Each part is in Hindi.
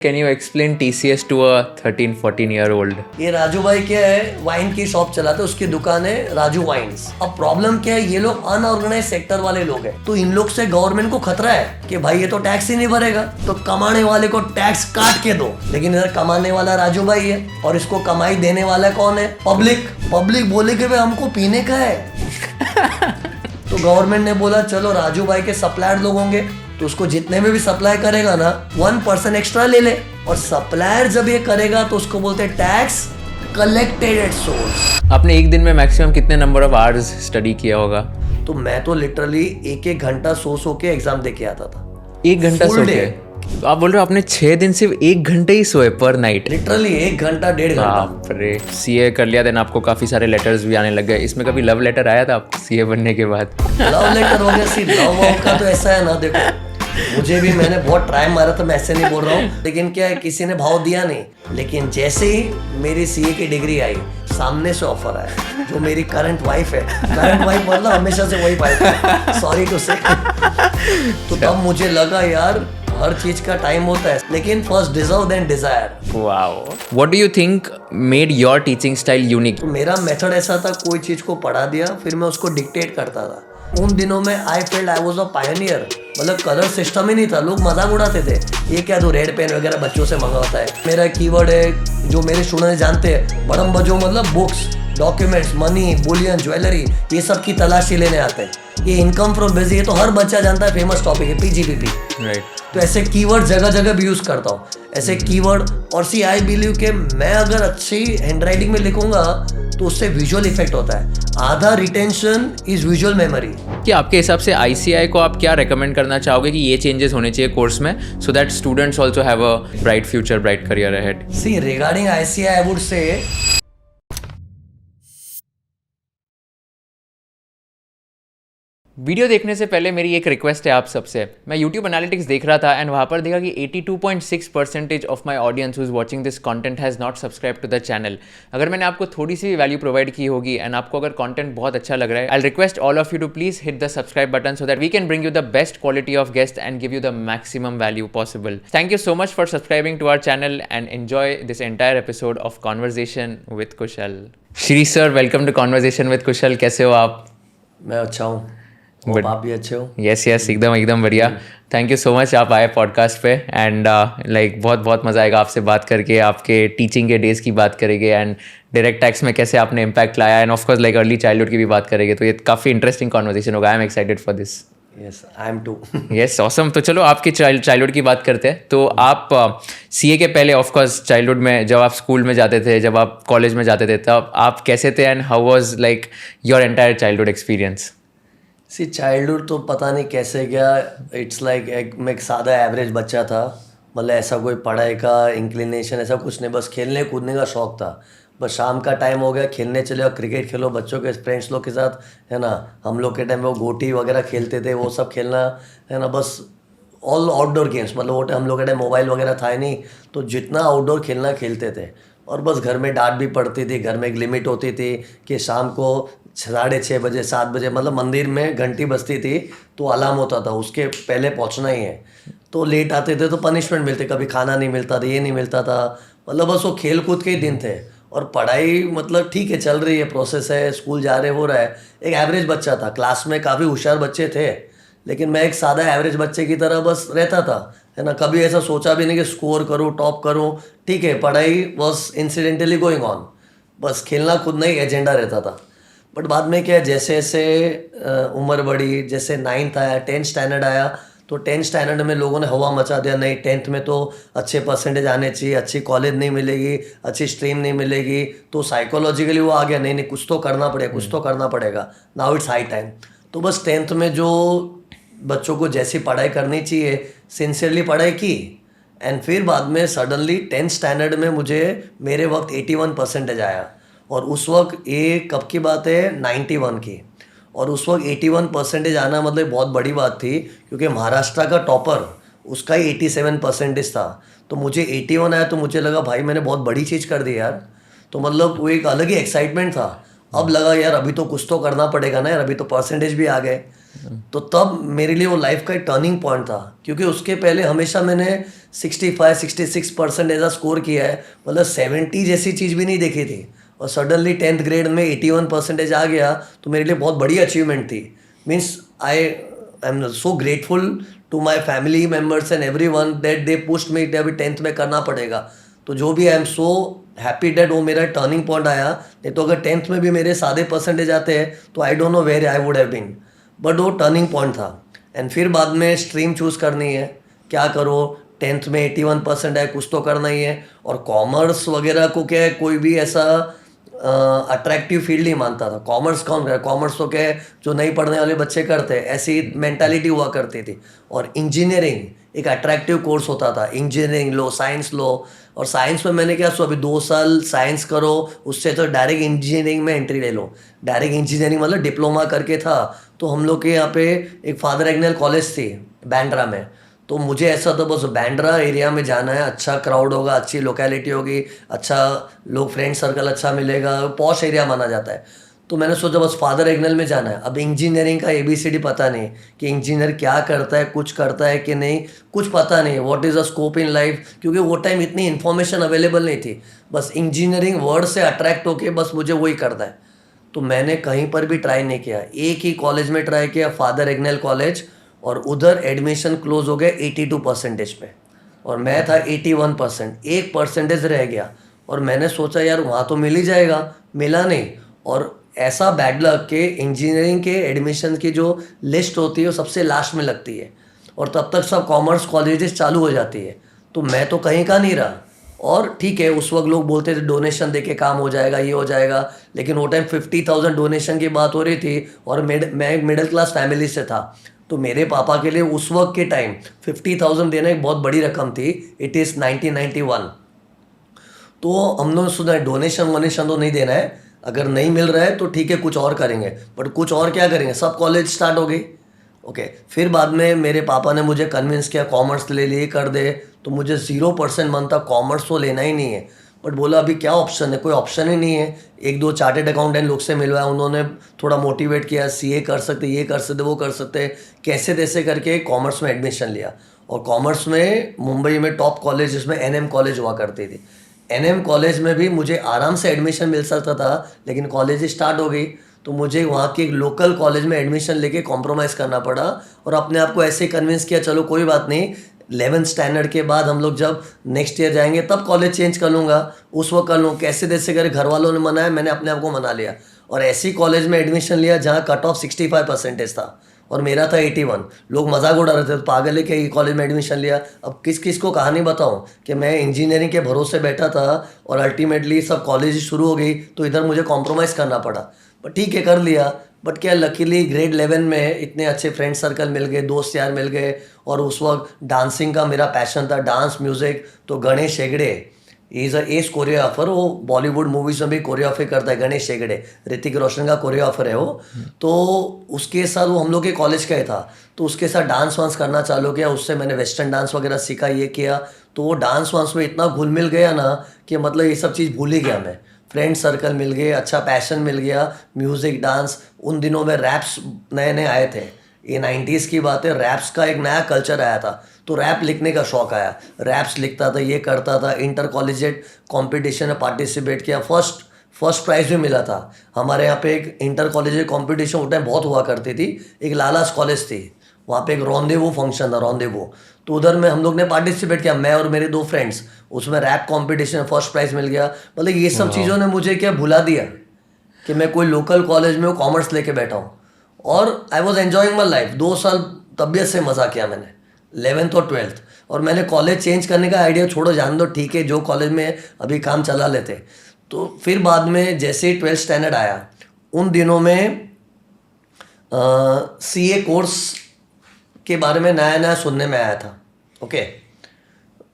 Can you explain TCS to a 13-14-year-old? ये राजू भाई क्या है, वाइन की शॉप चलाते हैं, उसकी दुकान है राजू वाइन्स। अब प्रॉब्लम क्या है, ये लोग अनऑर्गेनाइज सेक्टर वाले लोग हैं, तो इन लोग से गवर्नमेंट को खतरा है कि भाई ये तो टैक्स ही नहीं भरेगा, तो कमाने वाले को टैक्स काट के दो। लेकिन इधर कमाने वाला राजू भाई है और इसको कमाई देने वाला कौन है? पब्लिक बोले कि भाई हमको पीने का है। तो गवर्नमेंट ने बोला चलो राजू भाई के सप्लायर लोग होंगे तो उसको जितने में भी सप्लाई करेगा ना 1% एक्स्ट्रा ले ले, और सप्लायर जब ये करेगा तो उसको बोलते हैं टैक्स कलेक्टेड एट सोर्स। आपने एक दिन में मैक्सिमम कितने नंबर ऑफ आवर्स स्टडी किया होगा? तो मैं तो लिटरली एक घंटा सो के एग्जाम दे के आता था। 1 घंटा Full सो day। के? तो आप बोल रहे हो आपने 6 दिन सिर्फ 1 घंटे ही सोए पर नाइट? लिटरली 1 घंटा 1.5 घंटा। बाप रे। सीए कर लिया, देन आपको काफी सारे लेटर्स भी आने लग गए। इसमें कभी लव लेटर आया था आपको सीए बनने के बाद? लव लेटर हो गया, सी लव का तो ऐसा है ना, देखो मुझे भी, मैंने बहुत ट्राई मारा था, मैं ऐसे नहीं बोल रहा हूँ, लेकिन क्या है किसी ने भाव दिया नहीं। लेकिन जैसे ही मेरी सीए की डिग्री आई, सामने से ऑफर आया, जो मेरी करंट वाइफ है, करंट वाइफ मतलब हमेशा से वही वाइफ है, सॉरी टू से। तो तब मुझे लगा यार हर चीज का टाइम होता है, लेकिन first deserve then desire. Wow. What do you think made your teaching style unique? तो मेरा मेथड ऐसा था, कोई चीज को पढ़ा दिया फिर मैं उसको डिक्टेट करता था। उन दिनों में I felt I was a Pioneer, मतलब कलर सिस्टम ही नहीं था, लोग मजाक उड़ाते थे, ये क्या तो रेड पेन वगैरह बच्चों से मंगवाता है। मेरा कीवर्ड है जो मेरे स्टूडेंट जानते हैं, बड़म बजो मतलब books, documents, money, Boolean, jewellery, ये सब की तलाशी लेने आते हैं। ये इनकम फ्रॉम बिजनेस, ये तो हर बच्चा जानता है, फेमस टॉपिक है PGPP, राइट। तो ऐसे कीवर्ड जगह जगह भी यूज करता हूँ, ऐसे कीवर्ड। और सी आई बिलीव कि मैं अगर अच्छी हैंडराइटिंग में लिखूंगा तो उससे विजुअल इफेक्ट होता है। आधा रिटेंशन इज विजुअल मेमोरी। कि आपके हिसाब से ICI को आप क्या रेकमेंड करना चाहोगे कि ये चेंजेस होने चाहिए कोर्स में, so that students also have a bright future, bright career ahead? See regarding ICI I would say video देखने से पहले मेरी एक रिक्वेस्ट है आप सबसे। मैं YouTube एनालिटिक्स देख रहा था एंड वहाँ पर देखा कि 82.6% of my audience who is watching this content has not subscribe to the channel. अगर मैंने आपको थोड़ी सी भी वैल्यू प्रोवाइड की होगी एंड आपको अगर कंटेंट बहुत अच्छा लग रहा है, I request all of you to please hit the subscribe button so that we can bring you the best quality of guest and give you the maximum value possible. Thank you so much for subscribing to our channel and enjoy this entire episode of conversation with Kushal. Shri sir, welcome to conversation with Kushal. कैसे हो आप? मैं अच्छा हूँ, आप भी अच्छे हो? यस एकदम बढ़िया। थैंक यू सो मच आप आए पॉडकास्ट पे एंड बहुत मज़ा आएगा आपसे बात करके, आपके टीचिंग के डेज़ की बात करेंगे एंड डायरेक्ट टैक्स में कैसे आपने इम्पैक्ट लाया एंड ऑफकोर्स अर्ली चाइल्डहुड की भी बात करेंगे। तो ये काफ़ी इंटरेस्टिंग कॉन्वर्सेशन होगा। I am excited for this. Yes I am too. Yes awesome. तो चलो आपके चाइल्डहुड की बात करते हैं। तो आप CA के पहले ऑफकोर्स चाइल्डहुड में जब आप स्कूल में जाते थे, जब आप कॉलेज में जाते थे, तब आप कैसे थे and how was your entire childhood experience? See childhood तो पता नहीं कैसे गया, इट्स लाइक मैं एक सादा एवरेज बच्चा था, मतलब ऐसा कोई पढ़ाई का इंक्लिनेशन ऐसा कुछ नहीं, बस खेलने कूदने का शौक था। बस शाम का टाइम हो गया, खेलने चले और क्रिकेट खेलो बच्चों के फ्रेंड्स लोग के साथ, है ना। हम लोग के टाइम में वो गोटी वगैरह खेलते थे, वो सब खेलना, है ना। बस ऑल आउटडोर गेम्स, मतलब वो हम लोग के टाइम मोबाइल वगैरह था ही नहीं, तो जितना आउटडोर खेलना खेलते थे। और बस घर में डांट भी पड़ती थी, घर में एक लिमिट होती थी कि शाम को 6:30 बजे 7 बजे, मतलब मंदिर में घंटी बजती थी तो अलार्म होता था, उसके पहले पहुंचना ही है। तो लेट आते थे तो पनिशमेंट मिलते, कभी खाना नहीं मिलता था, ये नहीं मिलता था, मतलब बस वो खेल कूद के ही दिन थे। और पढ़ाई मतलब ठीक है चल रही है, प्रोसेस है, स्कूल जा रहे हो रहा है। एक एवरेज बच्चा था, क्लास में काफ़ी होशियार बच्चे थे, लेकिन मैं एक सादा एवरेज बच्चे की तरह बस रहता था, है ना। कभी ऐसा सोचा भी नहीं कि स्कोर करूँ, टॉप करूँ, ठीक है पढ़ाई बस इंसिडेंटली गोइंग ऑन, बस खेलना कूदना ही एजेंडा रहता था। बट बाद में क्या, जैसे जैसे उम्र बढ़ी, जैसे 9th आया, 10th स्टैंडर्ड आया, तो 10th स्टैंडर्ड में लोगों ने हवा मचा दिया, नहीं 10th में तो अच्छे परसेंटेज आने चाहिए, अच्छी कॉलेज नहीं मिलेगी, अच्छी स्ट्रीम नहीं मिलेगी, तो साइकोलॉजिकली वो आ गया, नहीं कुछ तो करना पड़ेगा, कुछ तो करना पड़ेगा, नाउ इट्स हाई टाइम। तो बस 10th में जो बच्चों को जैसी पढ़ाई करनी चाहिए सिंसियरली पढ़ाई की, एंड फिर बाद में सडनली 10th स्टैंडर्ड में मुझे मेरे वक्त 81% आया। और उस वक्त ये कब की बात है, 91 की। और उस वक्त 81% आना मतलब बहुत बड़ी बात थी, क्योंकि महाराष्ट्र का टॉपर उसका ही 87% था। तो मुझे 81 आया तो मुझे लगा भाई मैंने बहुत बड़ी चीज़ कर दी यार। तो मतलब वो एक अलग ही एक्साइटमेंट था। अब लगा यार अभी तो कुछ तो करना पड़ेगा ना यार, अभी तो परसेंटेज भी आ गए। तो तब मेरे लिए वो लाइफ का एक टर्निंग पॉइंट था, क्योंकि उसके पहले हमेशा मैंने 65-66% ऐसा स्कोर किया है, मतलब 70 जैसी चीज़ भी नहीं देखी थी। और सडनली 10th ग्रेड में 81% आ गया, तो मेरे लिए बहुत बड़ी अचीवमेंट थी। Means I am so grateful to my family members and everyone that they pushed me, अभी 10th में करना पड़ेगा। तो जो भी I am so happy that वो मेरा टर्निंग पॉइंट आया। नहीं तो अगर 10th में भी मेरे सादे परसेंटेज आते हैं तो I don't know where I would have been, but वो टर्निंग पॉइंट था। एंड फिर बाद में स्ट्रीम चूज़ करनी है, क्या करो, 10th में 81% है, कुछ तो करना ही है। और कॉमर्स वगैरह को क्या है, कोई भी ऐसा अट्रैक्टिव फील्ड नहीं मानता था। कॉमर्स कौन करे, कॉमर्स तो क्या है जो नहीं पढ़ने वाले बच्चे करते हैं, ऐसी मेंटालिटी हुआ करती थी। और इंजीनियरिंग एक अट्रैक्टिव कोर्स होता था, इंजीनियरिंग लो, साइंस लो। और साइंस में मैंने क्या सो अभी 2 साल साइंस करो, उससे तो डायरेक्ट इंजीनियरिंग में एंट्री ले लो। डायरेक्ट इंजीनियरिंग मतलब डिप्लोमा करके था। तो हम लोग के यहाँ पे एक फादर एग्नेल कॉलेज थी बांद्रा में, तो मुझे ऐसा था बस बांद्रा एरिया में जाना है, अच्छा क्राउड होगा, अच्छी लोकेलिटी होगी, अच्छा लोग, फ्रेंड सर्कल अच्छा मिलेगा, पॉश एरिया माना जाता है। तो मैंने सोचा बस फादर एग्नेल में जाना है। अब इंजीनियरिंग का एबीसीडी पता नहीं कि इंजीनियर क्या करता है, कुछ करता है कि नहीं, कुछ पता नहीं, what is the scope in life, क्योंकि वो टाइम इतनी इन्फॉर्मेशन अवेलेबल नहीं थी। बस इंजीनियरिंग वर्ड से अट्रैक्ट होके बस मुझे वही करना है। तो मैंने कहीं पर भी ट्राई नहीं किया, एक ही कॉलेज में ट्राई किया, फादर एग्नेल कॉलेज, और उधर एडमिशन क्लोज हो गया 82% पे, और मैं था 81%, 1% रह गया। और मैंने सोचा यार वहाँ तो मिल ही जाएगा, मिला नहीं। और ऐसा बैड लक के इंजीनियरिंग के एडमिशन की जो लिस्ट होती है वो सबसे लास्ट में लगती है, और तब तक सब कॉमर्स कॉलेजेस चालू हो जाती है। तो मैं तो कहीं का नहीं रहा। और ठीक है, उस वक्त लोग बोलते थे डोनेशन देके काम हो जाएगा, ये हो जाएगा, लेकिन वो टाइम 50,000 डोनेशन की बात हो रही थी, और मैं एक मिडिल क्लास फैमिली से था। तो मेरे पापा के लिए उस वक्त के टाइम 50,000 देना एक बहुत बड़ी रकम थी। It is 1991। तो हम लोग सुना है डोनेशन वोनेशन तो नहीं देना है, अगर नहीं मिल रहा है तो ठीक है कुछ और करेंगे, बट कुछ और क्या करेंगे, सब कॉलेज स्टार्ट हो गई। ओके, फिर बाद में मेरे पापा ने मुझे कन्विंस किया कॉमर्स ले लिए, कर दे। तो मुझे 0% मन था कॉमर्स तो लेना ही नहीं है, बट बोला अभी क्या ऑप्शन है, कोई ऑप्शन ही नहीं है। एक दो चार्टेड अकाउंटेंट लोग से मिलवाया, उन्होंने थोड़ा मोटिवेट किया, सीए कर सकते, ये कर सकते, वो कर सकते, कैसे तैसे करके कॉमर्स में एडमिशन लिया। और कॉमर्स में मुंबई में टॉप कॉलेज जिसमें एनएम कॉलेज हुआ करती थी, एनएम कॉलेज में भी मुझे आराम से एडमिशन मिल सकता था, लेकिन कॉलेज स्टार्ट हो गई तो मुझे वहाँ की एक लोकल कॉलेज में एडमिशन लेके कॉम्प्रोमाइज़ करना पड़ा। और अपने आप को ऐसे कन्विंस किया चलो कोई बात नहीं, 11th स्टैंडर्ड के बाद हम लोग जब नेक्स्ट ईयर जाएंगे तब कॉलेज चेंज कर लूँगा, उस वक्त कर लूँ, कैसे तैसे करे। घर वालों ने मनाया, मैंने अपने आप को मना लिया, और ऐसी कॉलेज में एडमिशन लिया जहाँ कट ऑफ 65% था और मेरा था 81। लोग मजाक उड़ा रहे थे, तो पागल है कि कॉलेज में एडमिशन लिया। अब किस किस को कहानी बताऊं कि मैं इंजीनियरिंग के भरोसे बैठा था और अल्टीमेटली सब कॉलेज शुरू हो गई, तो इधर मुझे कॉम्प्रोमाइज़ करना पड़ा। बट ठीक है, कर लिया। बट क्या लकीली ग्रेड 11 में इतने अच्छे फ्रेंड सर्कल मिल गए, दोस्त यार मिल गए, और उस वक्त डांसिंग का मेरा पैशन था, डांस म्यूज़िक। तो Ganesh Hegde is a ace choreographer, वो बॉलीवुड मूवीज़ में भी कोरियोग्राफी करता है। गणेश हेगड़े ऋतिक रोशन का कोरियोग्राफर है वो। तो उसके साथ, वो हम लोग के कॉलेज का ही था, तो उसके साथ डांस वांस करना चालू किया। उससे मैंने वेस्टर्न डांस वगैरह सीखा, ये किया। तो वो डांस वांस में इतना घुल मिल गया ना कि मतलब ये सब चीज़ भूल ही गया मैं। फ्रेंड सर्कल मिल गए, अच्छा पैशन मिल गया, म्यूज़िक डांस। उन दिनों में रैप्स नए नए आए थे, ये 90s की बात है। रैप्स का एक नया कल्चर आया था, तो रैप लिखने का शौक आया, रैप्स लिखता था, ये करता था। इंटर कॉलेजिएट कॉम्पिटिशन में पार्टिसिपेट किया, फर्स्ट प्राइज़ भी मिला था। हमारे यहाँ पे एक इंटर कॉलेजिएट कॉम्पिटिशन उस टाइम बहुत हुआ करती थी, एक लालास कॉलेज थी, वहाँ पे एक रॉन्डेवू फंक्शन था, रॉन्डेवू। तो उधर में हम लोग ने पार्टिसिपेट किया, मैं और मेरे 2 फ्रेंड्स। उसमें रैप कॉम्पिटिशन में फर्स्ट प्राइज़ मिल गया। मतलब ये सब चीज़ों ने मुझे क्या भुला दिया कि मैं कोई लोकल कॉलेज में कॉमर्स लेके बैठा हूँ। और I was enjoying my life. 2 साल तबीयत से मज़ा किया मैंने, 11th और 12th। और मैंने कॉलेज चेंज करने का आइडिया छोड़ो, जान दो, ठीक है जो कॉलेज में अभी काम चला लेते। तो फिर बाद में जैसे ही 12th स्टैंडर्ड आया, उन दिनों में सीए कोर्स के बारे में नया नया सुनने में आया था। ओके,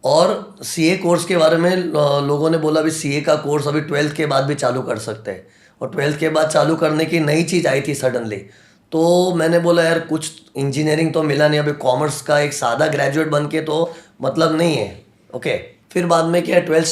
और सीए कोर्स के बारे में लोगों ने बोला अभी सीए का कोर्स अभी 12th के बाद भी चालू कर सकते हैं। और 12th के बाद चालू करने की नई चीज़ आई थी सडनली। तो मैंने बोला यार कुछ इंजीनियरिंग तो मिला नहीं, अभी कॉमर्स का एक सादा ग्रेजुएट बन के तो मतलब नहीं है। ओके, फिर बाद में क्या है, ट्वेल्थ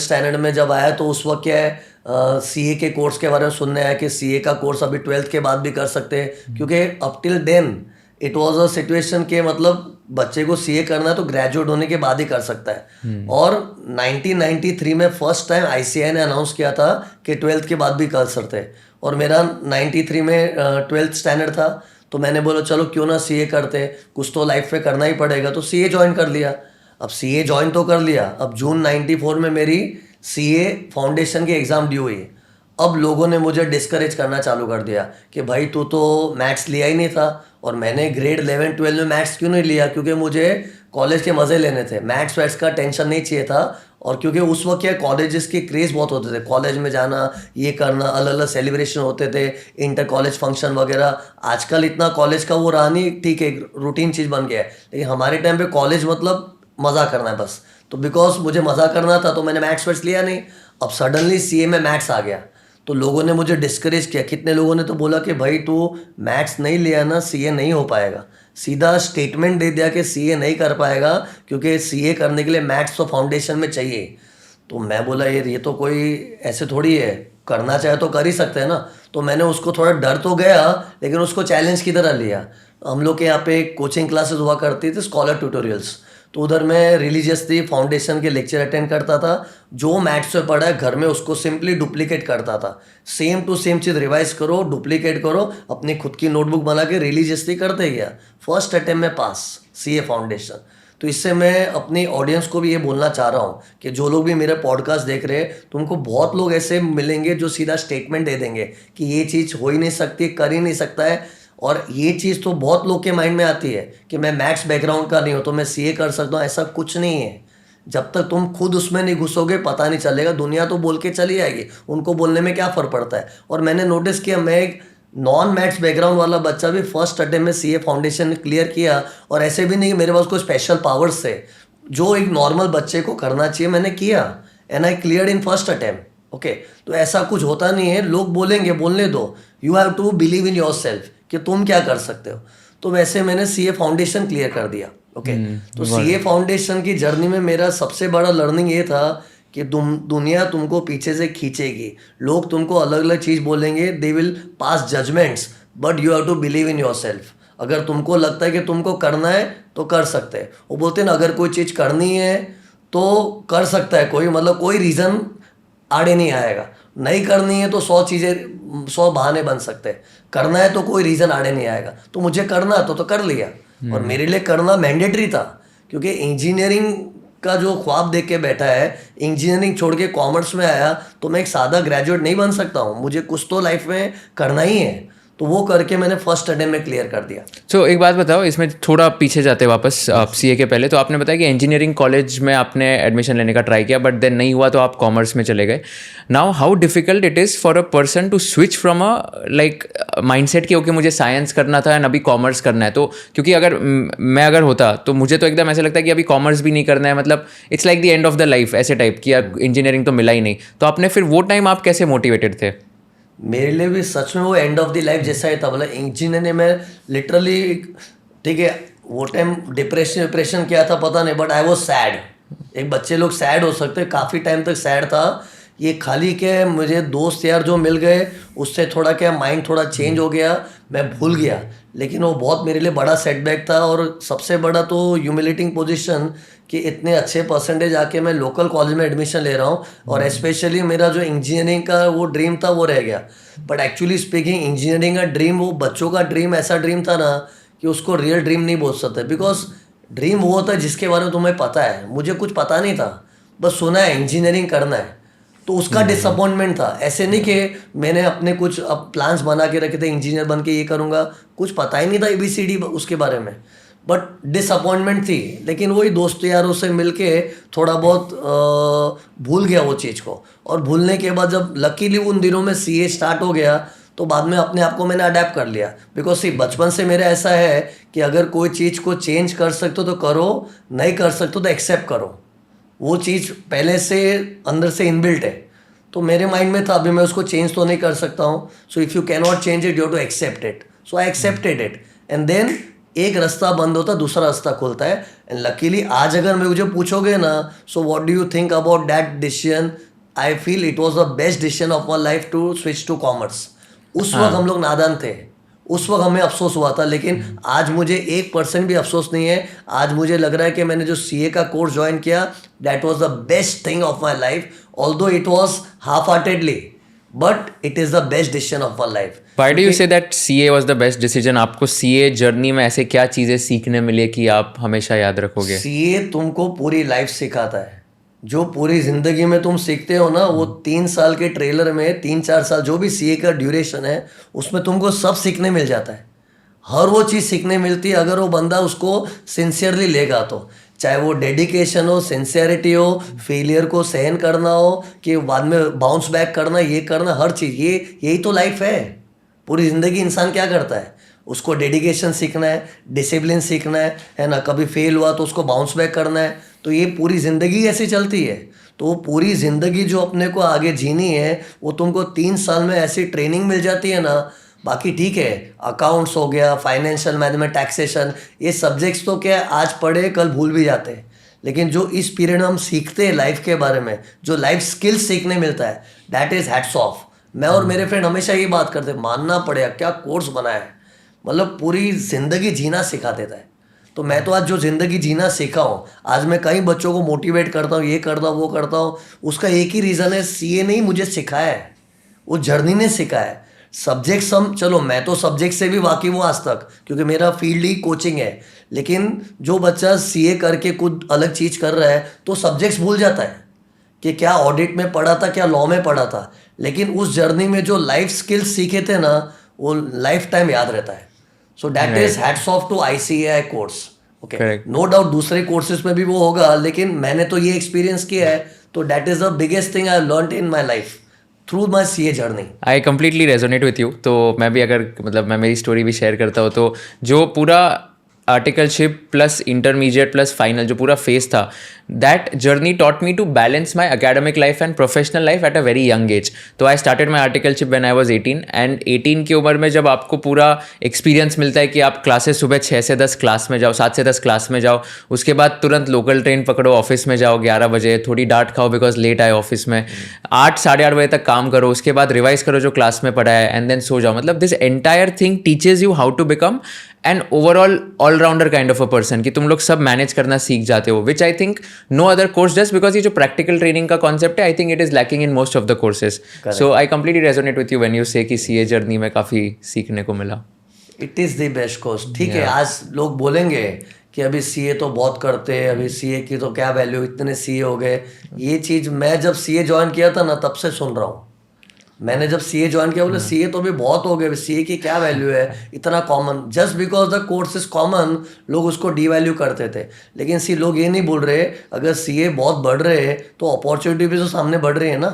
स्टैंडर्ड में जब आया तो उस वक्त क्या है, सीए के कोर्स के बारे में सुनने आया कि सीए का कोर्स अभी ट्वेल्थ के बाद भी कर सकते हैं, क्योंकि up till then it was a situation के मतलब बच्चे को सीए करना है तो ग्रेजुएट होने के बाद ही कर सकता है। और 1993 में फर्स्ट टाइम आईसीएआई ने अनाउंस किया था कि ट्वेल्थ के बाद भी कर सकते हैं, और मेरा 93 में ट्वेल्थ स्टैंडर्ड था, तो मैंने बोला चलो क्यों ना सीए करते, कुछ तो लाइफ में करना ही पड़ेगा, तो सीए ज्वाइन कर लिया। अब सीए ज्वाइन तो कर लिया, अब जून 94 में मेरी सीए फाउंडेशन की एग्ज़ाम ड्यू हुई। अब लोगों ने मुझे डिस्करेज करना चालू कर दिया कि भाई तू तो मैथ्स लिया ही नहीं था, और मैंने ग्रेड 11 12 में मैथ्स क्यों नहीं लिया, क्योंकि मुझे कॉलेज के मज़े लेने थे, मैथ्स वैथ्स का टेंशन नहीं चाहिए था। और क्योंकि उस वक्त क्या कॉलेजेस के क्रेज़ बहुत होते थे, कॉलेज में जाना, ये करना, अलग अलग सेलिब्रेशन होते थे, इंटर कॉलेज फंक्शन वगैरह। आजकल इतना कॉलेज का वो रहा नहीं, ठीक है रूटीन चीज़ बन गया है, लेकिन हमारे टाइम पे कॉलेज मतलब मज़ा करना है बस। तो बिकॉज मुझे मज़ा करना था तो मैंने मैथ्स वैथ्स लिया नहीं। अब सडनली सीए में मैथ्स आ गया तो लोगों ने मुझे डिस्करेज किया, कितने लोगों ने तो बोला कि भाई तू मैथ्स नहीं लिया ना, सीए नहीं हो पाएगा। सीधा स्टेटमेंट दे दिया कि सीए नहीं कर पाएगा, क्योंकि सीए करने के लिए मैथ्स तो फाउंडेशन में चाहिए। तो मैं बोला यार ये तो कोई ऐसे थोड़ी है, करना चाहे तो कर ही सकते हैं ना। तो मैंने उसको थोड़ा डर तो गया, लेकिन उसको चैलेंज की तरह लिया। हम लोग के यहाँ पे कोचिंग क्लासेस हुआ करती थी, स्कॉलर ट्यूटोरियल्स, तो उधर मैं रिलीजियसली फाउंडेशन के लेक्चर अटेंड करता था। जो मैथ्स में पढ़ा है घर में उसको सिंपली डुप्लीकेट करता था, सेम टू सेम चीज़ रिवाइज करो, डुप्लीकेट करो, अपनी खुद की नोटबुक बना के रिलीजियसली करते गया। फर्स्ट अटेम्प्ट में पास सीए फाउंडेशन। तो इससे मैं अपनी ऑडियंस को भी ये बोलना चाह रहा हूँ कि जो लोग भी मेरे पॉडकास्ट देख रहे हैं, तुमको बहुत लोग ऐसे मिलेंगे जो सीधा स्टेटमेंट दे देंगे कि ये चीज़ हो ही नहीं सकती, कर ही नहीं सकता है। और ये चीज़ तो बहुत लोग के माइंड में आती है कि मैं मैथ्स बैकग्राउंड का नहीं हूँ तो मैं सीए कर सकता हूँ। ऐसा कुछ नहीं है, जब तक तुम खुद उसमें नहीं घुसोगे पता नहीं चलेगा। दुनिया तो बोल के चली आएगी, उनको बोलने में क्या फ़र्क पड़ता है। और मैंने नोटिस किया, मैं एक नॉन मैथ्स बैकग्राउंड वाला बच्चा भी फर्स्ट अटेम्प्ट में सीए फाउंडेशन क्लियर किया। और ऐसे भी नहीं कि मेरे पास कोई स्पेशल पावर्स थे, जो एक नॉर्मल बच्चे को करना चाहिए मैंने किया, and I clear in first attempt. Okay, तो ऐसा कुछ होता नहीं है, लोग बोलेंगे, बोलने दो। You have to believe in yourself कि तुम क्या कर सकते हो। तो वैसे मैंने सीए फाउंडेशन क्लियर कर दिया। ओके, तो सीए फाउंडेशन की जर्नी में मेरा सबसे बड़ा लर्निंग ये था कि दुनिया तुमको पीछे से खींचेगी, लोग तुमको अलग अलग चीज़ बोलेंगे, they will pass judgments, but you have to believe in yourself. अगर तुमको लगता है कि तुमको करना है तो कर सकते हैं। वो बोलते हैं ना, अगर कोई चीज़ करनी है तो कर सकता है कोई, मतलब कोई रीज़न आड़े नहीं आएगा। नहीं करनी है तो 100 चीज़ें, 100 बहाने बन सकते हैं। करना है तो कोई रीज़न आड़े नहीं आएगा। तो मुझे करना तो कर लिया। और मेरे लिए करना मैंडेटरी था, क्योंकि इंजीनियरिंग का जो ख्वाब देख के बैठा है, इंजीनियरिंग छोड़ के कॉमर्स में आया तो मैं एक सादा ग्रेजुएट नहीं बन सकता हूँ, मुझे कुछ तो लाइफ में करना ही है। तो वो करके मैंने फर्स्ट अटेम्प्ट में क्लियर कर दिया। सो एक बात बताओ, इसमें थोड़ा पीछे जाते वापस सीए के पहले, तो आपने बताया कि इंजीनियरिंग कॉलेज में आपने एडमिशन लेने का ट्राई किया, बट देन नहीं हुआ तो आप कॉमर्स में चले गए। Now how difficult it is for a person to switch from a like mindset कि ओके मुझे साइंस करना था एंड अभी कॉमर्स करना है। तो क्योंकि अगर होता तो मुझे तो एकदम ऐसा लगता है कि अभी कॉमर्स भी नहीं करना है, मतलब it's like the end of the life ऐसे टाइप कि यार इंजीनियरिंग तो मिला ही नहीं। तो आपने फिर वो टाइम आप कैसे मोटिवेटेड थे? मेरे लिए भी सच में वो एंड ऑफ द लाइफ जैसा ही था। मतलब इंजीनियर में लिटरली, ठीक है, वो टाइम डिप्रेशन क्या था पता नहीं, बट आई वॉज सैड। एक बच्चे लोग सैड हो सकते, काफ़ी टाइम तक सैड था। ये खाली क्या, मुझे दोस्त यार जो मिल गए उससे थोड़ा क्या माइंड थोड़ा चेंज हो गया, मैं भूल गया। लेकिन वो बहुत मेरे लिए बड़ा सेटबैक था। और सबसे बड़ा तो ह्यूमिलेटिंग पोजीशन कि इतने अच्छे परसेंटेज आके मैं लोकल कॉलेज में एडमिशन ले रहा हूँ, और स्पेशली मेरा जो इंजीनियरिंग का वो ड्रीम था वो रह गया। बट एक्चुअली स्पीकिंग, इंजीनियरिंग का ड्रीम वो बच्चों का ड्रीम ऐसा ड्रीम था ना कि उसको रियल ड्रीम नहीं बोल सकते। बिकॉज ड्रीम वो होता है जिसके बारे में तुम्हें पता है, मुझे कुछ पता नहीं था, बस सुना है इंजीनियरिंग करना है, तो उसका डिसअपॉइंटमेंट था। ऐसे नहीं कि मैंने अपने कुछ अब प्लान्स बना के रखे थे, इंजीनियर बन के ये करूँगा, कुछ पता ही नहीं था ABCD उसके बारे में, बट डिसअपॉइंटमेंट थी। लेकिन वही दोस्त यारों से मिलके थोड़ा बहुत भूल गया वो चीज़ को। और भूलने के बाद जब लकीली उन दिनों में सीए स्टार्ट हो गया तो बाद में अपने आप को मैंने अडेप्ट कर लिया। बिकॉज सी बचपन से मेरा ऐसा है कि अगर कोई चीज़ को चेंज कर सकते हो तो करो, नहीं कर सकते तो एक्सेप्ट करो। वो चीज़ पहले से अंदर से इनबिल्ट है। तो मेरे माइंड में था अभी मैं उसको चेंज तो नहीं कर सकता हूँ, so if you can not change it, you have to accept it. So I accepted it, and then एक रास्ता बंद होता है, दूसरा रास्ता खुलता है. एंड लकीली आज अगर मुझे पूछोगे ना, so what do you think about that decision, I feel it was the best decision of my life to switch to commerce. उस वक्त हम लोग नादान थे, उस वक्त हमें अफसोस हुआ था, लेकिन आज मुझे 1% भी अफसोस नहीं है. आज मुझे लग रहा है कि मैंने जो सीए का कोर्स ज्वाइन किया, that was the best thing of my life. Although it was half heartedly, but it is the best decision of my life. Why do you say that CA was the best decision? आपको CA जर्नी में ऐसे क्या चीज़ें सीखने मिले कि आप हमेशा याद रखोगे? सीए तुमको पूरी लाइफ सिखाता है. जो पूरी जिंदगी में तुम सीखते हो ना, वो 3 साल के ट्रेलर में, 3-4 साल जो भी सीए का ड्यूरेशन है, उसमें तुमको सब सीखने मिल जाता है. हर वो चीज़ सीखने मिलती है अगर वो बंदा उसको सिंसियरली लेगा तो. चाहे वो डेडिकेशन हो, सिंसियरिटी हो, फेलियर को सहन करना हो, कि बाद में बाउंस बैक करना, ये करना, हर चीज़, यही तो लाइफ है. पूरी ज़िंदगी इंसान क्या करता है? उसको डेडिकेशन सीखना है, डिसिप्लिन सीखना है ना. कभी फेल हुआ तो उसको बाउंस बैक करना है. तो ये पूरी ज़िंदगी ऐसी चलती है. तो वो पूरी ज़िंदगी जो अपने को आगे जीनी है, वो तुमको 3 साल में ऐसी ट्रेनिंग मिल जाती है ना. बाकी ठीक है, अकाउंट्स हो गया, फाइनेंशियल मैनेजमेंट, टैक्सेशन, ये सब्जेक्ट्स तो क्या है, आज पढ़े कल भूल भी जाते हैं. लेकिन जो इस पीरियड में हम सीखते हैं लाइफ के बारे में, जो लाइफ स्किल्स सीखने मिलता है, दैट इज़ हैट्स ऑफ. मैं और मेरे फ्रेंड हमेशा ये बात करते, मानना पड़ेगा, क्या कोर्स बनाया है. मतलब पूरी ज़िंदगी जीना सिखा देता है. तो मैं तो आज जो ज़िंदगी जीना सीखा हूँ, आज मैं कई बच्चों को मोटिवेट करता हूँ, ये करता हूँ, वो करता हूँ. उसका एक ही रीज़न है, सीए नहीं मुझे सिखाया है, वो जर्नी ने सिखाया है. सब्जेक्ट्स हम, चलो मैं तो सब्जेक्ट से भी वाकिफ हूँ आज तक, क्योंकि मेरा फील्ड ही कोचिंग है. लेकिन जो बच्चा सीए करके कुछ अलग चीज़ कर रहा है, तो सब्जेक्ट्स भूल जाता है कि क्या ऑडिट में पढ़ा था, क्या लॉ में पढ़ा था. लेकिन उस जर्नी में जो लाइफ स्किल्स सीखे थे ना, वो लाइफ टाइम याद रहता है. So that is hats off to ICAI course. Okay, no doubt दूसरे कोर्सेज में भी वो होगा, लेकिन मैंने तो ये एक्सपीरियंस किया है. तो that is the biggest thing I learn in my life through my CA journey. I completely resonate with you. तो मैं भी अगर मतलब मैं मेरी स्टोरी भी शेयर करता हूँ, तो जो पूरा articleship plus intermediate plus final जो पूरा फेज था, that journey taught me to balance my academic life and professional life at a very young age. तो I started my articleship when I was 18, and 18 की उम्र में जब आपको पूरा एक्सपीरियंस मिलता है कि आप क्लासेस सुबह 6 से 10 क्लास में जाओ, 7 से 10 क्लास में जाओ, उसके बाद तुरंत लोकल ट्रेन पकड़ो, ऑफिस में जाओ 11 बजे, थोड़ी डांट खाओ बिकॉज लेट आए ऑफिस में, 8 साढ़े 8 बजे तक काम करो, उसके बाद रिवाइज करो जो क्लास में पढ़ा है, एंड देन सो जाओ. मतलब this entire thing teaches you how to become an overall allrounder kind of a person, कि तुम लोग सब मैनेज करना सीख जाते हो, which I think no other course does, because ये जो प्रैक्टिकल ट्रेनिंग का कॉन्सेप्ट है, I think it is lacking in most of the courses. So I completely resonate with you when you say कि सीए जर्नी में काफ़ी सीखने को मिला. It is the best course. ठीक है, आज लोग बोलेंगे कि अभी सीए तो बहुत करते हैं, अभी सीए की तो क्या वैल्यू, इतने सीए हो गए. ये चीज़ मैं जब सीए ज्वाइन किया था ना, तब से सुन रहा हूँ. मैंने जब सीए ज्वाइन किया, बोले सीए तो भी बहुत हो गए, सीए की क्या वैल्यू है, इतना common. Just because the course is common, लोग उसको डीवैल्यू करते थे. लेकिन लोग ये नहीं बोल रहे, अगर सीए बहुत बढ़ रहे हैं तो अपॉर्चुनिटी भी तो सामने बढ़ रही है ना.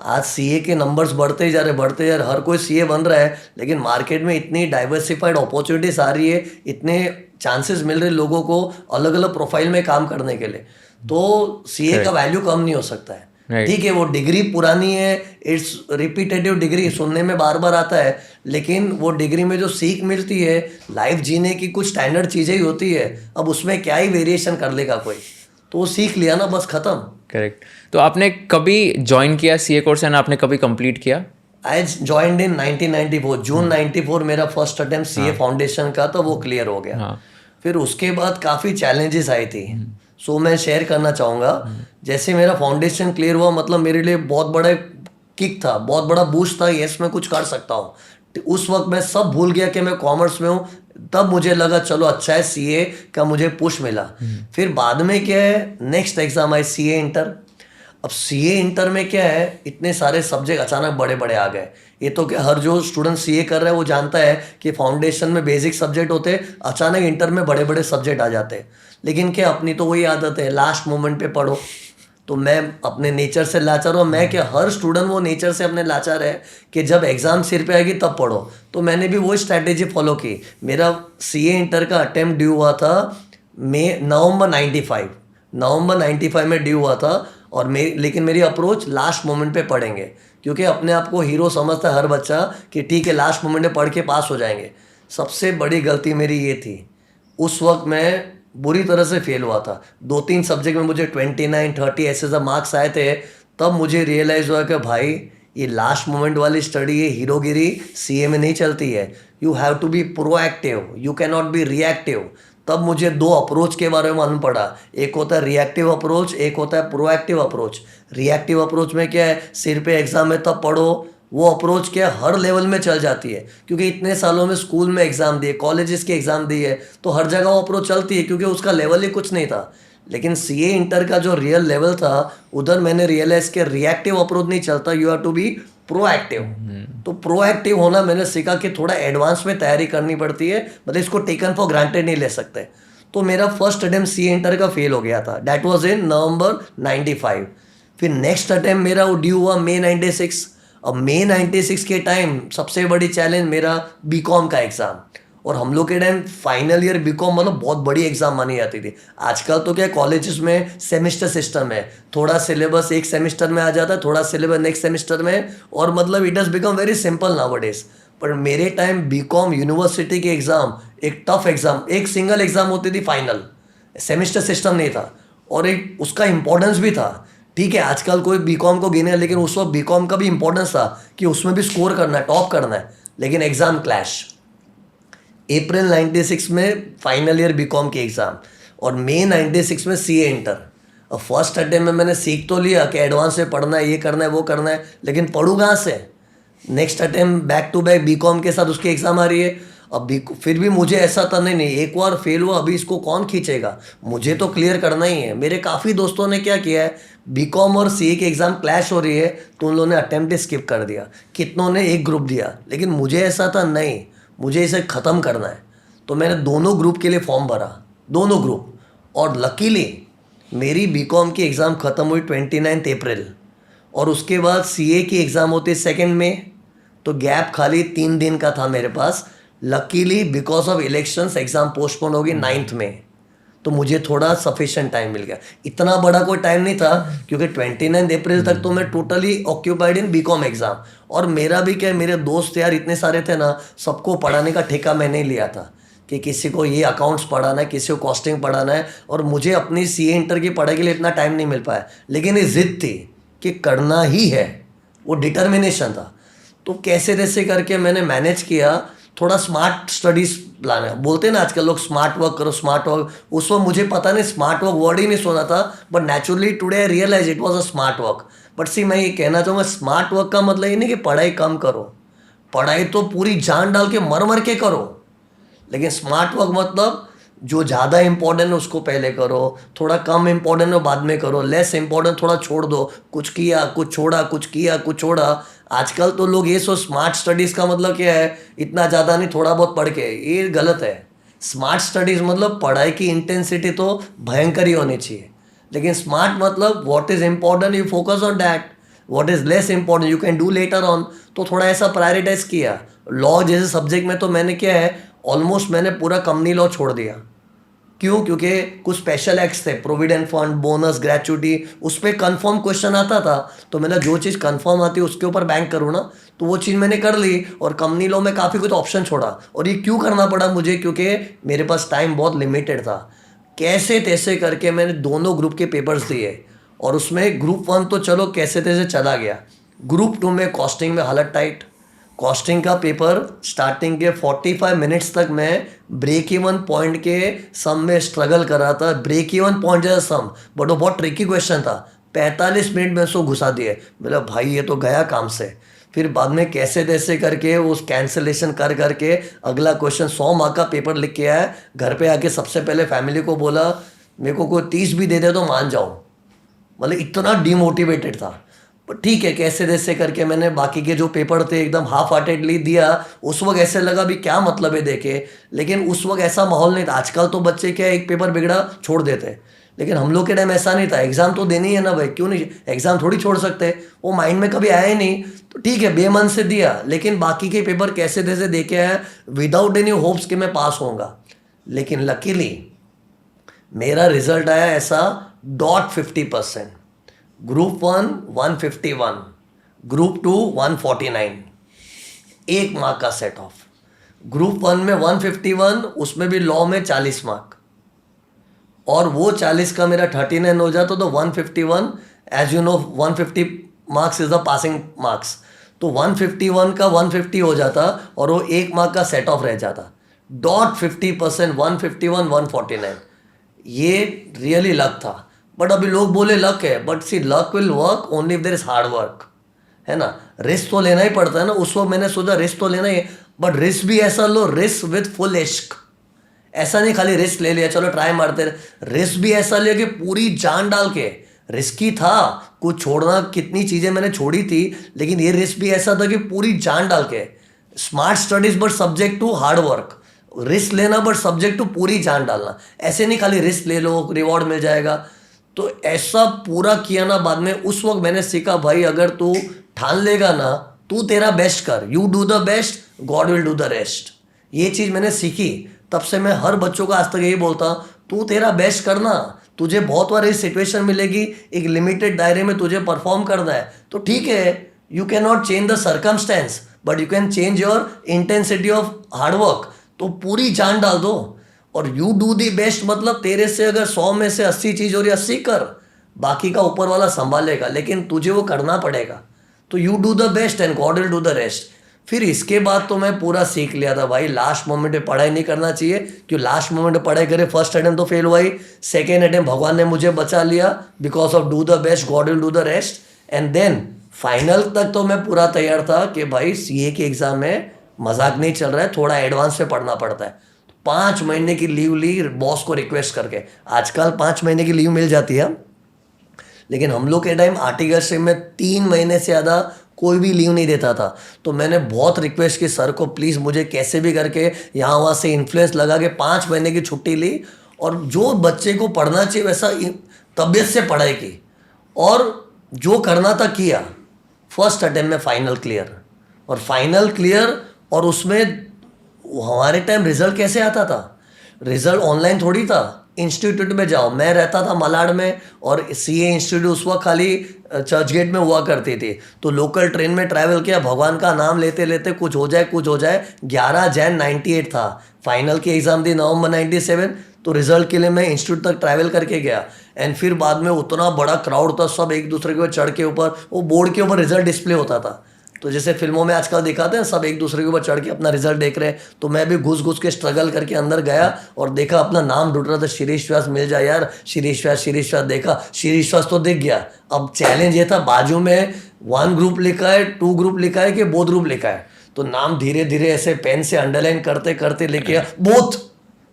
आज सीए के नंबर्स बढ़ते ही जा रहे, हर कोई सीए बन रहा है. लेकिन मार्केट में इतनी डाइवर्सिफाइड अपॉर्चुनिटीज आ रही है, इतने चांसेस मिल रहे लोगों को अलग अलग प्रोफाइल में काम करने के लिए. तो सीए का वैल्यू कम नहीं हो सकता है. ठीक है, वो डिग्री पुरानी है, इट्स रिपीटेटिव डिग्री, सुनने में बार बार आता है, लेकिन वो डिग्री में जो सीख मिलती है, लाइफ जीने की कुछ स्टैंडर्ड चीज़ें ही होती है. अब उसमें क्या ही वेरिएशन कर लेगा कोई, तो वो सीख लिया ना, बस खत्म. करेक्ट. तो आपने कभी ज्वाइन किया सीए कोर्स एंड आपने कभी कंप्लीट किया? आई ज्वाइंड इन 1994, जून 94 मेरा फर्स्ट अटेम्प्ट सीए फाउंडेशन का, तो वो क्लियर हो गया. फिर उसके बाद काफ़ी चैलेंजेस आई थी, सो मैं शेयर करना चाहूँगा. जैसे मेरा फाउंडेशन क्लियर हुआ, मतलब मेरे लिए बहुत बड़ा किक था, बहुत बड़ा बूस्ट था, यस मैं कुछ कर सकता हूँ. उस वक्त मैं सब भूल गया कि मैं कॉमर्स में हूँ. तब मुझे लगा चलो अच्छा है, सीए का मुझे पुश मिला. फिर बाद में क्या है, नेक्स्ट एग्जाम आई सीए इंटर. अब सीए इंटर में क्या है, इतने सारे सब्जेक्ट अचानक बड़े बड़े आ गए. ये तो क्या हर जो स्टूडेंट सीए कर रहा है वो जानता है कि फाउंडेशन में बेसिक सब्जेक्ट होते, अचानक इंटर में बड़े बड़े सब्जेक्ट आ जाते हैं. लेकिन क्या अपनी तो वही आदत है, लास्ट मोमेंट पे पढ़ो. तो मैं अपने नेचर से लाचार हूँ. मैं क्या, हर स्टूडेंट वो नेचर से अपने लाचार है कि जब एग्ज़ाम सिर पे आएगी तब पढ़ो. तो मैंने भी वही स्ट्रैटेजी फॉलो की. मेरा सीए इंटर का अटेम्प्ट ड्यू हुआ था नवंबर 95 में ड्यू हुआ था. और लेकिन मेरी अप्रोच लास्ट मोमेंट पे पढ़ेंगे, क्योंकि अपने आप को हीरो समझता है हर बच्चा कि ठीक है लास्ट मोमेंट में पढ़ के पास हो जाएंगे. सबसे बड़ी गलती मेरी ये थी, उस वक्त मैं बुरी तरह से फेल हुआ था। 2-3 सब्जेक्ट में मुझे 29-30 ऐसे सब मार्क्स आए थे। तब मुझे रियलाइज़ हुआ कि भाई ये लास्ट मोमेंट वाली स्टडी, ये हीरोगिरी सीए में नहीं चलती है। You have to be proactive, you can not be reactive. तब मुझे 2 अप्रोच के बारे में मालूम पड़ा। एक होता है रिएक्टिव अप्रोच, एक होता है प्रोएक्टिव अप्रोच। रिएक्टिव अप्रोच में क्या है, सिर पे एग्जाम है तब पढ़ो। वो अप्रोच क्या है, हर लेवल में चल जाती है, क्योंकि इतने सालों में स्कूल में एग्ज़ाम दिए, कॉलेजेस के एग्ज़ाम दिए, तो हर जगह वो अप्रोच चलती है, क्योंकि उसका लेवल ही कुछ नहीं था। लेकिन सीए इंटर का जो रियल लेवल था, उधर मैंने रियलाइज किया रिएक्टिव अप्रोच नहीं चलता, you have to be proactive. तो प्रोएक्टिव होना मैंने सीखा कि थोड़ा एडवांस में तैयारी करनी पड़ती है, मतलब इसको टेकन फॉर ग्रांटेड नहीं ले सकते। तो मेरा फर्स्ट अटेम्प्ट सीए इंटर का फेल हो गया था, डैट वाज इन नवंबर 95। फिर नेक्स्ट अटेम्प्ट मेरा वो ड्यू हुआ मई 96। अब मई 96 के टाइम सबसे बड़ी चैलेंज मेरा बीकॉम का एग्ज़ाम, और हम लोग के टाइम फाइनल ईयर बीकॉम मतलब बहुत बड़ी एग्जाम मानी जाती थी। आजकल तो क्या कॉलेजेस में सेमेस्टर सिस्टम है, थोड़ा सिलेबस एक सेमेस्टर में आ जाता है, थोड़ा सिलेबस नेक्स्ट सेमेस्टर में, और मतलब it has become very simple nowadays. पर मेरे टाइम बीकॉम यूनिवर्सिटी के एग्ज़ाम एक टफ एग्ज़ाम, एक सिंगल एग्ज़ाम होती थी फाइनल, सेमेस्टर सिस्टम नहीं था, और एक उसका इम्पोर्टेंस भी था। ठीक है, आजकल कोई बीकॉम को गिने, लेकिन उस वक्त बीकॉम का भी इम्पोर्टेंस था कि उसमें भी स्कोर करना है, टॉप करना है। लेकिन एग्ज़ाम क्लैश, अप्रैल 96 में फाइनल ईयर बीकॉम की एग्ज़ाम, और मई 96 में सीए इंटर। और फर्स्ट अटेम्प्ट में मैंने सीख तो लिया कि एडवांस से पढ़ना है, ये करना है, वो करना है, लेकिन पढ़ूँ कहाँ से। Next attempt back to back BCom के साथ उसकी एग्ज़ाम आ रही है। अब फिर भी मुझे ऐसा था, नहीं एक बार फेल हुआ, अभी इसको कौन खींचेगा, मुझे तो क्लियर करना ही है। मेरे काफ़ी दोस्तों ने क्या किया है, बीकॉम और सीए की एग्ज़ाम क्लैश हो रही है तो उन लोगों ने अटेम्प्ट स्किप कर दिया, कितनों ने एक ग्रुप दिया, लेकिन मुझे ऐसा था नहीं, मुझे इसे ख़त्म करना है। तो मैंने दोनों ग्रुप के लिए फॉर्म भरा, दोनों ग्रुप, और लकीली मेरी बीकॉम की एग्ज़ाम ख़त्म हुई 29 अप्रैल, और उसके बाद सीए की एग्ज़ाम होती 2 में, तो गैप खाली 3 दिन का था मेरे पास। Luckily because of elections exam postpone होगी 9 में, तो मुझे थोड़ा सफिशिएंट टाइम मिल गया। इतना बड़ा कोई टाइम नहीं था, क्योंकि 29 अप्रैल तक तो मैं totally occupied in BCom exam. और मेरा भी क्या, मेरे दोस्त यार इतने सारे थे ना, सबको पढ़ाने का ठेका मैंने ही लिया था कि किसी को ये अकाउंट्स पढ़ाना है, किसी को कॉस्टिंग पढ़ाना है, और मुझे अपनी सीए इंटर की पढ़ाई के लिए इतना टाइम नहीं मिल पाया। लेकिन ये ज़िद थी कि करना ही है, वो डिटर्मिनेशन था। तो कैसे तैसे करके मैंने मैनेज किया। थोड़ा स्मार्ट स्टडीज़ लाना, बोलते हैं ना आजकल लोग स्मार्ट वर्क करो, स्मार्ट वर्क। उस वक्त मुझे पता नहीं, स्मार्ट वर्क वर्ड ही नहीं सुना था, but naturally today I realize it was a smart work. But see, मैं ये कहना चाहूँगा, स्मार्ट वर्क का मतलब ये नहीं कि पढ़ाई कम करो, पढ़ाई तो पूरी जान डाल के मर मर के करो, लेकिन स्मार्ट वर्क मतलब जो ज़्यादा इंपॉर्टेंट है उसको पहले करो, थोड़ा कम इंपॉर्टेंट है बाद में करो, लेस इंपॉर्टेंट थोड़ा छोड़ दो, कुछ किया कुछ छोड़ा, कुछ किया कुछ छोड़ा। आजकल तो लोग ये सोच स्मार्ट स्टडीज़ का मतलब क्या है, इतना ज़्यादा नहीं, थोड़ा बहुत पढ़ के, ये गलत है। स्मार्ट स्टडीज़ मतलब पढ़ाई की इंटेंसिटी तो भयंकर ही होनी चाहिए, लेकिन स्मार्ट मतलब what is important you focus on that, what is less important you can do later on. तो थोड़ा ऐसा प्रायोरिटाइज किया। लॉ जैसे सब्जेक्ट में तो मैंने क्या है, ऑलमोस्ट मैंने पूरा कंपनी लॉ छोड़ दिया। क्यों? क्योंकि कुछ स्पेशल एक्ट्स थे, प्रोविडेंट फंड, बोनस, ग्रेचुटी, उस पर कन्फर्म क्वेश्चन आता था, तो मैंने जो चीज़ कन्फर्म आती है उसके ऊपर बैंक करूँ ना, तो वो चीज़ मैंने कर ली। और कंपनी लॉ में काफ़ी कुछ ऑप्शन छोड़ा, और ये क्यों करना पड़ा मुझे, क्योंकि मेरे पास टाइम बहुत लिमिटेड था। कैसे तैसे करके मैंने दोनों ग्रुप के पेपर्स दिए, और उसमें ग्रुप 1 तो चलो कैसे तैसे चला गया। ग्रुप 2 में कॉस्टिंग में हालत टाइट। कॉस्टिंग का पेपर स्टार्टिंग के 45 मिनट्स तक मैं ब्रेक इवन पॉइंट के सम में स्ट्रगल कर रहा था। ब्रेक इवन पॉइंट जैसा सम, बट वो बहुत ट्रिकी क्वेश्चन था। 45 मिनट में उसको घुसा दिए, बोला भाई ये तो गया काम से। फिर बाद में कैसे तैसे करके उस कैंसिलेशन कर करके अगला क्वेश्चन 100 मार्क का पेपर लिख के आया। घर पे आके सबसे पहले फैमिली को बोला मेरे को कोई 30 भी दे दे तो मान जाऊँ, मतलब इतना डिमोटिवेटेड था। पर ठीक है, कैसे तैसे करके मैंने बाकी के जो पेपर थे एकदम हाफ हार्टेडली दिया। उस वक्त ऐसे लगा भी क्या मतलब है देखे, लेकिन उस वक्त ऐसा माहौल नहीं था। आजकल तो बच्चे क्या, एक पेपर बिगड़ा छोड़ देते, लेकिन हम लोग के टाइम ऐसा नहीं था। एग्ज़ाम तो देनी है ना भाई, क्यों नहीं, एग्ज़ाम थोड़ी छोड़ सकते, वो माइंड में कभी आया ही नहीं। तो ठीक है, बेमन से दिया, लेकिन बाकी के पेपर कैसे तैसे दे के आया विदाउट एनी होप्स कि मैं पास होऊंगा। लेकिन लकीली मेरा रिजल्ट आया ऐसा .50%। ग्रुप 1 151, ग्रुप 2 149, 1 मार्क का सेट ऑफ। ग्रुप 1 में 151, उसमें भी लॉ में 40 मार्क, और वो 40 का मेरा 39 हो जाता तो 151, as you know 150 marks is the passing marks, तो 151 का 150 हो जाता और वो 1 मार्क का सेट ऑफ रह जाता। डॉट 50%, 151, 149, ये रियली लक था। बट अभी लोग बोले लक है, but see luck will work only if there is hard work, है ना। रिस्क तो लेना ही पड़ता है ना। उस वक्त मैंने सोचा रिस्क तो लेना ही है, बट रिस्क भी ऐसा लो, रिस्क विद फुल इश्क। ऐसा नहीं खाली रिस्क ले लिया चलो ट्राई मारते रहे, रिस्क भी ऐसा लिया कि पूरी जान डाल के। रिस्की था, कुछ छोड़ना, कितनी चीजें मैंने छोड़ी थी, लेकिन ये रिस्क भी ऐसा था कि पूरी जान डाल के। Smart studies but subject to hard work, risk लेना बट सब्जेक्ट टू पूरी जान डालना। ऐसे नहीं खाली रिस्क ले लो रिवॉर्ड मिल जाएगा। तो ऐसा पूरा किया ना बाद में। उस वक्त मैंने सीखा भाई अगर तू ठान लेगा ना, तू तेरा बेस्ट कर, you do the best, God will do the rest. ये चीज़ मैंने सीखी। तब से मैं हर बच्चों को आज तक यही बोलता हूँ, तू तेरा बेस्ट करना। तुझे बहुत बार इस सिचुएशन मिलेगी, एक लिमिटेड दायरे में तुझे परफॉर्म करना है, तो ठीक है, you can not change the circumstance but you can change your intensity of hard work. तो पूरी जान डाल दो। और यू डू दी बेस्ट मतलब तेरे से अगर 100 में से 80 चीज़ हो रही, 80 कर, बाकी का ऊपर वाला संभालेगा, लेकिन तुझे वो करना पड़ेगा। तो you do the best and God will do the rest. फिर इसके बाद तो मैं पूरा सीख लिया था भाई, लास्ट मोमेंट में पढ़ाई नहीं करना चाहिए, क्योंकि लास्ट मोमेंट में पढ़ाई करे, फर्स्ट अटेम्प्ट तो फेल हुआ ही, सेकेंड अटेम्प्ट भगवान ने मुझे बचा लिया, because of do the best God will do the rest. And then final तक तो मैं पूरा तैयार था कि भाई सीए के एग्जाम में मजाक नहीं चल रहा है, थोड़ा एडवांस पे पढ़ना पड़ता है। 5 महीने की लीव ली बॉस को रिक्वेस्ट करके। आजकल 5 महीने की लीव मिल जाती है, लेकिन हम लोग के टाइम आर्टिकलशिप में 3 महीने से ज़्यादा कोई भी लीव नहीं देता था। तो मैंने बहुत रिक्वेस्ट की सर को, प्लीज़ मुझे कैसे भी करके यहाँ वहाँ से इन्फ्लुएंस लगा के 5 महीने की छुट्टी ली, और जो बच्चे को पढ़ना चाहिए वैसा तबीयत से पढ़ाई की, और जो करना था किया। फर्स्ट अटेम्प्ट में फाइनल क्लियर, और फाइनल क्लियर, और उसमें हमारे टाइम रिजल्ट कैसे आता था, रिजल्ट ऑनलाइन थोड़ी था, इंस्टीट्यूट में जाओ। मैं रहता था मलाड में, और सीए इंस्टीट्यूट उस वक्त खाली चर्च गेट में हुआ करती थी, तो लोकल ट्रेन में ट्रैवल किया, भगवान का नाम लेते लेते कुछ हो जाए कुछ हो जाए। 11 जैन 98 था, फाइनल की एग्ज़ाम थी नवंबर 97, तो रिजल्ट के लिए मैं इंस्टीट्यूट तक ट्रैवल करके गया। एंड फिर बाद में उतना बड़ा क्राउड था, सब एक दूसरे के ऊपर चढ़ के ऊपर, वो बोर्ड के ऊपर रिजल्ट डिस्प्ले होता था। तो जैसे फिल्मों में आजकल दिखाते हैं सब एक दूसरे के ऊपर चढ़ के अपना रिजल्ट देख रहे हैं, तो मैं भी घुस घुस के स्ट्रगल करके अंदर गया और देखा अपना नाम ढूंढ रहा था, शिरीष व्यास मिल जाए यार, शिरीष व्यास देखा, शिरीष व्यास तो दिख गया। अब चैलेंज ये था, बाजू में 1 ग्रुप लिखा है, 2 ग्रुप लिखा है कि बोथ ग्रुप लिखा है, तो नाम धीरे धीरे ऐसे पेन से अंडरलाइन करते करते लेके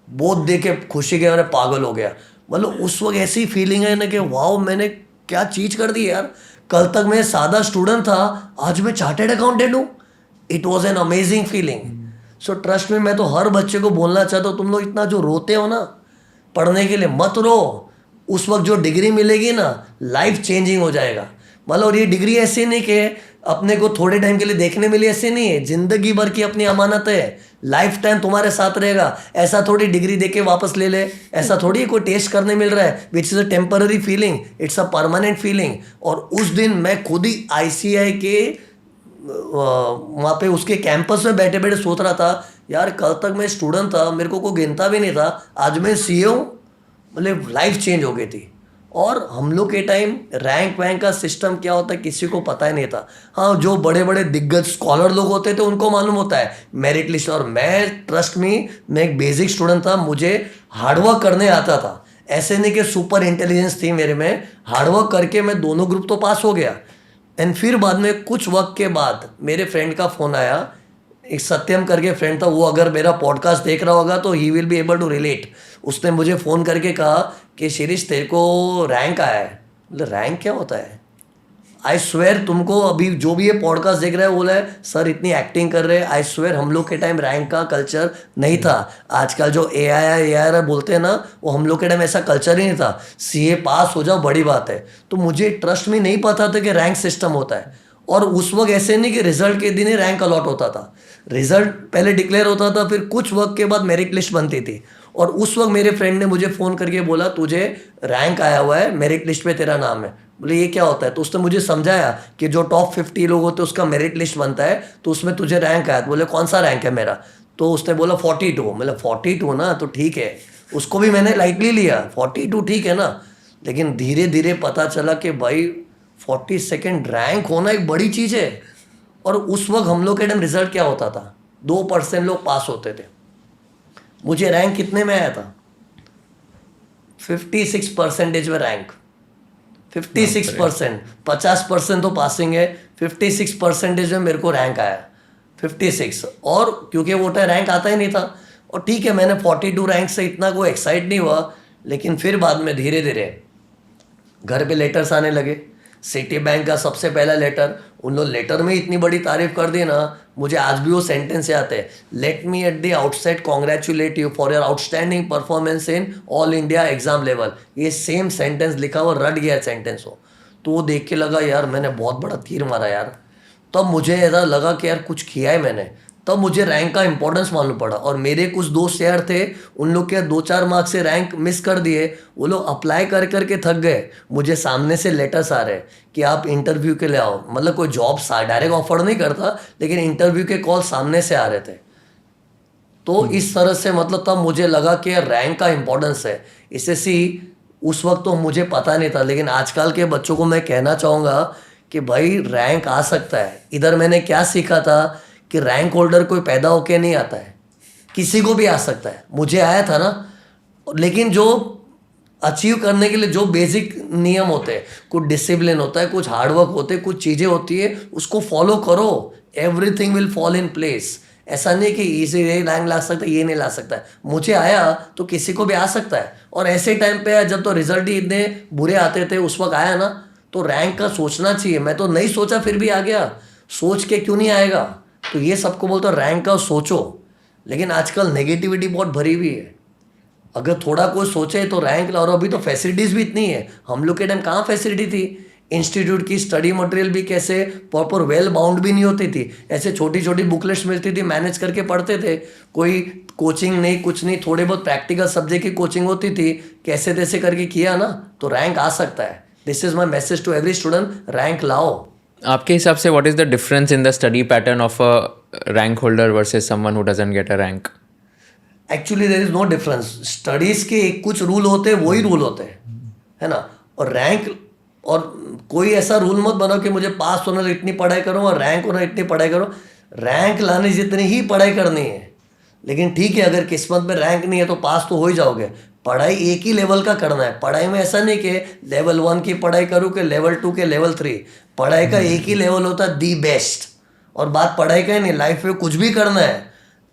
बोथ देख के खुशी के मैंने पागल हो गया। मतलब उस वक्त ऐसी फीलिंग है ना कि वाओ मैंने क्या चीज़ कर दी यार। कल तक मैं सादा स्टूडेंट था, आज मैं चार्टेड अकाउंटेंट हूँ। It was an amazing feeling. So trust में, मैं तो हर बच्चे को बोलना चाहता हूँ, तुम लोग इतना जो रोते हो ना पढ़ने के लिए, मत रो। उस वक्त जो डिग्री मिलेगी ना, लाइफ चेंजिंग हो जाएगा। मतलब ये डिग्री ऐसी नहीं कि अपने को थोड़े टाइम के लिए देखने मिली, ऐसे नहीं है, जिंदगी भर की अपनी अमानत है, लाइफ टाइम तुम्हारे साथ रहेगा। ऐसा थोड़ी डिग्री देके वापस ले ले, ऐसा थोड़ी कोई टेस्ट करने मिल रहा है which is a temporary feeling, it's a permanent feeling. और उस दिन मैं खुद ही ICI के वहाँ पे उसके कैंपस में बैठे बैठे सोच रहा था, यार कल तक मैं स्टूडेंट था, मेरे को कोई गिनता भी नहीं था, आज मैं CA हूँ। मतलब लाइफ चेंज हो गई थी। और हम लोग के टाइम रैंक वैंक का सिस्टम क्या होता है किसी को पता ही नहीं था। हाँ, जो बड़े बड़े दिग्गज स्कॉलर लोग होते थे उनको मालूम होता है मेरिट लिस्ट। और मैं ट्रस्ट मी, मैं एक बेसिक स्टूडेंट था, मुझे हार्डवर्क करने आता था। ऐसे नहीं कि सुपर इंटेलिजेंस थी मेरे में, हार्डवर्क करके मैं दोनों ग्रुप तो पास हो गया। एंड फिर बाद में कुछ वक्त के बाद मेरे फ्रेंड का फ़ोन आया, एक सत्यम करके फ्रेंड था, वो अगर मेरा पॉडकास्ट देख रहा होगा तो he will be able to relate. उसने मुझे फ़ोन करके कहा कि शिरीष तेरे को रैंक आया है। मतलब रैंक क्या होता है? आई स्वेयर तुमको अभी जो भी ये पॉडकास्ट देख रहा है बोला है सर इतनी एक्टिंग कर रहे हैं। आई स्वेयर हम लोग के टाइम रैंक का कल्चर नहीं था। आजकल जो AI बोलते हैं ना, वो हम लोग के टाइम ऐसा कल्चर ही नहीं था। CA पास हो जाओ बड़ी बात है। तो मुझे ट्रस्ट में नहीं पता था कि रैंक सिस्टम होता है। और उस वक्त ऐसे नहीं कि रिजल्ट के दिन ही रैंक अलॉट होता था, रिजल्ट पहले डिक्लेयर होता था, फिर कुछ वक्त के बाद मेरिट लिस्ट बनती थी। और उस वक्त मेरे फ्रेंड ने मुझे फ़ोन करके बोला तुझे रैंक आया हुआ है, मेरिट लिस्ट पे तेरा नाम है। बोले ये क्या होता है? तो उसने मुझे समझाया कि जो टॉप 50 लोग होते हैं उसका मेरिट लिस्ट बनता है, तो उसमें तुझे रैंक आया। तो बोले कौन सा रैंक है मेरा? तो उसने बोला 42, मतलब 42 ना तो ठीक है, उसको भी मैंने लाइटली लिया, 42 ठीक है ना। लेकिन धीरे धीरे पता चला कि भाई 42nd रैंक होना एक बड़ी चीज़ है। और उस वक्त हम लोग के टाइम रिजल्ट क्या होता था, 2% लोग पास होते थे। मुझे रैंक कितने में आया था, 56% में रैंक, 56%, 50% तो पासिंग है, 56% में मेरे को रैंक आया, 56। और क्योंकि वो टाइम रैंक आता ही नहीं था, और ठीक है मैंने 42 रैंक से इतना कोई एक्साइट नहीं हुआ। लेकिन फिर बाद में धीरे धीरे घर पे लेटर्स आने लगे, सिटी बैंक का सबसे पहला लेटर, उन लोग लेटर में इतनी बड़ी तारीफ कर दी ना, मुझे आज भी वो सेंटेंस याद है, let me at the outset congratulate you for your outstanding performance in all India exam level. ये सेम सेंटेंस लिखा हुआ रट गया सेंटेंस हो। तो वो देख के लगा यार मैंने बहुत बड़ा तीर मारा यार। तब मुझे ऐसा लगा कि यार कुछ किया है मैंने। तब मुझे रैंक का इंपॉर्टेंस मालूम पड़ा। और मेरे कुछ दोस्त यार थे, उन लोग के 2-4 मार्क्स से रैंक मिस कर दिए, वो लोग अप्लाई कर करके थक गए। मुझे सामने से लेटर्स आ रहे कि आप इंटरव्यू के लिए आओ, मतलब कोई जॉब डायरेक्ट ऑफर नहीं करता, लेकिन इंटरव्यू के कॉल सामने से आ रहे थे। तो इस तरह से मतलब तब मुझे लगा कि रैंक का इंपॉर्टेंस है। इससे उस वक्त तो मुझे पता नहीं था, लेकिन आजकल के बच्चों को मैं कहना चाहूँगा कि भाई रैंक आ सकता है। इधर मैंने क्या सीखा था कि रैंक होल्डर कोई पैदा होके नहीं आता है, किसी को भी आ सकता है। मुझे आया था ना, लेकिन जो अचीव करने के लिए जो बेसिक नियम होते हैं, कुछ डिसिप्लिन होता है, कुछ हार्डवर्क होते हैं, कुछ चीज़ें होती है, उसको फॉलो करो, everything will fall in place. ऐसा नहीं कि इसे ये रैंक ला सकता है, ये नहीं ला सकता है। मुझे आया तो किसी को भी आ सकता है। और ऐसे टाइम पे जब तो रिजल्ट ही इतने बुरे आते थे, उस वक्त आया ना, तो रैंक का सोचना चाहिए। मैं तो नहीं सोचा फिर भी आ गया, सोच के क्यों नहीं आएगा। तो ये सबको बोलता रैंक का सोचो। लेकिन आजकल नेगेटिविटी बहुत भरी हुई है। अगर थोड़ा कोई सोचे तो रैंक ला। और अभी तो फैसिलिटीज़ भी इतनी है, हम लोग के टाइम कहाँ फैसिलिटी थी। इंस्टीट्यूट की स्टडी मटेरियल भी कैसे प्रॉपर वेल बाउंड भी नहीं होती थी, ऐसे छोटी छोटी बुकलेट्स मिलती थी, मैनेज करके पढ़ते थे। कोई कोचिंग नहीं, कुछ नहीं, थोड़े बहुत प्रैक्टिकल सब्जेक्ट की कोचिंग होती थी, कैसे तैसे करके किया ना तो रैंक आ सकता है। This is my message to every student, rank लाओ। आपके हिसाब से what is the difference in the study pattern of a rank holder versus someone who doesn't get a rank? Actually there is no difference. Studies के कुछ रूल होते हैं, वही रूल होते हैं, है ना। और रैंक, और कोई ऐसा रूल मत बनाओ कि मुझे पास होना तो इतनी पढ़ाई करो और रैंक होना इतनी पढ़ाई करो। रैंक लाने जितनी ही पढ़ाई करनी है। लेकिन ठीक है, अगर किस्मत में रैंक नहीं है तो पास तो हो ही जाओगे। पढ़ाई एक ही लेवल का करना है। पढ़ाई में ऐसा नहीं कि लेवल 1 की पढ़ाई करूँ कि लेवल 2 के लेवल 3। पढ़ाई का एक ही लेवल होता है, दी बेस्ट। और बात पढ़ाई का ही नहीं, लाइफ में कुछ भी करना है,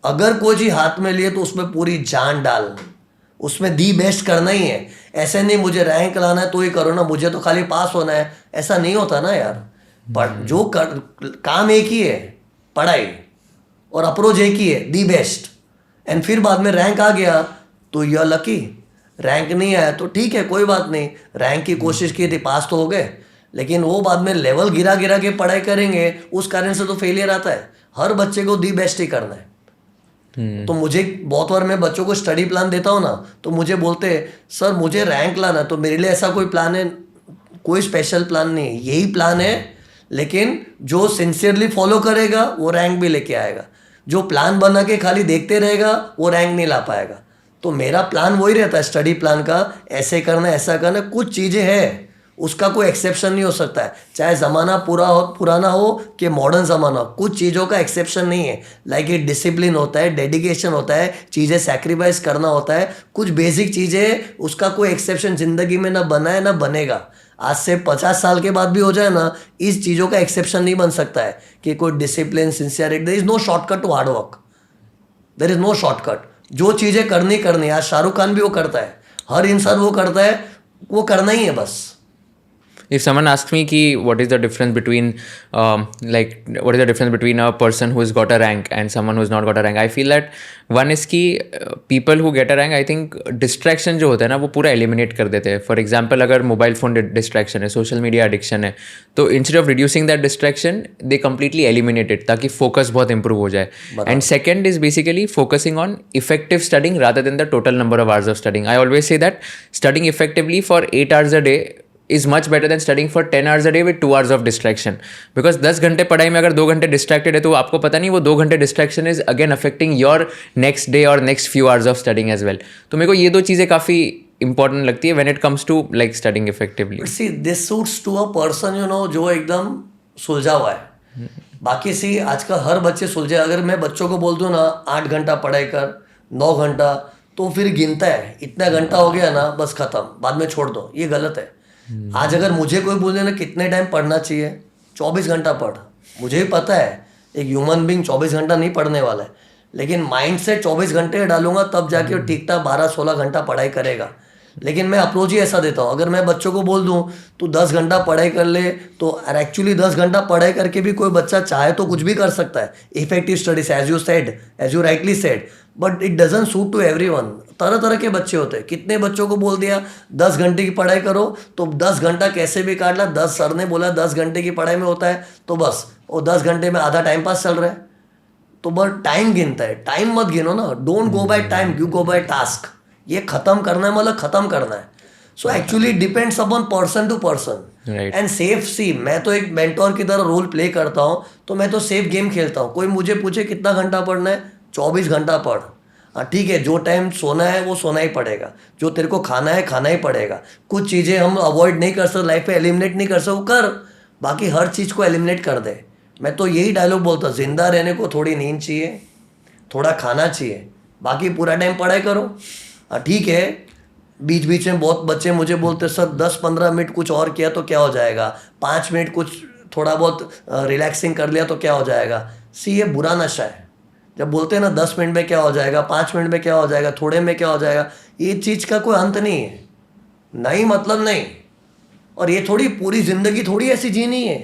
अगर कोई चीज़ हाथ में लिए तो उसमें पूरी जान डाल, उसमें दी बेस्ट करना ही है। ऐसे नहीं मुझे रैंक लाना है तो ही करो ना, मुझे तो खाली पास होना है, ऐसा नहीं होता ना यार। पर जो काम एक ही है, पढ़ाई, और अप्रोच एक ही है, दी बेस्ट। एंड फिर बाद में रैंक आ गया तो यू आर लकी। रैंक नहीं आया तो ठीक है, कोई बात नहीं, रैंक की कोशिश की थी, पास तो हो गए। लेकिन वो बाद में लेवल गिरा गिरा के पढ़ाई करेंगे, उस कारण से तो फेलियर आता है। हर बच्चे को दी बेस्ट ही करना है। तो मुझे बहुत बार मैं बच्चों को स्टडी प्लान देता हूँ ना, तो मुझे बोलते हैं सर मुझे रैंक लाना। तो मेरे लिए ऐसा कोई प्लान है, कोई स्पेशल प्लान नहीं है, यही प्लान है। लेकिन जो सिंसियरली फॉलो करेगा वो रैंक भी लेके आएगा। जो प्लान बना के खाली देखते रहेगा वो रैंक नहीं ला पाएगा। तो मेरा प्लान वही रहता है स्टडी प्लान का, ऐसे करना ऐसा करना। कुछ चीज़ें हैं उसका कोई एक्सेप्शन नहीं हो सकता है, चाहे ज़माना पुराना हो कि मॉडर्न ज़माना हो, कुछ चीज़ों का एक्सेप्शन नहीं है। लाइक एक डिसिप्लिन होता है, डेडिकेशन होता है, चीज़ें सैक्रिफाइस करना होता है, कुछ बेसिक चीज़ें, उसका कोई एक्सेप्शन ज़िंदगी में ना बना है ना बनेगा। आज से 50 साल के बाद भी हो जाए ना, इस चीज़ों का एक्सेप्शन नहीं बन सकता है कि कोई discipline, sincerity. There is no shortcut to hard work, there is no shortcut. जो चीज़ें करनी, आज शाहरुख खान भी वो करता है, हर इंसान वो करता है, वो करना ही है बस। If someone asks me ki what is the difference between what is the difference between a person who has got a rank and someone who has not got a rank, I feel that one is कि people who get a rank, I think distraction जो होता है ना वो पूरा eliminate कर देते हैं. For example, अगर mobile phone distraction है, social media addiction है, तो instead of reducing that distraction, they completely eliminate it ताकि focus बहुत improve हो जाए. And second is basically focusing on effective studying rather than the total number of hours of studying. I always say that studying effectively for 8 hours a day is much better than studying for 10 hours a day with 2 hours of distraction. Because 10 घंटे पढ़ाई में अगर 2 घंटे distracted है तो आपको पता नहीं वो 2 घंटे distraction is again affecting your next day or next few hours of studying as well. तो मेरे को ये दो चीज़ें काफ़ी important लगती है when it comes to like studying effectively. But see, this suits to a person, you know, जो एकदम सुलझा हुआ है. बाकी सी आजकल हर बच्चे सुलझे. अगर मैं बच्चों को बोल दूँ ना 8 घंटा पढ़ाई कर, 9 घंटा, तो फिर गिनता है इतना घंटा हो गया ना बस खत्म, बाद में छोड़ दो. ये गलत है. आज अगर मुझे कोई बोले ना कितने टाइम पढ़ना चाहिए, 24 घंटा पढ़. मुझे भी पता है एक ह्यूमन बीइंग 24 घंटा नहीं पढ़ने वाला है, लेकिन माइंड से 24 घंटे डालूंगा तब जाके ठीक ठाक 12-16 घंटा पढ़ाई करेगा. लेकिन मैं अप्रोच ही ऐसा देता हूँ. अगर मैं बच्चों को बोल दूँ तू 10 घंटा पढ़ाई कर ले, तो एक्चुअली 10 घंटा पढ़ाई करके भी कोई बच्चा चाहे तो कुछ भी कर सकता है. Effective studies as you rightly said, but it doesn't suit to everyone. तरह तरह के बच्चे होते हैं. कितने बच्चों को बोल दिया 10 घंटे की पढ़ाई करो, तो 10 घंटा कैसे भी काट ला. 10 सर ने बोला 10 घंटे की पढ़ाई में होता है, तो बस वो 10 घंटे में आधा टाइम पास चल रहा है. तो बस टाइम गिनता है. टाइम मत गिनो ना. Don't go by time, you go by task. ये खत्म करना है मतलब खत्म करना है. So actually depends upon person to person and safe. See मैं तो एक मेंटोर की तरह रोल प्ले करता हूँ, तो मैं तो सेफ गेम खेलता हूँ. कोई मुझे पूछे कितना घंटा पढ़ना है, 24 घंटा पढ़. हाँ ठीक है, जो टाइम सोना है वो सोना ही पड़ेगा, जो तेरे को खाना है खाना ही पड़ेगा. कुछ चीज़ें हम अवॉइड नहीं कर सकते लाइफ में, एलिमिनेट नहीं कर सकते, वो कर. बाकी हर चीज़ को एलिमिनेट कर दे. मैं तो यही डायलॉग बोलता हूँ, जिंदा रहने को थोड़ी नींद चाहिए, थोड़ा खाना चाहिए, बाकी पूरा टाइम पढ़ाई करो. हाँ ठीक है, बीच बीच में बहुत बच्चे मुझे बोलते सर 10-15 मिनट कुछ और किया तो क्या हो जाएगा, 5 मिनट कुछ थोड़ा बहुत रिलैक्सिंग कर लिया तो क्या हो जाएगा. सी ये बुरा नशा है. जब बोलते हैं ना 10 मिनट में क्या हो जाएगा, 5 मिनट में क्या हो जाएगा, थोड़े में क्या हो जाएगा, ये चीज़ का कोई अंत नहीं है. नहीं मतलब नहीं. और ये थोड़ी पूरी ज़िंदगी थोड़ी ऐसी जीनी है.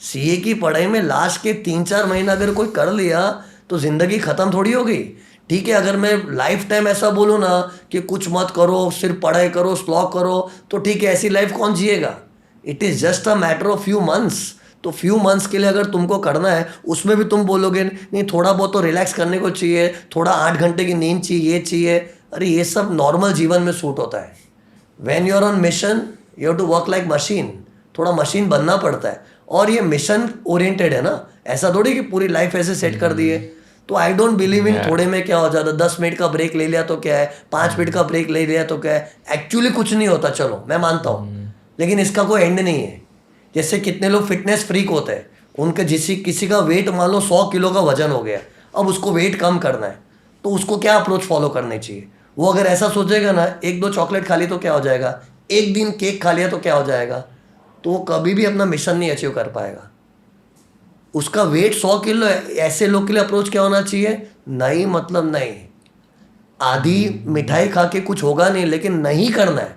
सीए की पढ़ाई में लास्ट के 3-4 महीना अगर कोई कर लिया तो ज़िंदगी ख़त्म थोड़ी हो गई. ठीक है, अगर मैं लाइफ टाइम ऐसा बोलूँ ना कि कुछ मत करो, सिर्फ पढ़ाई करो, स्लॉग करो, तो ठीक है, ऐसी लाइफ कौन जिएगा. It is just a matter of few months. तो फ्यू मंथ्स के लिए अगर तुमको करना है, उसमें भी तुम बोलोगे नहीं थोड़ा बहुत तो रिलैक्स करने को चाहिए, थोड़ा 8 घंटे की नींद चाहिए, ये चाहिए. अरे ये सब नॉर्मल जीवन में सूट होता है. When you are on mission you have to work like machine. थोड़ा मशीन बनना पड़ता है. और ये मिशन ओरिएंटेड है ना, ऐसा थोड़ी कि पूरी लाइफ ऐसे सेट कर दी है. तो आई डोंट बिलीव इन थोड़े में क्या हो जाता. 10 मिनट का ब्रेक ले लिया तो क्या है, 5 मिनट का ब्रेक ले लिया तो क्या है. एक्चुअली कुछ नहीं होता, चलो मैं मानता हूँ, लेकिन इसका कोई एंड नहीं है. जैसे कितने लोग फिटनेस फ्रीक होते हैं, उनके किसी का वेट मान लो 100 किलो का वजन हो गया, अब उसको वेट कम करना है, तो उसको क्या अप्रोच फॉलो करनी चाहिए. वो अगर ऐसा सोचेगा ना 1-2 चॉकलेट खा ली तो क्या हो जाएगा, एक दिन केक खा लिया तो क्या हो जाएगा, तो वो कभी भी अपना मिशन नहीं अचीव कर पाएगा. उसका वेट 100 किलो है. ऐसे लोग के लिए अप्रोच क्या होना चाहिए, नहीं मतलब नहीं. आधी मिठाई खा के कुछ होगा नहीं, लेकिन नहीं करना है,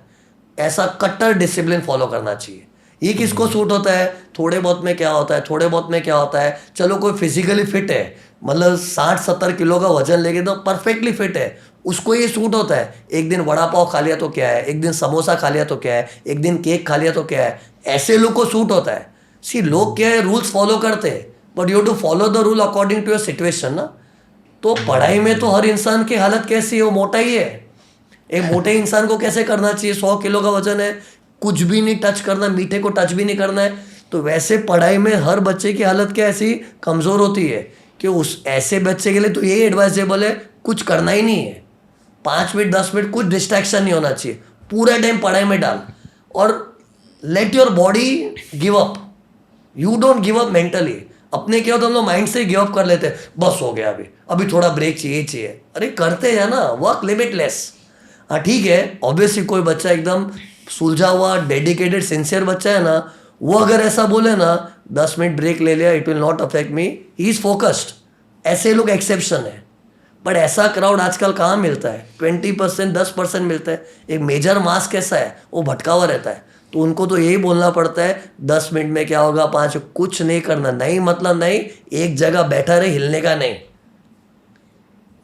ऐसा कट्टर डिसिप्लिन फॉलो करना चाहिए. ये किसको सूट होता है, थोड़े बहुत में क्या होता है, थोड़े बहुत में क्या होता है. चलो कोई फिजिकली फिट है, मतलब 60-70 किलो का वजन लेके तो परफेक्टली फिट है, उसको ये सूट होता है. एक दिन वड़ा पाव खा लिया तो क्या है, एक दिन समोसा खा लिया तो क्या है, एक दिन केक खा लिया तो क्या है. ऐसे लोग को सूट होता है. सी लोग क्या है, रूल्स फॉलो करते हैं, but you to follow the rule according to your situation ना. तो पढ़ाई में तो हर इंसान की हालत कैसी है, वो मोटा ही है. एक मोटे इंसान को कैसे करना चाहिए, 100 किलो का वजन है, कुछ भी नहीं टच करना, मीठे को टच भी नहीं करना है. तो वैसे पढ़ाई में हर बच्चे की हालत क्या ऐसी कमज़ोर होती है कि उस ऐसे बच्चे के लिए तो यही एडवाइजेबल है, कुछ करना ही नहीं है. 5 मिनट 10 मिनट कुछ डिस्ट्रैक्शन नहीं होना चाहिए, पूरा टाइम पढ़ाई में डाल. और let your body give up. You don't give up mentally. अपने क्या होता है, हम लोग माइंड से गिव अप कर लेते हैं, बस हो गया, अभी थोड़ा ब्रेक चाहिए. अरे करते हैं ना, वर्क लिमिटलेस. हाँ ठीक है, ऑब्वियसली कोई बच्चा एकदम सुलझा हुआ डेडिकेटेड सिंसियर बच्चा है ना, वो अगर ऐसा बोले ना 10 मिनट ब्रेक ले लिया, it will not affect me, he is focused. ऐसे लोग एक्सेप्शन है. बट ऐसा क्राउड आजकल कहाँ मिलता है, 20% 10% मिलता है. एक मेजर मास कैसा है, वो भटका हुआ रहता है. तो उनको तो यही बोलना पड़ता है 10 मिनट में क्या होगा, 5 कुछ नहीं करना. नहीं मतलब नहीं, एक जगह बैठा रहे, हिलने का नहीं.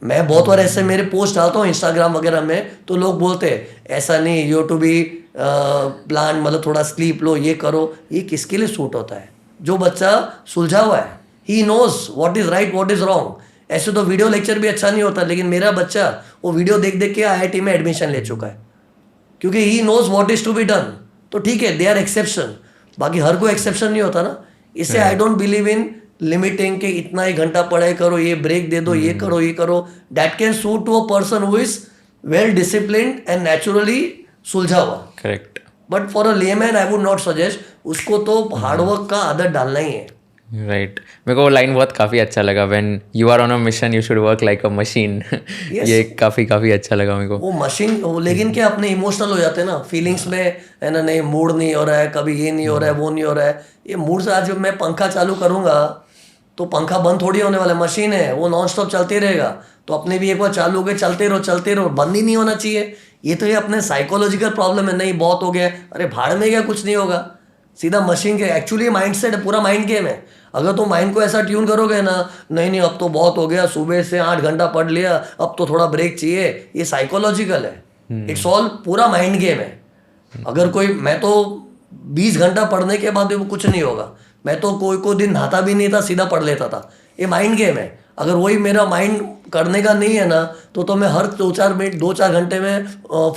मैं बहुत बार ऐसे मेरे पोस्ट डालता हूँ इंस्टाग्राम वगैरह में, तो लोग बोलते हैं ऐसा नहीं, यू टू बी प्लान, मतलब थोड़ा स्लीप लो, ये करो. ये किसके लिए सूट होता है, जो बच्चा सुलझा हुआ है, he knows what is right what is wrong. ऐसे तो वीडियो लेक्चर भी अच्छा नहीं होता, लेकिन मेरा बच्चा वो वीडियो देख देख के IIT में एडमिशन ले चुका है, क्योंकि he knows what is to be done. तो ठीक है, दे आर एक्सेप्शन, बाकी हर कोई एक्सेप्शन नहीं होता ना। इससे I don't believe in limiting के इतना ही घंटा पढ़ाई करो, ये ब्रेक दे दो, ये करो, ये करो। That can suit to a person who is well disciplined and naturally सुलझा हुआ। Correct. But for a layman I would not suggest, उसको तो हार्डवर्क का आदत डालना ही है। राइट। मेरे को वो लाइन बहुत काफ़ी अच्छा लगा, when you are on a mission you should work like a machine. ये काफ़ी अच्छा लगा मेरे को। वो मशीन, लेकिन क्या अपने इमोशनल हो जाते हैं ना, फीलिंग्स में, है ना, नहीं मूड नहीं हो रहा है, कभी ये नहीं हो रहा है, वो नहीं हो रहा है। ये मूड से आज जब मैं पंखा चालू करूंगा तो पंखा बंद थोड़ी होने वाला है, मशीन है, वो नॉन स्टॉप चलते रहेगा। तो अपने भी एक बार चालू हो गए, चलते रहो, बंद ही नहीं होना चाहिए। ये तो ये अपने साइकोलॉजिकल प्रॉब्लम है, नहीं बहुत हो गया, अरे भाड़ में गया, कुछ नहीं होगा, सीधा मशीन के। एक्चुअली माइंड सेट है, पूरा माइंड गेम है। अगर तुम माइंड को ऐसा ट्यून करोगे ना, नहीं अब तो बहुत हो गया, सुबह से 8 घंटा पढ़ लिया, अब तो थोड़ा ब्रेक चाहिए, ये साइकोलॉजिकल है। इट्स ऑल पूरा माइंड गेम है। अगर कोई, मैं तो 20 घंटा पढ़ने के बाद भी कुछ नहीं होगा, मैं तो कोई दिन नहाता भी नहीं था, सीधा पढ़ लेता था। ये माइंड गेम है। अगर वही मेरा माइंड करने का नहीं है ना, तो मैं हर 2-4 मिनट 2-4 घंटे में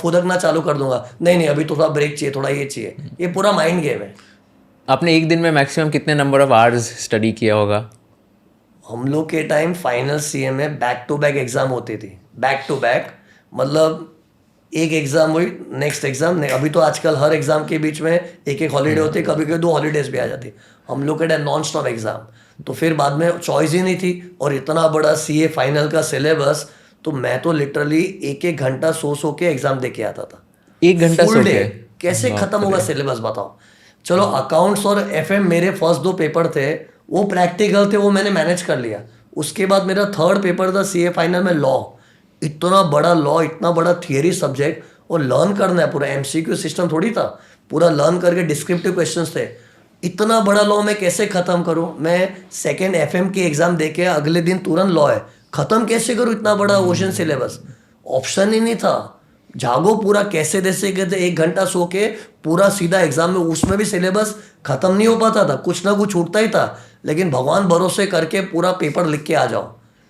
फुदकना चालू कर दूंगा, नहीं अभी तो थोड़ा ब्रेक चाहिए, थोड़ा ये चाहिए। ये पूरा माइंड गेम है। आपने एक दिन में मैक्सिमम कितने नंबर ऑफ आवर्स स्टडी किया होगा? हम लोग के टाइम फाइनल सीए में बैक टू बैक एग्जाम होती थी, बैक टू बैक, मतलब एक एग्जाम हुई, नेक्स्ट एग्जाम नहीं। अभी तो आजकल हर एग्जाम के बीच में एक हॉलीडे होती है, कभी कभी 2 हॉलीडेज भी आ जाती। हम लोग के टाइम नॉन स्टॉप एग्जाम, तो फिर बाद में चॉइस ही नहीं थी। और इतना बड़ा सीए फाइनल का सिलेबस, तो मैं तो लिटरली 1-1 घंटा सो के एग्जाम दे के आता था। 1 घंटा सो के कैसे खत्म होगा सिलेबस, बताओ। चलो अकाउंट्स और एफएम मेरे फर्स्ट 2 पेपर थे, वो प्रैक्टिकल थे, वो मैंने मैनेज कर लिया। उसके बाद मेरा 3rd पेपर था सीए फाइनल में, लॉ। इतना बड़ा लॉ, इतना बड़ा थियरी सब्जेक्ट, और लर्न करना है पूरा, एमसीक्यू सिस्टम थोड़ी था, पूरा लर्न करके डिस्क्रिप्टिव क्वेश्चंस थे। इतना बड़ा लॉ मैं कैसे खत्म करूं? मैं 2nd एफएम की एग्जाम देके अगले दिन तुरंत लॉ है, खत्म कैसे करूं इतना बड़ा ओशन सिलेबस? ऑप्शन ही नहीं था। जागो पूरा, कैसे जैसे कहते 1 घंटा सो के पूरा सीधा एग्जाम में, उसमें भी सिलेबस खत्म नहीं हो पाता था, कुछ ना कुछ छूटता ही था, लेकिन भगवान भरोसे करके पूरा पेपर लिख के आ जाओ।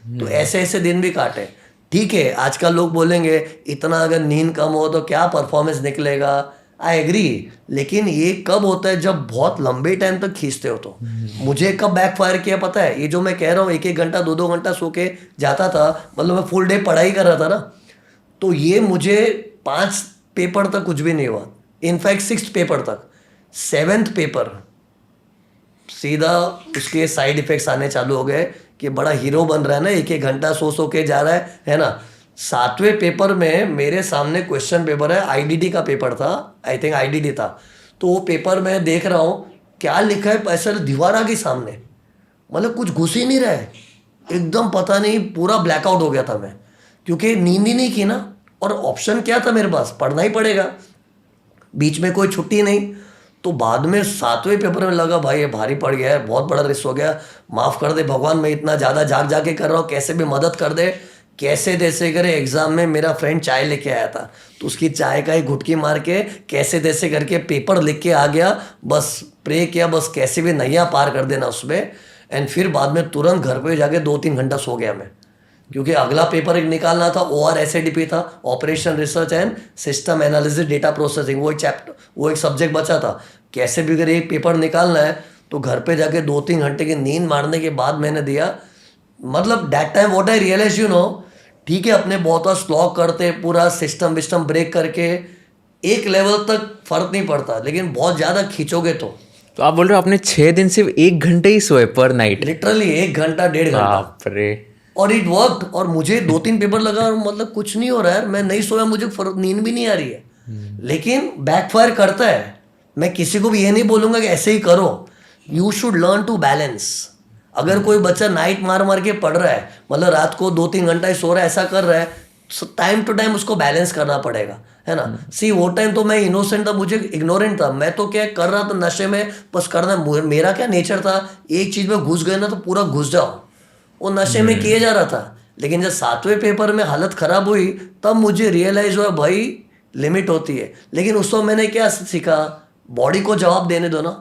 तो ऐसे ऐसे दिन भी काटे। ठीक है, आजकल लोग बोलेंगे इतना अगर नींद कम हो तो क्या परफॉर्मेंस निकलेगा, आई एग्री, लेकिन ये कब होता है? जब बहुत लंबे टाइम तक खींचते हो तो। मुझे कब बैकफायर किया पता है? ये जो मैं कह रहा हूँ 1-1 घंटा 2-2 घंटा सो के जाता था, मतलब मैं फुल डे पढ़ाई कर रहा था ना, तो ये मुझे 5 पेपर तक कुछ भी नहीं हुआ, इनफैक्ट 6th पेपर तक। 7th पेपर सीधा उसके साइड इफेक्ट्स आने चालू हो गए कि बड़ा हीरो बन रहा है ना, 1-1 घंटा सो के जा रहा है ना। 7वें पेपर में मेरे सामने क्वेश्चन पेपर है, आईडीडी का पेपर था, आई थिंक आईडीडी था। तो वो पेपर मैं देख रहा हूँ, क्या लिखा है, ऐसा दीवार आ गई सामने, मतलब कुछ घुस ही नहीं रहा है, एकदम पता नहीं, पूरा ब्लैकआउट हो गया था मैं, क्योंकि नींद ही नहीं की ना। और ऑप्शन क्या था मेरे पास? पढ़ना ही पड़ेगा, बीच में कोई छुट्टी नहीं। तो बाद में 7वें पेपर में लगा भाई ये भारी पड़ गया है, बहुत बड़ा रिस्क हो गया, माफ़ कर दे भगवान, मैं इतना ज़्यादा जाके कर रहा हूँ, कैसे भी मदद कर दे। कैसे तैसे करे, एग्ज़ाम में मेरा फ्रेंड चाय लेके आया था, तो उसकी चाय का ही घुटकी मार के कैसे तैसे करके पेपर लिख के आ गया। बस प्रे किया, बस कैसे भी नैया पार कर देना उसमें। एंड फिर बाद में तुरंत घर पे जाके 2-3 घंटा सो गया मैं, क्योंकि अगला पेपर एक निकालना था, ORSADP था, operation research and system analysis data processing, वो एक चैप्टर, वो एक सब्जेक्ट बचा था। कैसे भी अगर एक पेपर निकालना है तो घर पे जाके 2-3 घंटे की नींद मारने के बाद मैंने दिया। मतलब that time what I realise, you know, ठीक है अपने बहुत स्लॉग करते, पूरा सिस्टम विस्टम ब्रेक करके एक लेवल तक फर्क नहीं पड़ता, लेकिन बहुत ज़्यादा खींचोगे तो आप बोल रहे हो आपने 6 दिन सिर्फ 1 घंटे ही सोए पर नाइट? लिटरली 1 घंटा 1.5 घंटा। बाप रे। और इट वर्कड। और मुझे 2-3 पेपर लगा, मतलब कुछ नहीं हो रहा है, मैं नहीं सोया, मुझे नींद भी नहीं आ रही है, लेकिन बैकफायर करता है। मैं किसी को भी ये नहीं बोलूंगा कि ऐसे ही करो, you should learn to balance. अगर कोई बच्चा नाइट मार के पढ़ रहा है, मतलब रात को 2-3 घंटा ही सो रहा है, ऐसा कर रहा है, टाइम टू टाइम उसको बैलेंस करना पड़ेगा, है ना। सी वो टाइम तो मैं इनोसेंट था, मुझे इग्नोरेंट था, मैं तो क्या कर रहा था, नशे में बस करना। मेरा क्या नेचर था, एक चीज में घुस गए ना तो पूरा घुस जाओ, वो नशे में किए जा रहा था। लेकिन जब 7वें पेपर में हालत खराब हुई, तब मुझे रियलाइज हुआ भाई लिमिट होती है। लेकिन उस वक्त मैंने क्या सीखा, बॉडी को जवाब देने दो ना।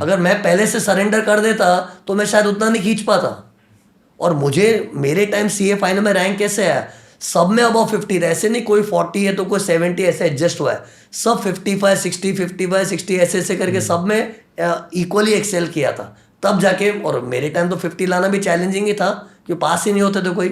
अगर मैं पहले से सरेंडर कर देता तो मैं शायद उतना नहीं खींच पाता। और मुझे मेरे टाइम सीए फाइनल में रैंक कैसे आया, सब में अबाउ 50 ऐसे नहीं कोई 40 है तो कोई 70 ऐसे एडजस्ट हुआ है, सब 55 60 55 60 ऐसे ऐसे करके सब में इक्वली एक्सेल किया था तब जाके। और मेरे टाइम तो 50 लाना भी चैलेंजिंग ही था क्योंकि पास ही नहीं होते थे कोई।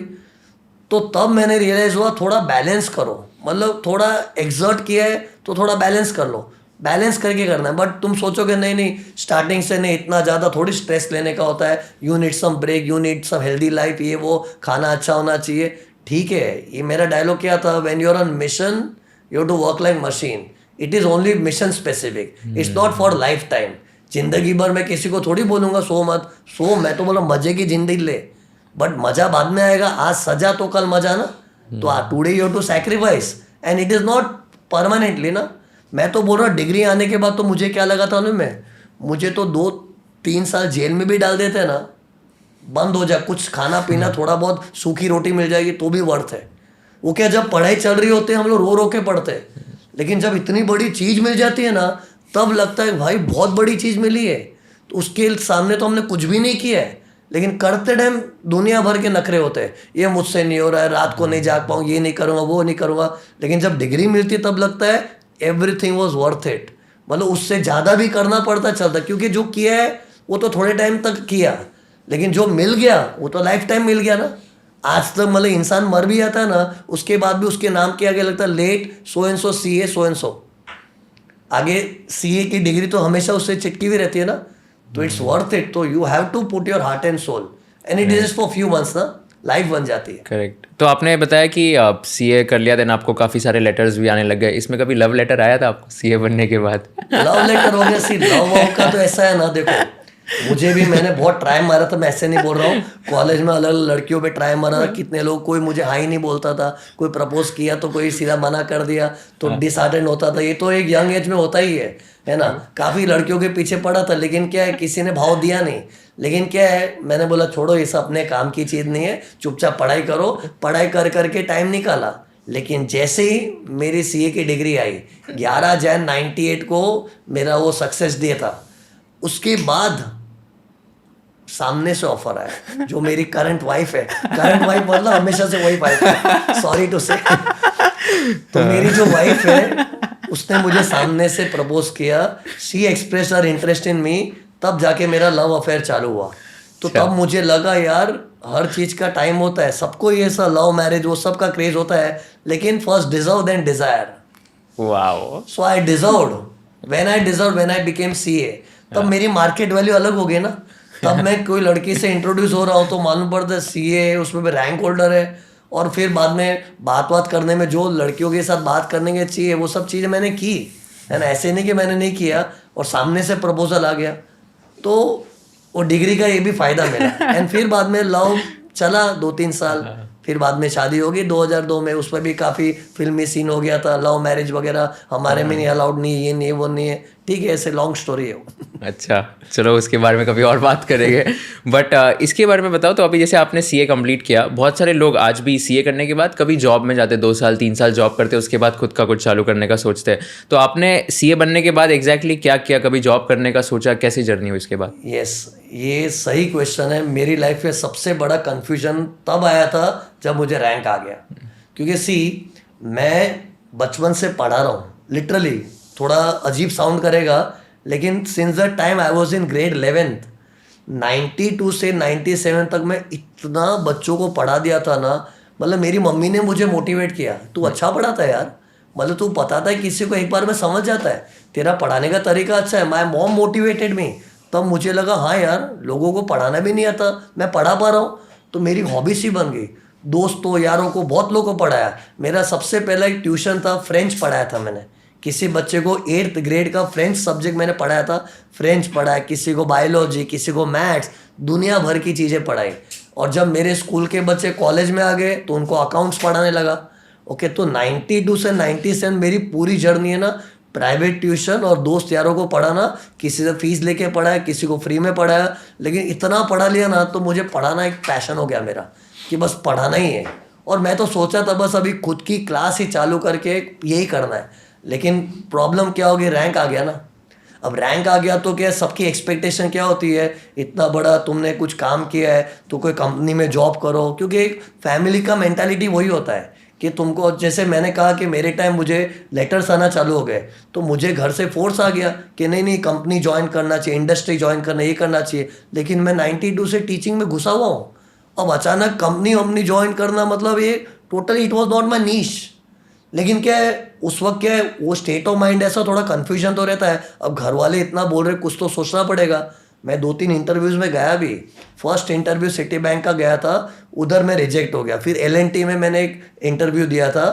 तो तब मैंने रियलाइज हुआ थोड़ा बैलेंस करो, मतलब थोड़ा एक्सर्ट किया है तो थोड़ा बैलेंस कर लो, बैलेंस करके करना है। बट तुम सोचोगे नहीं नहीं स्टार्टिंग से नहीं, इतना ज़्यादा थोड़ी स्ट्रेस लेने का होता है, you need some break, you need some healthy life, ये वो खाना अच्छा होना चाहिए। ठीक है, ये मेरा डायलॉग क्या था, when you are on mission you to work like machine, it is only mission specific, it's not for lifetime. जिंदगी भर मैं किसी को थोड़ी बोलूँगा सो मत सो, मैं तो बोला मजे की जिंदगी ले, बट मजा बाद में आएगा, आज सजा तो कल मजा ना। तो today you have to sacrifice and it is not permanently ना। मैं तो बोल रहा हूँ डिग्री आने के बाद तो मुझे क्या लगा था ना, मुझे तो 2-3 साल जेल में भी डाल देते ना, बंद हो जाए, कुछ खाना पीना थोड़ा बहुत सूखी रोटी मिल जाएगी तो भी वर्थ है। वो क्या, जब पढ़ाई चल रही होती है हम लोग रो रो के पढ़ते हैं, लेकिन जब इतनी बड़ी चीज़ मिल जाती है ना तब लगता है भाई बहुत बड़ी चीज़ मिली है। तो उसके सामने तो हमने कुछ भी नहीं किया है, लेकिन करते टाइम दुनिया भर के नखरे होते हैं, ये मुझसे नहीं हो रहा है, रात को नहीं जाग पाऊँ, ये नहीं करूँगा, वो नहीं करूँगा। लेकिन जब डिग्री मिलती है तब लगता है एवरीथिंग वॉज वर्थ इट, मतलब उससे ज़्यादा भी करना पड़ता चलता, क्योंकि जो किया है वो तो थोड़े टाइम तक किया, लेकिन जो मिल गया वो तो लाइफ टाइम मिल गया ना। आज तक मतलब इंसान मर भी जाता है ना, उसके बाद भी उसके नाम के आगे लगता है let so and so CA so and so, आगे CA की डिग्री तो हमेशा उससे चिटकी हुई रहती है ना। तो इट्स वर्थ इट, तो you have to put your heart and soul and it is for few months ना, लाइफ बन जाती है। करेक्ट। तो आपने बताया कि आप CA कर लिया, देन आपको काफ़ी सारे लेटर्स भी आने लग गए, इसमें कभी लव लेटर आया था आपको CA बनने के बाद? लव लेटर हो गया, सी लव वव का तो ऐसा है ना, देखो मुझे भी, मैंने बहुत ट्राई मारा था, मैं ऐसे नहीं बोल रहा हूँ, कॉलेज में अलग अलग लड़कियों पे ट्राई मारा, कितने लोग, कोई मुझे हाई नहीं बोलता था, कोई प्रपोज किया तो कोई सीधा मना कर दिया, तो डिसहार्टेंड होता था। ये तो एक यंग एज में होता ही है ना। काफ़ी लड़कियों के पीछे पड़ा था, लेकिन क्या है किसी ने भाव दिया नहीं। लेकिन क्या है, मैंने बोला छोड़ो ये सब अपने काम की चीज़ नहीं है, चुपचाप पढ़ाई करो, पढ़ाई कर करके टाइम निकाला। लेकिन जैसे ही मेरी CA की डिग्री आई 11 जन 98 को मेरा वो सक्सेस डे था, उसके बाद सामने से ऑफर आया, जो मेरी करंट वाइफ है, करंट वाइफ मतलब हमेशा से वही वाइफ है, सॉरी टू से। तो मेरी जो वाइफ है उसने मुझे सामने से प्रपोज किया, she express her interest in me, तब जाके मेरा लव अफेयर चालू हुआ। तो तब मुझे लगा यार हर चीज का टाइम होता है, सबको ये सा लव मैरिज वो सब का क्रेज होता है, लेकिन first deserve then desire. Wow. So I deserved, when I became CA, तब मेरी मार्केट वैल्यू अलग हो गई ना। तब मैं कोई लड़की से इंट्रोड्यूस हो रहा हूँ तो मालूम पड़ता है CA, उसमें भी रैंक होल्डर है, और फिर बाद में बात करने में जो लड़कियों के साथ बात करने के चाहिए वो सब चीज़ें मैंने की है ना। ऐसे नहीं कि मैंने नहीं किया, और सामने से प्रपोजल आ गया, तो वो डिग्री का ये भी फायदा मिला। एंड फिर बाद में लव चला 2-3 साल, फिर बाद में शादी हो गई 2002 में, उस पर भी काफ़ी फिल्मी सीन हो गया था, लव मैरिज वगैरह हमारे में नहीं अलाउड, नहीं ये नहीं वो नहीं है, ठीक है, ऐसे लॉन्ग स्टोरी है वो। अच्छा, चलो उसके बारे में कभी और बात करेंगे। बट इसके बारे में बताओ, तो अभी जैसे आपने CA कंप्लीट किया, बहुत सारे लोग आज भी CA करने के बाद कभी जॉब में जाते, 2 साल 3 साल जॉब करते, उसके बाद खुद का कुछ चालू करने का सोचते हैं। तो आपने CA बनने के बाद एग्जैक्टली क्या किया, कभी जॉब करने का सोचा, कैसी जर्नी हुई इसके बाद? यस, ये सही क्वेश्चन है। मेरी लाइफ में सबसे बड़ा कन्फ्यूजन तब आया था जब मुझे रैंक आ गया, क्योंकि मैं बचपन से पढ़ा रहा हूँ लिटरली, थोड़ा अजीब साउंड करेगा, लेकिन since the time I was in grade 11th 92 से 97 तक मैं इतना बच्चों को पढ़ा दिया था ना। मतलब मेरी मम्मी ने मुझे मोटिवेट किया, तू अच्छा पढ़ाता है यार, मतलब तू बताता है किसी को एक बार में समझ जाता है, तेरा पढ़ाने का तरीका अच्छा है। माय मॉम मोटिवेटेड मी, तब मुझे लगा हाँ यार लोगों को पढ़ाना भी नहीं आता, मैं पढ़ा पा रहा हूँ, तो मेरी हॉबी सी बन गई। दोस्तों यारों को बहुत लोगों को पढ़ाया। मेरा सबसे पहला एक ट्यूशन था, फ्रेंच पढ़ाया था मैंने, किसी बच्चे को 8th ग्रेड का फ्रेंच सब्जेक्ट मैंने पढ़ाया था, फ्रेंच पढ़ाया, किसी को बायोलॉजी, किसी को मैथ्स, दुनिया भर की चीज़ें पढ़ाई। और जब मेरे स्कूल के बच्चे कॉलेज में आ गए तो उनको अकाउंट्स पढ़ाने लगा। ओके, तो 92 से 97 मेरी पूरी जर्नी है ना, प्राइवेट ट्यूशन और दोस्त यारों को पढ़ाना, किसी से फीस लेके पढ़ाया, किसी को फ्री में पढ़ाया, लेकिन इतना पढ़ा लिया ना तो मुझे पढ़ाना एक पैशन हो गया मेरा, कि बस पढ़ाना ही है। और मैं तो सोचा था बस अभी खुद की क्लास ही चालू करके यही करना है, लेकिन प्रॉब्लम क्या होगी, रैंक आ गया ना। अब रैंक आ गया तो क्या, सबकी एक्सपेक्टेशन क्या होती है, इतना बड़ा तुमने कुछ काम किया है तो कोई कंपनी में जॉब करो, क्योंकि एक फैमिली का मेंटालिटी वही होता है कि तुमको, जैसे मैंने कहा कि मेरे टाइम मुझे लेटर्स आना चालू हो गए, तो मुझे घर से फोर्स आ गया कि नहीं नहीं कंपनी ज्वाइन करना चाहिए, इंडस्ट्री ज्वाइन करना, ये करना चाहिए। लेकिन मैं 92 से टीचिंग में घुसा हुआ हूँ। अब अचानक कंपनी वंपनी ज्वाइन करना, मतलब ये totally it was not my niche. लेकिन क्या है उस वक्त, क्या है वो स्टेट ऑफ माइंड ऐसा, थोड़ा कन्फ्यूजन तो रहता है। अब घर वाले इतना बोल रहे, कुछ तो सोचना पड़ेगा। मैं 2-3 इंटरव्यूज़ में गया भी। फर्स्ट इंटरव्यू सिटी बैंक का गया था, उधर मैं रिजेक्ट हो गया। फिर एल में मैंने एक इंटरव्यू दिया था,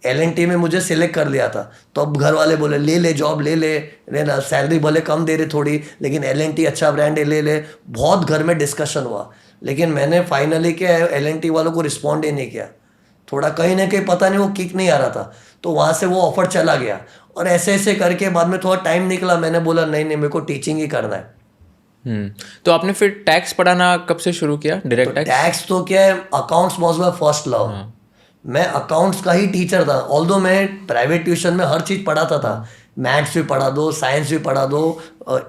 एल में मुझे सिलेक्ट कर लिया था। तो अब घर वाले बोले ले ले जॉब, ले ले, सैलरी भले कम दे रहे थोड़ी, लेकिन एल अच्छा ब्रांड है, ले ले। बहुत घर में डिस्कशन हुआ, लेकिन मैंने फाइनली क्या है एल वालों को रिस्पॉन्ड ही नहीं किया। थोड़ा कहीं ना कहीं पता नहीं वो किक नहीं आ रहा था, तो वहाँ से वो ऑफर चला गया। और ऐसे ऐसे करके बाद में थोड़ा टाइम निकला, मैंने बोला नहीं नहीं मेरे को टीचिंग ही करना है। तो आपने फिर टैक्स पढ़ाना कब से शुरू किया, डायरेक्ट तो टैक्स? टैक्स तो क्या है, accounts was my first love. मैं अकाउंट्स का ही टीचर था, ऑल्दो मैं प्राइवेट ट्यूशन में हर चीज़ पढ़ाता था। मैथ्स भी पढ़ा दो, साइंस भी पढ़ा दो,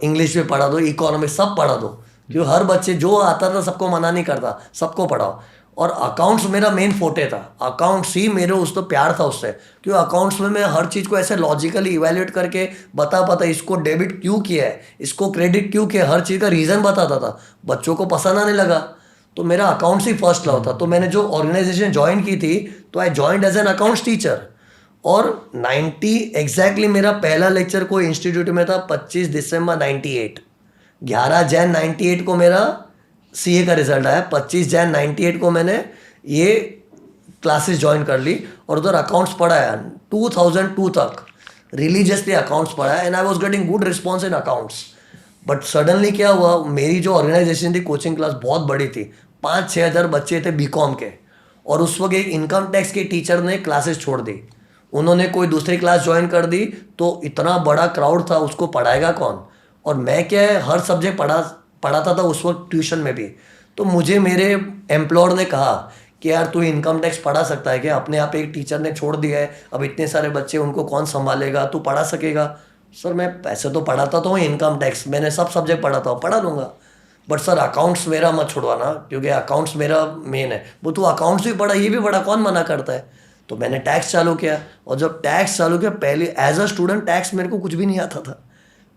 इंग्लिश भी पढ़ा दो, इकोनॉमिक्स सब पढ़ा दो, क्योंकि हर बच्चे जो आता था सबको मना नहीं करता, सबको पढ़ाओ। और अकाउंट्स मेरा मेन फोटे था, अकाउंट्स ही मेरे उस तो प्यार था उससे, क्योंकि अकाउंट्स में मैं हर चीज़ को ऐसे लॉजिकली इवेल्युएट करके बता इसको डेबिट क्यों किया है, इसको क्रेडिट क्यों किया है, हर चीज़ का रीज़न बताता था। बच्चों को पसंद आने लगा, तो मेरा अकाउंट्स ही फर्स्ट लव था। तो मैंने जो ऑर्गेनाइजेशन ज्वाइन की थी, तो I joined as an accounts teacher. और 90 एग्जैक्टली मेरा पहला लेक्चर कोई इंस्टीट्यूट में था, 25 दिसंबर 98। 11 जैन 98 को मेरा सीए का रिजल्ट आया, 25 जैन 98 को मैंने ये क्लासेस ज्वाइन कर ली और उधर अकाउंट्स पढ़ाया 2002 तक, रिलीजियसली अकाउंट्स पढ़ाया, and I was getting good response in accounts. But suddenly क्या हुआ, मेरी जो ऑर्गेनाइजेशन थी, कोचिंग क्लास बहुत बड़ी थी, 5-6 हज़ार बच्चे थे बीकॉम के, और उस वक्त एक इनकम टैक्स के टीचर ने क्लासेस छोड़ दी, उन्होंने कोई दूसरी क्लास ज्वाइन कर दी। तो इतना बड़ा क्राउड था, उसको पढ़ाएगा कौन? और मैं क्या है हर सब्जेक्ट पढ़ाता था उस वक्त ट्यूशन में भी। तो मुझे मेरे एम्प्लॉयर ने कहा कि यार तू इनकम टैक्स पढ़ा सकता है क्या? अपने आप एक टीचर ने छोड़ दिया है, अब इतने सारे बच्चे उनको कौन संभालेगा, तू पढ़ा सकेगा? सर मैं पैसे तो पढ़ाता तो हूँ, इनकम टैक्स मैंने सब सब्जेक्ट पढ़ाता हूँ, पढ़ा लूँगा, बट सर अकाउंट्स मेरा मत छुड़वाना, क्योंकि अकाउंट्स मेरा मेन है। वो तू अकाउंट्स भी पढ़ा, ये भी पढ़ा, कौन मना करता है? तो मैंने टैक्स चालू किया, और जब टैक्स चालू किया, पहले एज अ स्टूडेंट टैक्स मेरे को कुछ भी नहीं आता था।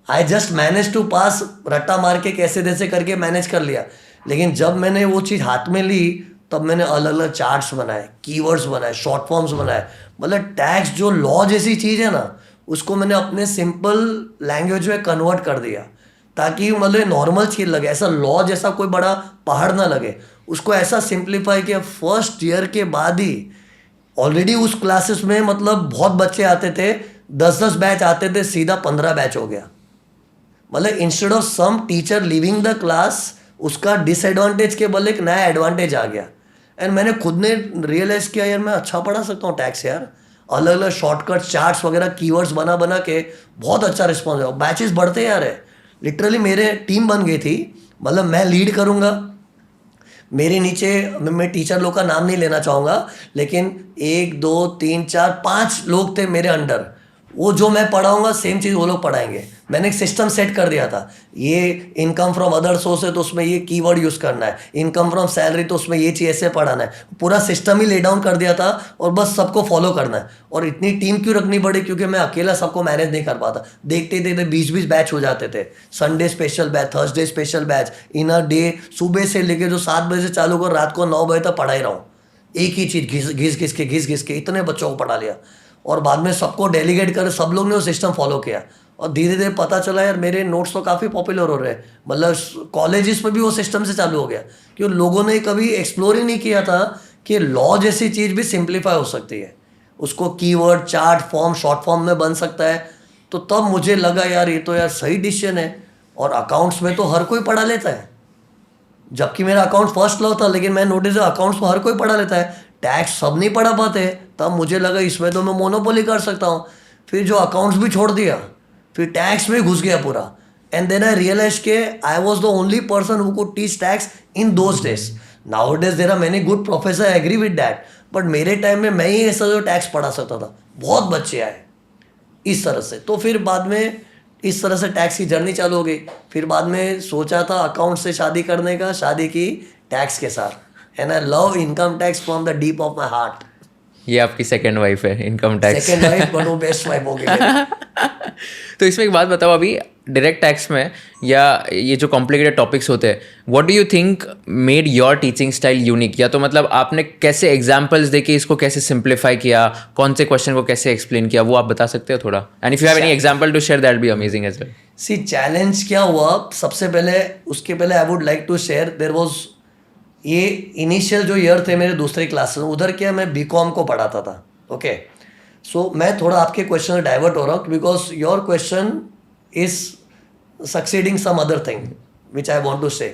आई जस्ट मैनेज टू पास, रट्टा मार के कैसे जैसे करके मैनेज कर लिया। लेकिन जब मैंने वो चीज़ हाथ में ली, तब मैंने अलग अलग चार्ट्स बनाए, कीवर्ड्स बनाए, शॉर्ट फॉर्म्स बनाए। मतलब टैक्स जो लॉ जैसी चीज़ है ना, उसको मैंने अपने सिंपल लैंग्वेज में कन्वर्ट कर दिया, ताकि मतलब नॉर्मल चीज़ लगे, ऐसा लॉ जैसा कोई बड़ा पहाड़ ना लगे। उसको ऐसा सिंप्लीफाई किया, फर्स्ट ईयर के बाद ही ऑलरेडी उस क्लासेस में मतलब बहुत बच्चे आते थे, 10-10 बैच आते थे, सीधा 15 बैच हो गया। मतलब instead of some teacher living the class, उसका डिसएडवांटेज के बदले एक नया एडवांटेज आ गया। एंड मैंने खुद ने रियलाइज़ किया यार मैं अच्छा पढ़ा सकता हूँ टैक्स यार। अलग अलग शॉर्टकट चार्ट्स वगैरह कीवर्ड्स बना बना के बहुत अच्छा रिस्पॉन्स है, बैचेस बढ़ते यार है। लिटरली मेरे टीम बन गई थी, मतलब मैं लीड करूँगा, मेरे नीचे, मैं टीचर लोग का नाम नहीं लेना चाहूँगा, लेकिन 1 2 3 4 5 लोग थे मेरे अंडर। वो जो मैं पढ़ाऊँगा सेम चीज़ वो लोग पढ़ाएंगे। मैंने एक सिस्टम सेट कर दिया था, ये इनकम फ्रॉम अदर सोर्स है तो उसमें ये कीवर्ड यूज़ करना है, इनकम फ्रॉम सैलरी तो उसमें ये चीज़ ऐसे पढ़ाना है। पूरा सिस्टम ही ले डाउन कर दिया था, और बस सबको फॉलो करना है। और इतनी टीम क्यों रखनी पड़ी, क्योंकि मैं अकेला सबको मैनेज नहीं कर पाता। देखते देखते 20-20 बैच हो जाते थे, Sunday special batch, Thursday special batch, in a day सुबह से लेके जो 7 बजे से चालू कर रात को 9 बजे तक पढ़ा ही रहा हूँ। एक ही चीज़ घिस घिस के इतने बच्चों को पढ़ा लिया, और बाद में सबको डेलीगेट कर सब लोग ने वो सिस्टम फॉलो किया। और धीरे धीरे पता चला यार मेरे नोट्स तो काफ़ी पॉपुलर हो रहे हैं, मतलब कॉलेजेस में भी वो सिस्टम से चालू हो गया, क्योंकि लोगों ने कभी एक्सप्लोर ही नहीं किया था कि लॉ जैसी चीज़ भी सिंप्लीफाई हो सकती है, उसको keyword, chart form, short form में बन सकता है। तो तब मुझे लगा यार ये तो यार सही डिसीजन है। और अकाउंट्स में तो हर कोई पढ़ा लेता है, जबकि मेरा अकाउंट फर्स्ट लॉ था, लेकिन मैं नोटिस अकाउंट्स में हर कोई पढ़ा लेता है, टैक्स सब नहीं पढ़ा पाते। तब मुझे लगा इसमें तो मैं मोनोपोली कर सकता हूँ। फिर जो अकाउंट्स भी छोड़ दिया, फिर टैक्स में घुस गया पूरा। एंड देन आई रियलाइज के I was the only person who could teach tax in those days. Now days there are many good professor, I agree with that, but मेरे टाइम में मैं ही ऐसा जो टैक्स पढ़ा सकता था। बहुत बच्चे आए इस तरह से। तो फिर बाद में इस तरह से टैक्स की जर्नी चालू हो गई। फिर बाद में सोचा था अकाउंट से शादी करने का, शादी की टैक्स के साथ। And I love income tax from the deep of my heart. ये आपकी सेकंड वाइफ है, income tax. Second wife, but वो बेस्ट वाइफ हो गई। तो इसमें एक बात बताओ, अभी डायरेक्ट टैक्स में या ये जो कॉम्प्लिकेटेड टॉपिक्स होते हैं, what do you think made your teaching style unique? या तो मतलब आपने कैसे एग्जांपल्स देके इसको कैसे सिंप्लीफाई किया, कौन से क्वेश्चन को कैसे एक्सप्लेन किया, वो आप बता सकते हो थोड़ा? And if you have any example to share that be amazing as well. See challenge क्या हुआ, सबसे पहले उसके पहले I would like to share, there was ये इनिशियल जो ईयर थे मेरे दूसरे क्लास में, उधर क्या मैं बीकॉम को पढ़ाता था। ओके, सो मैं थोड़ा आपके क्वेश्चन में डाइवर्ट हो रहा हूँ because your question is succeeding some other thing which I want to say.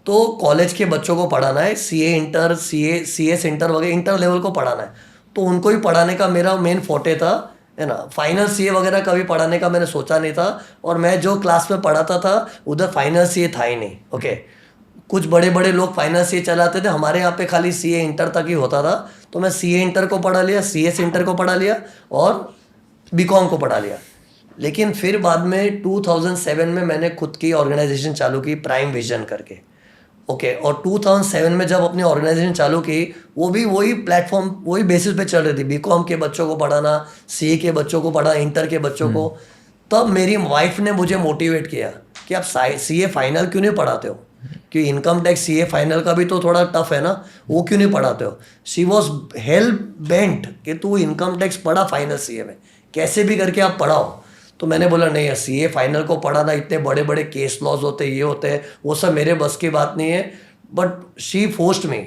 तो कॉलेज के बच्चों को पढ़ाना है, सीए इंटर, सीए सेंटर वगैरह इंटर लेवल को पढ़ाना है, तो उनको ही पढ़ाने का मेरा मेन फोटे था, है ना। फाइनल सीए वगैरह कभी पढ़ाने का मैंने सोचा नहीं था, और मैं जो क्लास में पढ़ाता था उधर फाइनल सीए था ही नहीं। ओके, कुछ बड़े बड़े लोग फाइनल सीए चलाते थे, हमारे यहाँ पे खाली सीए इंटर तक ही होता था। तो मैं सीए इंटर को पढ़ा लिया, सीए सेंटर को पढ़ा लिया और बीकॉम को पढ़ा लिया। लेकिन फिर बाद में 2007 में मैंने खुद की ऑर्गेनाइजेशन चालू की, प्राइम विजन करके। ओके, और 2007 में जब अपनी ऑर्गेनाइजेशन चालू की, वो भी वही प्लेटफॉर्म, वही बेसिस पे चल रही थी, बीकॉम के बच्चों को पढ़ाना, सीए के बच्चों को पढ़ाना, इंटर के बच्चों को। तब मेरी वाइफ ने मुझे मोटिवेट किया कि आप सीए फाइनल क्यों नहीं पढ़ाते हो, कि इनकम टैक्स सीए फाइनल का भी तो थोड़ा टफ है ना, वो क्यों नहीं पढ़ाते हो। शी वॉज हेल्प बेंट कि तू इनकम टैक्स पढ़ा फाइनल सीए में, कैसे भी करके आप पढ़ाओ। तो मैंने बोला नहीं, सीए फाइनल को पढ़ाना, इतने बड़े बड़े केस लॉज होते, ये होते हैं, वो सब मेरे बस की बात नहीं है। But she forced me.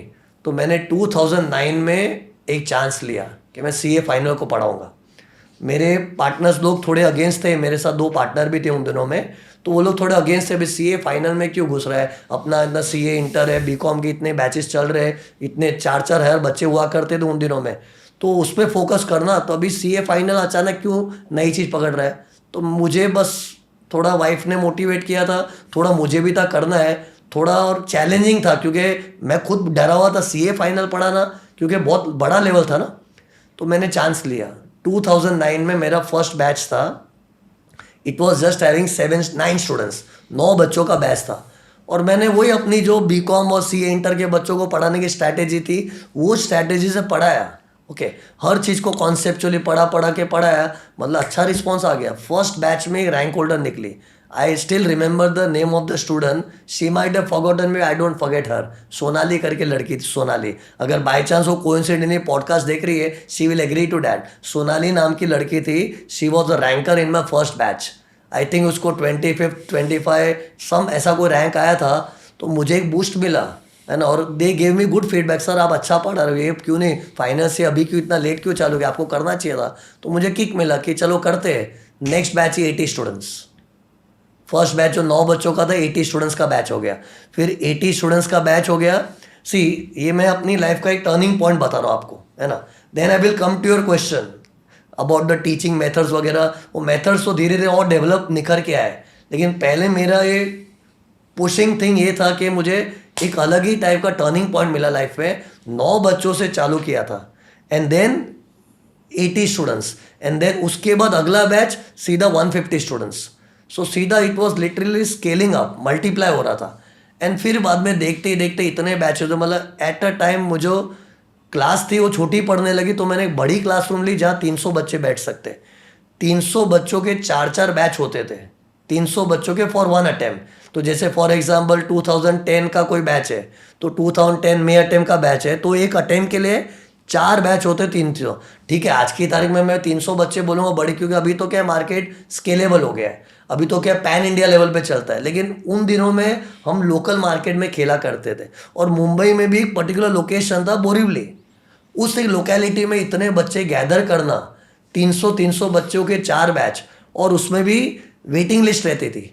तो मैंने 2009 में एक चांस लिया कि मैं सीए फाइनल को पढ़ाऊँगा। मेरे पार्टनर्स लोग थोड़े अगेंस्ट थे, मेरे साथ 2 पार्टनर भी थे उन दिनों में, तो वो लोग थोड़े अगेंस्ट थे, भाई सीए फाइनल में क्यों घुस रहा है, अपना इतना सीए इंटर है, बीकॉम के इतने बैचेस चल रहे हैं, इतने 4-4 हज़ार बच्चे हुआ करते थे उन दिनों में, तो उस पर फोकस करना। तो अभी सीए फाइनल अचानक क्यों नई चीज़ पकड़ रहा है। तो मुझे बस थोड़ा वाइफ ने मोटिवेट किया था, थोड़ा मुझे भी था करना है, थोड़ा और चैलेंजिंग था, क्योंकि मैं खुद डरा हुआ था सीए फाइनल पढ़ाना, क्योंकि बहुत बड़ा लेवल था ना। तो मैंने चांस लिया। 2009 में मेरा फर्स्ट बैच था। It was just having 7-9 students, 9 बच्चों का बैच था। और मैंने वही अपनी जो बीकॉम और सीए इंटर के बच्चों को पढ़ाने की स्ट्रैटेजी थी, वो स्ट्रैटेजी से पढ़ाया। ओके, हर चीज़ को कॉन्सेप्चुअली पढ़ा के पढ़ाया, मतलब अच्छा रिस्पॉन्स आ गया। फर्स्ट बैच में रैंक होल्डर निकली। I still remember the name of the student, she might have forgotten me, I don't forget her. Sonali करके लड़की थी, सोनाली। अगर बाय चांस वो कोइंसिडेंटली पॉडकास्ट देख रही है, she will agree to that. Sonali नाम की लड़की थी, she was a ranker in my first batch. I think उसको 25 25 सम ऐसा कोई रैंक आया था। तो मुझे एक बूस्ट मिला, है ना, और they gave me good feedback, sir आप अच्छा पढ़ा रहे हो, ये क्यों नहीं फाइनल से अभी क्यों इतना लेट क्यों चालू किया, आपको करना चाहिए था। तो मुझे किक मिला कि चलो करते हैं। नेक्स्ट बैच ही 80 स्टूडेंट्स। फर्स्ट बैच जो 9 बच्चों का था, 80 स्टूडेंट्स का बैच हो गया। फिर 80 स्टूडेंट्स का बैच हो गया। सी, ये मैं अपनी लाइफ का एक टर्निंग पॉइंट बता रहा हूँ आपको, है ना। Then I will come to your question about the teaching methods वगैरह। वो मेथड्स तो धीरे धीरे और डेवलप निखर के आए, लेकिन पहले मेरा ये पुशिंग थिंग ये था कि मुझे एक अलग ही टाइप का टर्निंग पॉइंट मिला लाइफ में। 9 बच्चों से चालू किया था, and then 80 students, and then उसके बाद अगला बैच सीधा 150 स्टूडेंट्स। सो सीधा it was literally scaling up, multiply हो रहा था। एंड फिर बाद में देखते ही देखते इतने बैच होते, मतलब एट अ टाइम मुझे क्लास थी वो छोटी पढ़ने लगी, तो मैंने एक बड़ी क्लासरूम ली जहाँ 300 बच्चे बैठ सकते। 300 बच्चों के 4-4 बैच होते थे, 300 बच्चों के फॉर 1 अटेम्प्ट। तो जैसे फॉर एग्जांपल 2010 का कोई बैच है, तो 2010 में अटेम्प्ट का बैच है, तो एक अटेम्प्ट के लिए 4 बैच होते, 300। ठीक है, आज की तारीख में मैं 300 बच्चे बोलूँगा बड़ी, क्योंकि अभी तो क्या मार्केट स्केलेबल हो गया है, अभी तो क्या पैन इंडिया लेवल पे चलता है। लेकिन उन दिनों में हम लोकल मार्केट में खेला करते थे। और मुंबई में भी एक पर्टिकुलर लोकेशन था, बोरीवली। उस एक लोकेलिटी में इतने बच्चे गैदर करना, 300 बच्चों के 4 बैच, और उसमें भी वेटिंग लिस्ट रहती थी,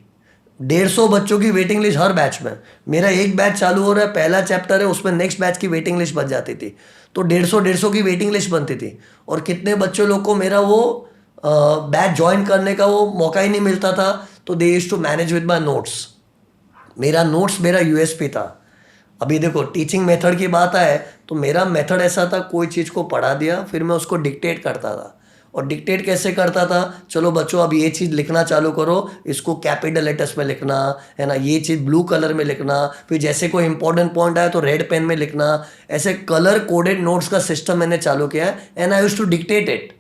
150 बच्चों की वेटिंग लिस्ट हर बैच में। मेरा एक बैच चालू हो रहा है, पहला चैप्टर है, उसमें नेक्स्ट बैच की वेटिंग लिस्ट बन जाती थी। तो 150 की वेटिंग लिस्ट बनती थी, और कितने बच्चों लोग को मेरा वो बैच ज्वाइन करने का वो मौका ही नहीं मिलता था। तो they used to manage with my notes. मेरा नोट्स मेरा यूएसपी था। अभी देखो टीचिंग मेथड की बात आए तो मेरा मेथड ऐसा था, कोई चीज़ को पढ़ा दिया, फिर मैं उसको डिक्टेट करता था, और डिक्टेट कैसे करता था, चलो बच्चों अब ये चीज़ लिखना चालू करो, इसको कैपिटल लेटर्स में लिखना है ना, ये चीज़ ब्लू कलर में लिखना, फिर जैसे कोई इंपॉर्टेंट पॉइंट आया तो रेड पेन में लिखना, ऐसे कलर कोडेड नोट्स का सिस्टम मैंने चालू किया है and I used to dictate it.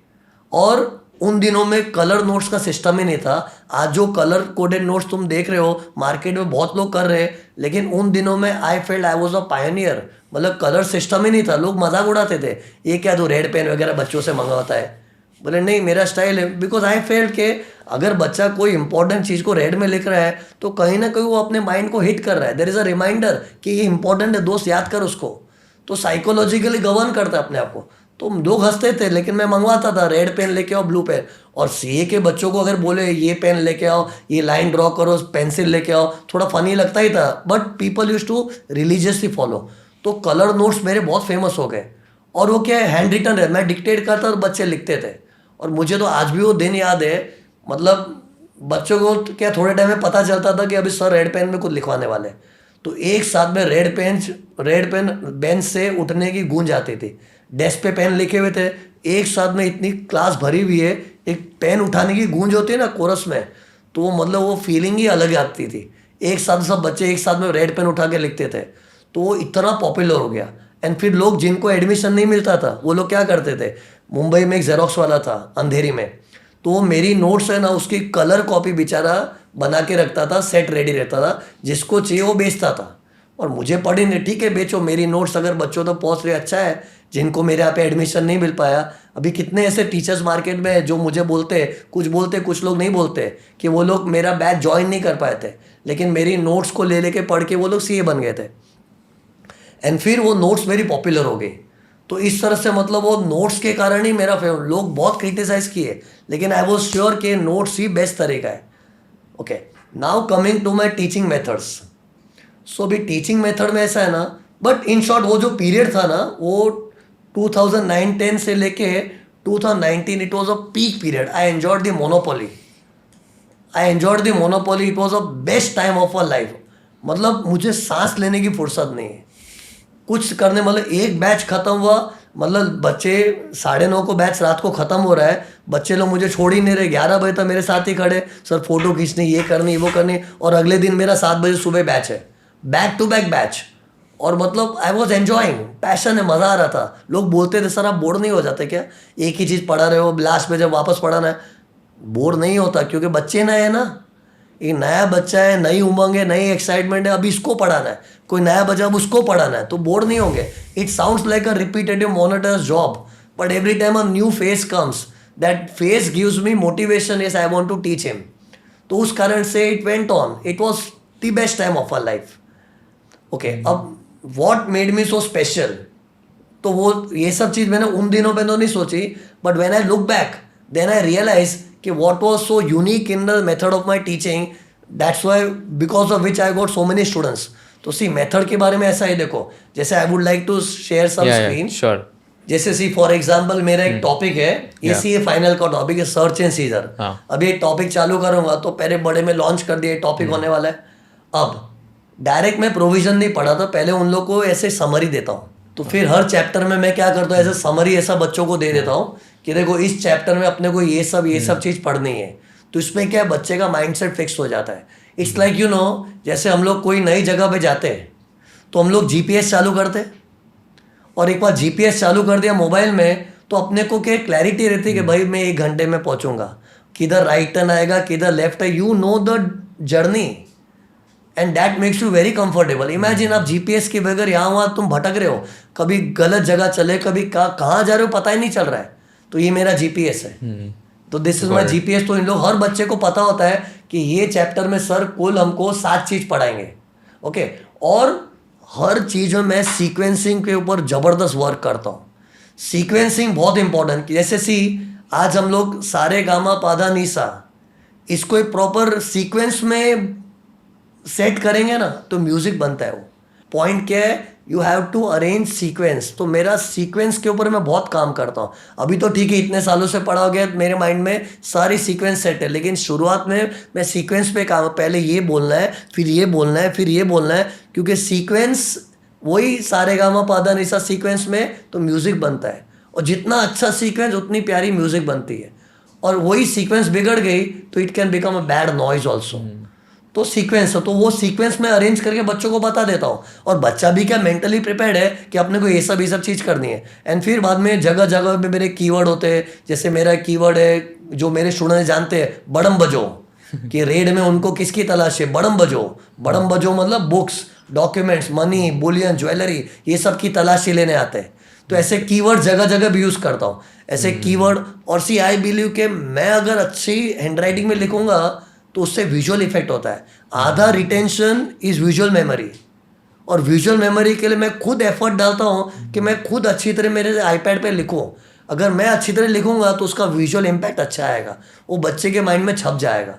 और उन दिनों में कलर नोट्स का सिस्टम ही नहीं था। आज जो कलर कोडेड नोट्स तुम देख रहे हो मार्केट में बहुत लोग कर रहे हैं, लेकिन उन दिनों में I felt I was a Pioneer. मतलब कलर सिस्टम ही नहीं था, लोग मजाक उड़ाते थे, ये क्या तो रेड पेन वगैरह बच्चों से मंगवाता है। बोले नहीं, मेरा स्टाइल है, बिकॉज आई फेल्ट के अगर बच्चा कोई इंपॉर्टेंट चीज़ को रेड में लिख रहा है तो कहीं ना कहीं वो अपने माइंड को हिट कर रहा है, देयर इज़ अ रिमाइंडर कि ये इंपॉर्टेंट है दोस्त, याद कर उसको। तो साइकोलॉजिकली गवर्न करता है अपने आप को। तो लोग हंसते थे, लेकिन मैं मंगवाता था रेड पेन लेके आओ, ब्लू पेन। और सीए के बच्चों को अगर बोले ये पेन लेके आओ, ये लाइन ड्रॉ करो, पेंसिल लेके आओ, थोड़ा फनी लगता ही था, but people use to religiously follow. तो कलर नोट्स मेरे बहुत फेमस हो गए। और वो क्या है, हैंड रिटन है, मैं डिक्टेट करता और बच्चे लिखते थे। और मुझे तो आज भी वो दिन याद है, मतलब बच्चों को तो क्या थोड़े टाइम में पता चलता था कि अभी सर रेड पेन में कुछ लिखवाने वाले। तो एक साथ में रेड पेन बेंच से उठने की गूंज आती थी, डेस्क पे पेन लिखे हुए थे, एक साथ में इतनी क्लास भरी हुई है, एक पेन उठाने की गूंज होती है ना कोरस में, तो वो मतलब वो फीलिंग ही अलग आती थी। एक साथ सब बच्चे एक साथ में रेड पेन उठा के लिखते थे, तो वो इतना पॉपुलर हो गया। एंड फिर लोग जिनको एडमिशन नहीं मिलता था वो लोग क्या करते थे, मुंबई में एक जेरोक्स वाला था अंधेरी में, तो वो मेरी नोट्स है ना उसकी कलर कॉपी बेचारा बना के रखता था, सेट रेडी रहता था, जिसको चाहिए वो बेचता था। और मुझे पढ़ी नहीं, ठीक है बेचो, मेरी नोट्स अगर बच्चों तक पहुंच रही अच्छा है। जिनको मेरे यहाँ पे एडमिशन नहीं मिल पाया, अभी कितने ऐसे टीचर्स मार्केट में है जो मुझे बोलते, कुछ लोग नहीं बोलते कि वो लोग मेरा बैच ज्वाइन नहीं कर पाए थे, लेकिन मेरी नोट्स को ले लेके पढ़ के वो लोग सीए बन गए थे। एंड फिर वो नोट्स मेरी पॉपुलर हो गई। तो इस तरह से मतलब वो नोट्स के कारण ही मेरा फेवरेट, लोग बहुत क्रिटिसाइज किए, लेकिन आई वॉज श्योर कि नोट्स ही बेस्ट तरीका है। Okay, now coming to my teaching methods. So भी टीचिंग मेथड में ऐसा है ना, बट इन शॉर्ट वो जो पीरियड था ना, वो 2009-10 से लेके 2019, it was a peak period. I enjoyed the monopoly, it was a best time of a life. मतलब मुझे सांस लेने की फुर्सत नहीं है कुछ करने, मतलब एक बैच खत्म हुआ, मतलब बच्चे 9:30 को बैच रात को ख़त्म हो रहा है, बच्चे लोग मुझे छोड़ ही नहीं रहे, 11 बजे तक मेरे साथ ही खड़े, सर फोटो खींचनी, ये करनी वो करनी। और अगले दिन मेरा 7 बजे सुबह बैच है, बैक टू बैक बैच। और मतलब आई वॉज एन्जॉइंग, पैशन है, मज़ा आ रहा था। लोग बोलते थे सर आप बोर नहीं हो जाते क्या, एक ही चीज़ पढ़ा रहे हो, लास्ट में जब वापस पढ़ाना है। बोर नहीं होता, क्योंकि बच्चे नए हैं ना, एक नया बच्चा है, नई उमंग है, नई एक्साइटमेंट है, अभी इसको पढ़ाना है, कोई नया बच्चा अब उसको पढ़ाना है, तो बोर नहीं होंगे। It sounds like a repetitive monotonous job, but every time a new face comes, that face gives me motivation, yes I want to teach him. तो उस कारण से it went on, it was the best time of our life. Okay, अब what made me so special, तो वो ये सब चीज़ मैंने उन दिनों पे तो नहीं सोची, but when I look back then I realize कि what was so unique in the method of my teaching, that's why because of which I got so many students. तो सी मेथड के बारे में ऐसा ही देखो, जैसे I would like to share some screen. Sure. जैसे सी फॉर एग्जाम्पल मेरा एक टॉपिक है, ये फाइनल का टॉपिक है सर्च एंड सीजर। अभी एक टॉपिक चालू करूंगा तो पहले बड़े में लॉन्च कर दिया टॉपिक होने वाला है। अब डायरेक्ट मैं प्रोविजन नहीं पढ़ाता, पहले उन लोग को ऐसे समरी देता हूँ। तो फिर हर चैप्टर में मैं क्या करता हूँ, ऐसे समरी ऐसा बच्चों को दे देता हूँ कि देखो इस चैप्टर में अपने को ये सब चीज़ पढ़नी है। तो इसमें क्या है, बच्चे का माइंडसेट फिक्स हो जाता है। इट्स लाइक यू नो, जैसे हम लोग कोई नई जगह पे जाते हैं तो हम लोग जीपीएस चालू करते हैं, और एक बार जीपीएस चालू कर दिया मोबाइल में तो अपने को क्या क्लैरिटी रहती है कि भाई मैं 1 घंटे में पहुंचूंगा, किधर राइट टर्न आएगा, किधर लेफ्ट है, you know the journey, and that makes you very comfortable. Imagine आप जीपीएस के बगैर यहाँ वहाँ तुम भटक रहे हो, कभी गलत जगह चले, कभी कहाँ जा रहे हो पता ही नहीं चल रहा है, तो ये मेरा जीपीएस है। तो दिस इज माई जीपीएस। तो इन लोग हर बच्चे को पता होता है कि ये चैप्टर में सर कुल हमको 7 चीज पढ़ाएंगे। ओके, और हर चीज में मैं सीक्वेंसिंग के ऊपर जबरदस्त वर्क करता हूँ। सीक्वेंसिंग बहुत इंपॉर्टेंट, जैसे सी आज हम लोग सारे गामा पाधा नीसा, इसको एक प्रॉपर सीक्वेंस में सेट करेंगे ना तो म्यूजिक बनता है। वो पॉइंट क्या है, you have to arrange sequence. तो मेरा सीक्वेंस के ऊपर मैं बहुत काम करता हूँ। अभी तो ठीक है, इतने सालों से पढ़ा हो गया, मेरे माइंड में सारी सीक्वेंस सेट है, लेकिन शुरुआत में मैं सीक्वेंस पे काम, पहले ये बोलना है, फिर ये बोलना है, फिर ये बोलना है, क्योंकि सीक्वेंस वही सारे गामा पाधा निसा सीक्वेंस में तो म्यूजिक बनता है। और जितना अच्छा सीक्वेंस उतनी प्यारी म्यूजिक बनती है, और वही सीक्वेंस बिगड़ गई तो it can become a bad noise also. तो सीक्वेंस है, तो वो सीक्वेंस में अरेंज करके बच्चों को बता देता हूँ, और बच्चा भी क्या मेंटली प्रिपेयर्ड है कि अपने को ये सब चीज़ करनी है। एंड फिर बाद में जगह जगह पे मेरे कीवर्ड होते हैं, जैसे मेरा कीवर्ड है जो मेरे स्टूडेंट जानते हैं, बड़म बजो, कि रेड में उनको किसकी तलाश है, बड़म बजो। बड़म बजो मतलब books, documents, money, Boolean, jewellery, ये सब की तलाशी लेने आते हैं। तो ऐसे कीवर्ड जगह जगह भी यूज़ करता हूँ, ऐसे कीवर्ड। और सी आई बिलीव कि मैं अगर अच्छी हैंडराइटिंग में लिखूंगा तो उससे विजुअल इफेक्ट होता है। आधा रिटेंशन इज विजुअल मेमोरी, और विजुअल मेमोरी के लिए मैं खुद एफर्ट डालता हूँ कि मैं खुद अच्छी तरह मेरे आईपैड पे लिखूँ। अगर मैं अच्छी तरह लिखूंगा तो उसका विजुअल इम्पैक्ट अच्छा आएगा, वो बच्चे के माइंड में छप जाएगा।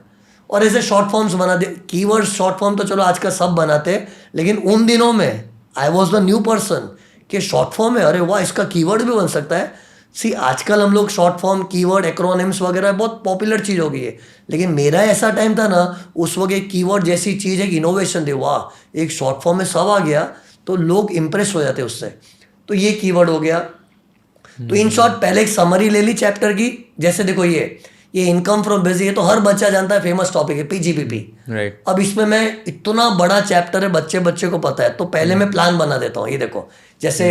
और ऐसे शॉर्ट फॉर्म्स बना दे, कीवर्ड शॉर्ट फॉर्म तो चलो आजकल सब बनाते हैं, लेकिन उन दिनों में आई वॉज द न्यू पर्सन कि शॉर्ट फॉर्म है, अरे वाह इसका कीवर्ड भी बन सकता है। सी आजकल हम लोग शॉर्ट फॉर्म, कीवर्ड, एक्रोनिम्स वगैरह बहुत पॉपुलर चीज़ हो गई है, लेकिन मेरा ऐसा टाइम था ना, उस वक्त एक कीवर्ड जैसी चीज़, एक इनोवेशन थी, वाह एक शॉर्ट फॉर्म में सब आ गया, तो लोग इंप्रेस हो जाते उससे। तो ये कीवर्ड हो गया। तो इन शॉर्ट पहले एक समरी ले ली चैप्टर की, जैसे देखो ये इनकम फ्रॉम बिजनेस, ये तो हर बच्चा जानता है, फेमस टॉपिक है, पीजीपीपी। राइट। अब इसमें मैं इतना बड़ा चैप्टर है, बच्चे को पता है, तो पहले मैं प्लान बना देता हूँ। ये देखो, जैसे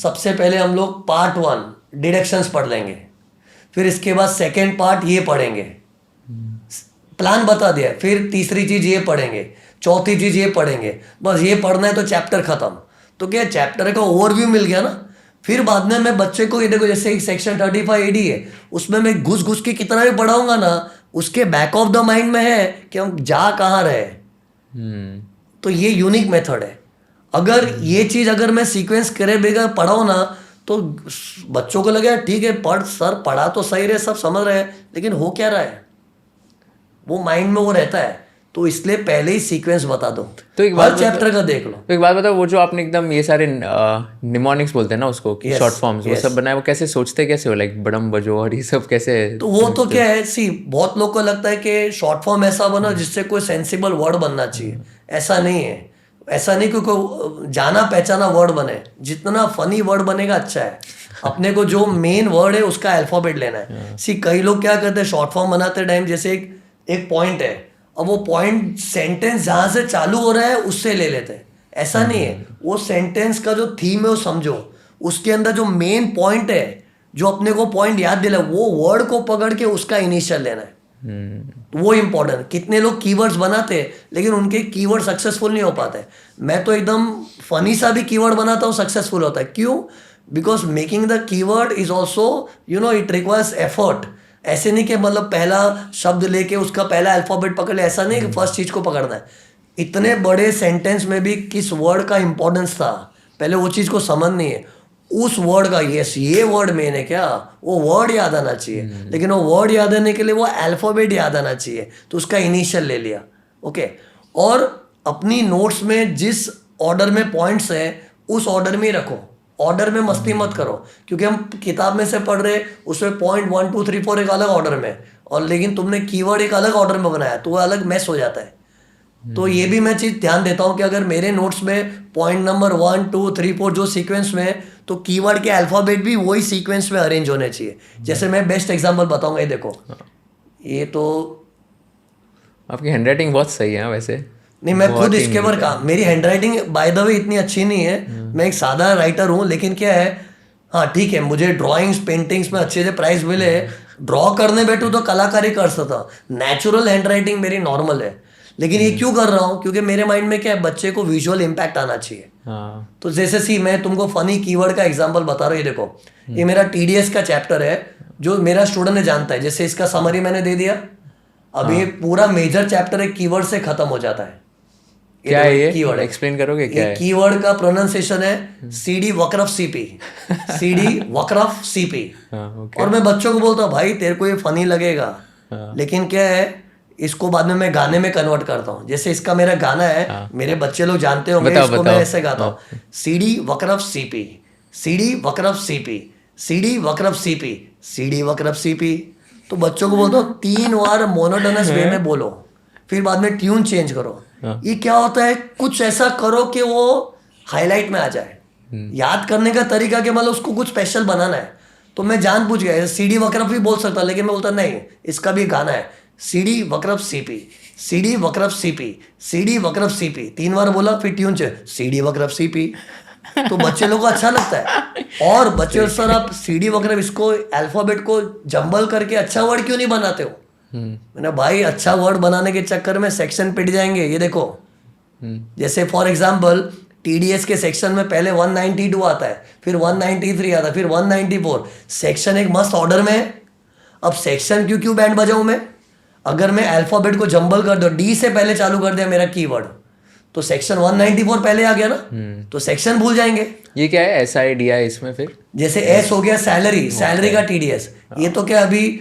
सबसे पहले हम लोग पार्ट 1 डिडक्शंस पढ़ लेंगे, फिर इसके बाद सेकेंड पार्ट ये पढ़ेंगे, प्लान बता दिया, फिर तीसरी चीज ये पढ़ेंगे, चौथी चीज ये पढ़ेंगे, बस ये पढ़ना है तो चैप्टर खत्म। तो क्या चैप्टर का ओवरव्यू मिल गया ना। फिर बाद में मैं बच्चे को ये देखो, जैसे एक सेक्शन 35 AD है, उसमें मैं घुस के कितना भी पढ़ाऊंगा ना, उसके बैक ऑफ द माइंड में है कि हम जा कहाँ रहे। तो ये यूनिक मेथड है। अगर ये चीज अगर मैं सीक्वेंस करे बगैर पढ़ाऊँ ना, तो बच्चों को लगे ठीक है पढ़ सर, पढ़ा तो सही रहे, सब समझ रहे हैं, लेकिन हो क्या रहा है, वो माइंड में वो रहता है। तो इसलिए पहले ही सीक्वेंस बता दो, तो एक बात चैप्टर का देख लो। तो एक बात बताओ, वो जो आपने एकदम ये सारे निमोनिक्स बोलते हैं ना उसको, कि शॉर्ट फॉर्म्स, वो सब बनाए, वो कैसे सोचते कैसे हो, लाइक बड़म बजो और ये सब कैसे? तो वो तो क्या है, सी बहुत लोग को लगता है कि शॉर्ट फॉर्म ऐसा बना जिससे कोई सेंसिबल वर्ड बनना चाहिए। ऐसा नहीं है, ऐसा नहीं क्योंकि जाना पहचाना वर्ड बने, जितना फनी वर्ड बनेगा अच्छा है। अपने को जो मेन वर्ड है उसका अल्फाबेट लेना है। सी कई लोग क्या करते हैं शॉर्ट फॉर्म बनाते टाइम, जैसे एक पॉइंट है, अब वो पॉइंट सेंटेंस जहाँ से चालू हो रहा है उससे ले लेते हैं। ऐसा नहीं है, वो सेंटेंस का जो थीम है वो समझो, उसके अंदर जो मेन पॉइंट है, जो अपने को पॉइंट याद दिला, वो वर्ड को पकड़ के उसका इनिशियल लेना है। तो वो इंपॉर्टेंट। कितने लोग कीवर्ड्स बनाते हैं लेकिन उनके कीवर्ड सक्सेसफुल नहीं हो पाते। मैं तो एकदम फनी सा भी कीवर्ड बनाता हूँ, सक्सेसफुल होता है। क्यों? Because making the keyword is also it requires effort. ऐसे नहीं कि मतलब पहला शब्द लेके उसका पहला अल्फाबेट पकड़ ले, ऐसा नहीं कि फर्स्ट चीज को पकड़ना है। इतने बड़े सेंटेंस में भी किस वर्ड का इंपॉर्टेंस था, पहले वो चीज को समझनी है। उस वर्ड का ये वर्ड मेन है क्या, वो वर्ड याद आना चाहिए। लेकिन वो वर्ड याद आने के लिए वो अल्फाबेट याद आना चाहिए, तो उसका इनिशियल ले लिया। ओके। और अपनी नोट्स में जिस ऑर्डर में पॉइंट्स है उस ऑर्डर में ही रखो, ऑर्डर में मस्ती मत करो। क्योंकि हम किताब में से पढ़ रहे, उसमें पॉइंट 1 2 3 4 एक अलग ऑर्डर में, और लेकिन तुमने कीवर्ड एक अलग ऑर्डर में बनाया तो वो अलग मैस हो जाता है। तो ये भी मैं चीज़ ध्यान देता हूँ कि अगर मेरे नोट्स में पॉइंट नंबर 1 2 3 4 जो सीक्वेंस में है, तो कीवर्ड के अल्फाबेट भी वही सीक्वेंस में अरेंज होने चाहिए। जैसे मैं बेस्ट एग्जांपल बताऊंगा, ये देखो, ये तो आपकी हैंडराइटिंग बहुत सही है वैसे। नहीं, मैं खुद इसके ऊपर काम, मेरी हैंडराइटिंग बाय द वे इतनी अच्छी नहीं है, मैं एक सादा राइटर हूँ। लेकिन क्या है, हाँ ठीक है, मुझे ड्राइंग्स पेंटिंग्स में अच्छे से प्राइज मिले, ड्रॉ करने बैठूँ तो कलाकारी कर सकता। नेचुरल हैंडराइटिंग मेरी नॉर्मल है। लेकिन ये क्यों कर रहा हूँ, क्योंकि मेरे माइंड में क्या है, बच्चे को विजुअल इम्पैक्ट आना चाहिए। तो जैसे मैं तुमको फनी कीवर्ड का एग्जांपल बता रहा हूँ। ये देखो, ये मेरा TDS का चैप्टर है जो मेरा स्टूडेंट ने जानता है। जैसे इसका समरी मैंने दे दिया, अब ये पूरा मेजर चैप्टर एक कीवर्ड से खत्म हो जाता है। क्या है ये कीवर्ड, एक्सप्लेन करोगे क्या है? कीवर्ड का प्रोनाउंसिएशन है CD वक्रफ CP, CD वक्रफ CP। और मैं बच्चों को बोलता हूँ भाई तेरे को ये फनी लगेगा, लेकिन क्या है, इसको बाद में मैं गाने में कन्वर्ट करता हूँ। जैसे इसका मेरा गाना है, मेरे बच्चे लोग जानते होंगे, इसको मैं ऐसे गाता हूँ, CD वक्रफ CP, CD वक्रफ CP, CD वक्रफ CP, CD वक्रफ CP। तो बच्चों को बोलता हूँ 3 बार मोनोटोनस वे में बोलो, फिर बाद में ट्यून चेंज करो। ये क्या होता है, कुछ ऐसा करो कि वो हाईलाइट में आ जाए। याद करने का तरीका कि मतलब उसको कुछ स्पेशल बनाना है। तो मैं जानबूझ गया सीडी वक्रफ भी बोल सकता, लेकिन मैं बोलता नहीं, इसका भी गाना है सीडी वक्रफ सीपी, सीडी वक्रफ सीपी, सीडी वक्रफ सीपी, 3 बार बोला, फिर ट्यून चे सीडी वक्रफ सीपी, तो बच्चे लोगों को अच्छा लगता है। और बच्चे सर आप सीडी वक्रफ इसको अल्फाबेट को जंबल करके अच्छा वर्ड क्यों नहीं बनाते हो? मैंने भाई अच्छा वर्ड बनाने के चक्कर में सेक्शन पिट जाएंगे। ये देखो जैसे फॉर एग्जाम्पल टीडीएस के सेक्शन में पहले 192 आता है, फिर 193 आता है, फिर 194। सेक्शन एक मस्त ऑर्डर में है। अब सेक्शन क्यों बैंड बजाऊं मैं? अगर मैं अल्फाबेट को जंबल कर दो, डी से पहले चालू कर दिया मेरा कीवर्ड, तो सेक्शन 194 पहले आ गया ना, तो सेक्शन भूल जाएंगे। ये क्या है SIDI इसमें? फिर जैसे एस हो गया सैलरी, सैलरी का टीडीएस। ये तो क्या अभी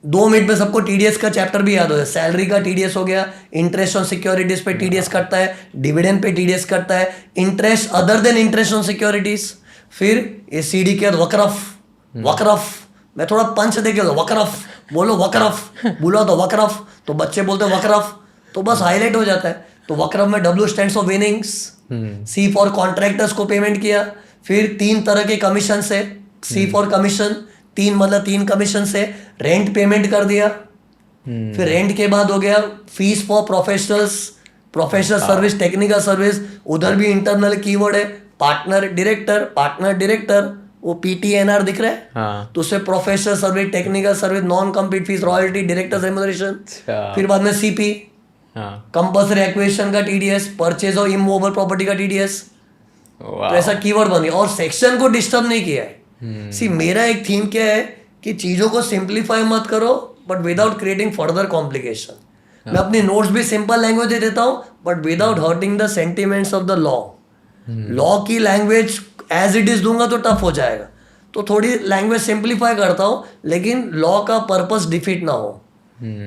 2 मिनट में सबको टीडीएस का चैप्टर भी याद हो जाए। सैलरी का टीडीएस हो गया, इंटरेस्ट ऑन सिक्योरिटीज पे टीडीएस कटता है, डिविडेंड पे टीडीएस कटता है, interest other than interest on securities. फिर ये सीडी के वक्रफ, वक्रफ मैं थोड़ा पंच दे के वक्रफ बोलो, वक्रफ बोलो तो वक्रफ, तो बच्चे बोलते वक्रफ, तो बस हाईलाइट हो जाता है। तो वक्रफ में W stands for winnings, C for contractors को पेमेंट किया। फिर 3 तरह के कमीशन से, C फॉर कमीशन, 3 मतलब 3 कमीशन से रेंट पेमेंट कर दिया। फिर रेंट के बाद हो गया fees for professionals, professional service, technical service, उधर भी इंटरनल कीवर्ड है पार्टनर डायरेक्टर, पार्टनर डायरेक्टर, वो PTNR दिख रहा है। हाँ। तो उससे professional service, technical service, non complete fees, royalty, director remuneration. फिर बाद में CP, कंपल्सरी एक्विजिशन का TDS, purchase of immovable property का TDS। तो ऐसा कीवर्ड बन गया और सेक्शन को डिस्टर्ब नहीं किया है। सी मेरा एक थीम क्या है कि चीजों को सिंप्लीफाई मत करो but without creating further complication. मैं अपनी नोट्स भी सिंपल लैंग्वेज दे देता हूँ but without hurting the sentiments of the law. Law की लैंग्वेज एज इट इज दूंगा तो टफ हो जाएगा, तो थोड़ी लैंग्वेज सिंप्लीफाई करता हूँ लेकिन लॉ का पर्पस डिफीट ना हो।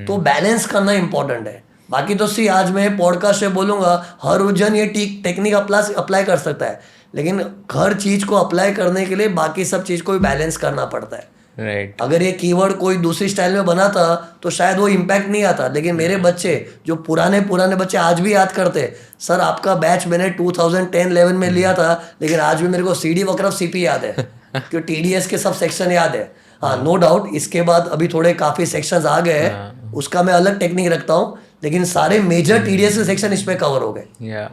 तो बैलेंस करना इंपॉर्टेंट है। बाकी तो सी आज मैं पॉडकास्ट से बोलूंगा हर जन ये टेक्निक अप्लाई कर सकता है, लेकिन हर चीज को अप्लाई करने के लिए बाकी सब चीज को भी बैलेंस करना पड़ता है। राइट। अगर ये कीवर्ड कोई दूसरी स्टाइल में बनाता तो शायद वो इम्पैक्ट नहीं आता, लेकिन मेरे बच्चे जो पुराने बच्चे आज भी याद करते, सर आपका बैच मैंने 2010-11 में लिया था लेकिन आज भी मेरे को सीडी वक्रफ सीपी याद है क्योंकि टीडीएस के सब सेक्शन याद है। हाँ नो डाउट इसके बाद अभी थोड़े काफी सेक्शंस आ गए हैं, उसका मैं अलग टेक्निक रखता हूँ, लेकिन सारे मेजर टीडीएस के सेक्शन इसमें कवर हो गए।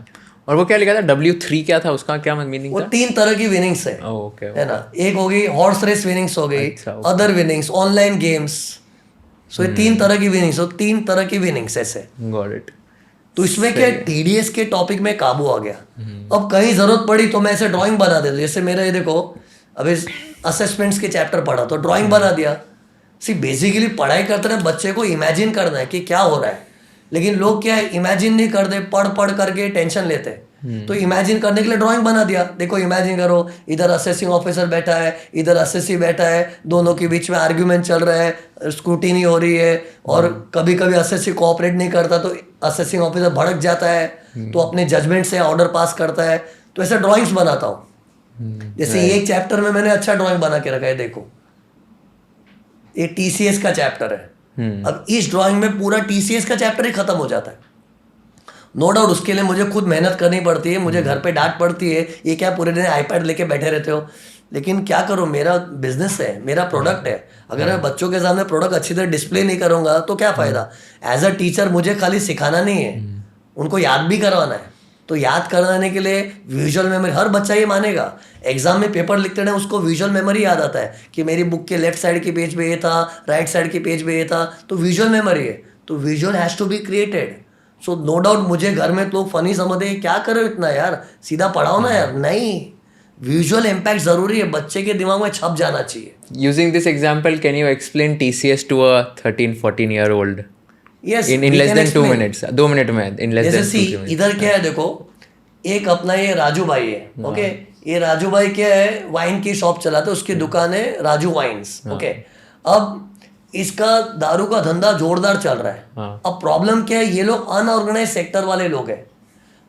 और वो क्या लिखा था W3 क्या था उसका, क्या मीनिंग वो था? 3 तरह की विनिंग्स है। ओके है ना, एक होगी हॉर्स रेस विनिंग्स हो गई, अदर विनिंग्स, ऑनलाइन गेम्स। सो ये 3 तरह की विनिंग्स, तो 3 तरह की विनिंग्स ऐसे। Got it. तो इसमें क्या टीडीएस के टॉपिक में काबू आ गया। अब कहीं जरूरत पड़ी तो मैं ऐसे ड्राइंग बना देता, जैसे मेरा ये देखो अभी असेसमेंट्स के चैप्टर पढ़ा तो ड्राइंग बना दिया। सी बेसिकली पढ़ाई करते हैं बच्चे को इमेजिन करना है कि क्या हो रहा है, लेकिन लोग क्या है इमेजिन नहीं करते, पढ़ करके टेंशन लेते हैं। तो इमेजिन करने के लिए ड्राइंग बना दिया। देखो इमेजिन करो इधर असेसिंग ऑफिसर बैठा है, इधर असेसी बैठा है, दोनों के बीच में आर्ग्यूमेंट चल रहा है, स्क्रूटिनी हो रही है, और कभी कभी असेसी कोऑपरेट नहीं करता तो असेसिंग ऑफिसर भड़क जाता है, तो अपने जजमेंट से ऑर्डर पास करता है। तो ऐसे ड्राइंग्स बनाता हूँ। जैसे एक चैप्टर में मैंने अच्छा ड्राइंग बना के रखा है, देखो ये TCS का चैप्टर है। अब इस ड्राइंग में पूरा TCS का चैप्टर ही खत्म हो जाता है। नो डाउट उसके लिए मुझे खुद मेहनत करनी पड़ती है, मुझे घर पे डांट पड़ती है, ये क्या पूरे दिन iPad लेके बैठे रहते हो, लेकिन क्या करूं, मेरा बिजनेस है, मेरा प्रोडक्ट है। अगर मैं बच्चों के सामने प्रोडक्ट अच्छी तरह डिस्प्ले नहीं करूंगा तो क्या फायदा। एज अ टीचर मुझे खाली सिखाना नहीं है, उनको याद भी करवाना है। तो याद करवाने के लिए विजुअल मेमोरी, हर बच्चा ये मानेगा, एग्जाम में पेपर लिखते हैं उसको विजुअल मेमोरी याद आता है कि मेरी बुक के लेफ्ट साइड के पेज पे ये था, राइट साइड के पेज पे ये था, तो विजुअल मेमोरी है। तो visual has to be created. So no doubt मुझे घर में लोग फनी समझते हैं, क्या करो इतना यार, सीधा पढ़ाओ ना यार। नहीं, विजुअल इम्पैक्ट जरूरी है, बच्चे के दिमाग में छप जाना चाहिए। Using this example can you explain TCS to a 13-14 year old? Yes, in less than 2 minutes, 2 minute में, in less than 2 minutes. इधर क्या है देखो, एक अपना ये राजू भाई है, ओके। ये राजू भाई क्या है, वाइन की शॉप चलाते, उसकी दुकान है राजू वाइन्स, ओके। अब इसका दारू का धंधा जोरदार चल रहा है। अब प्रॉब्लम क्या है, ये लोग अनऑर्गेनाइज सेक्टर वाले लोग हैं।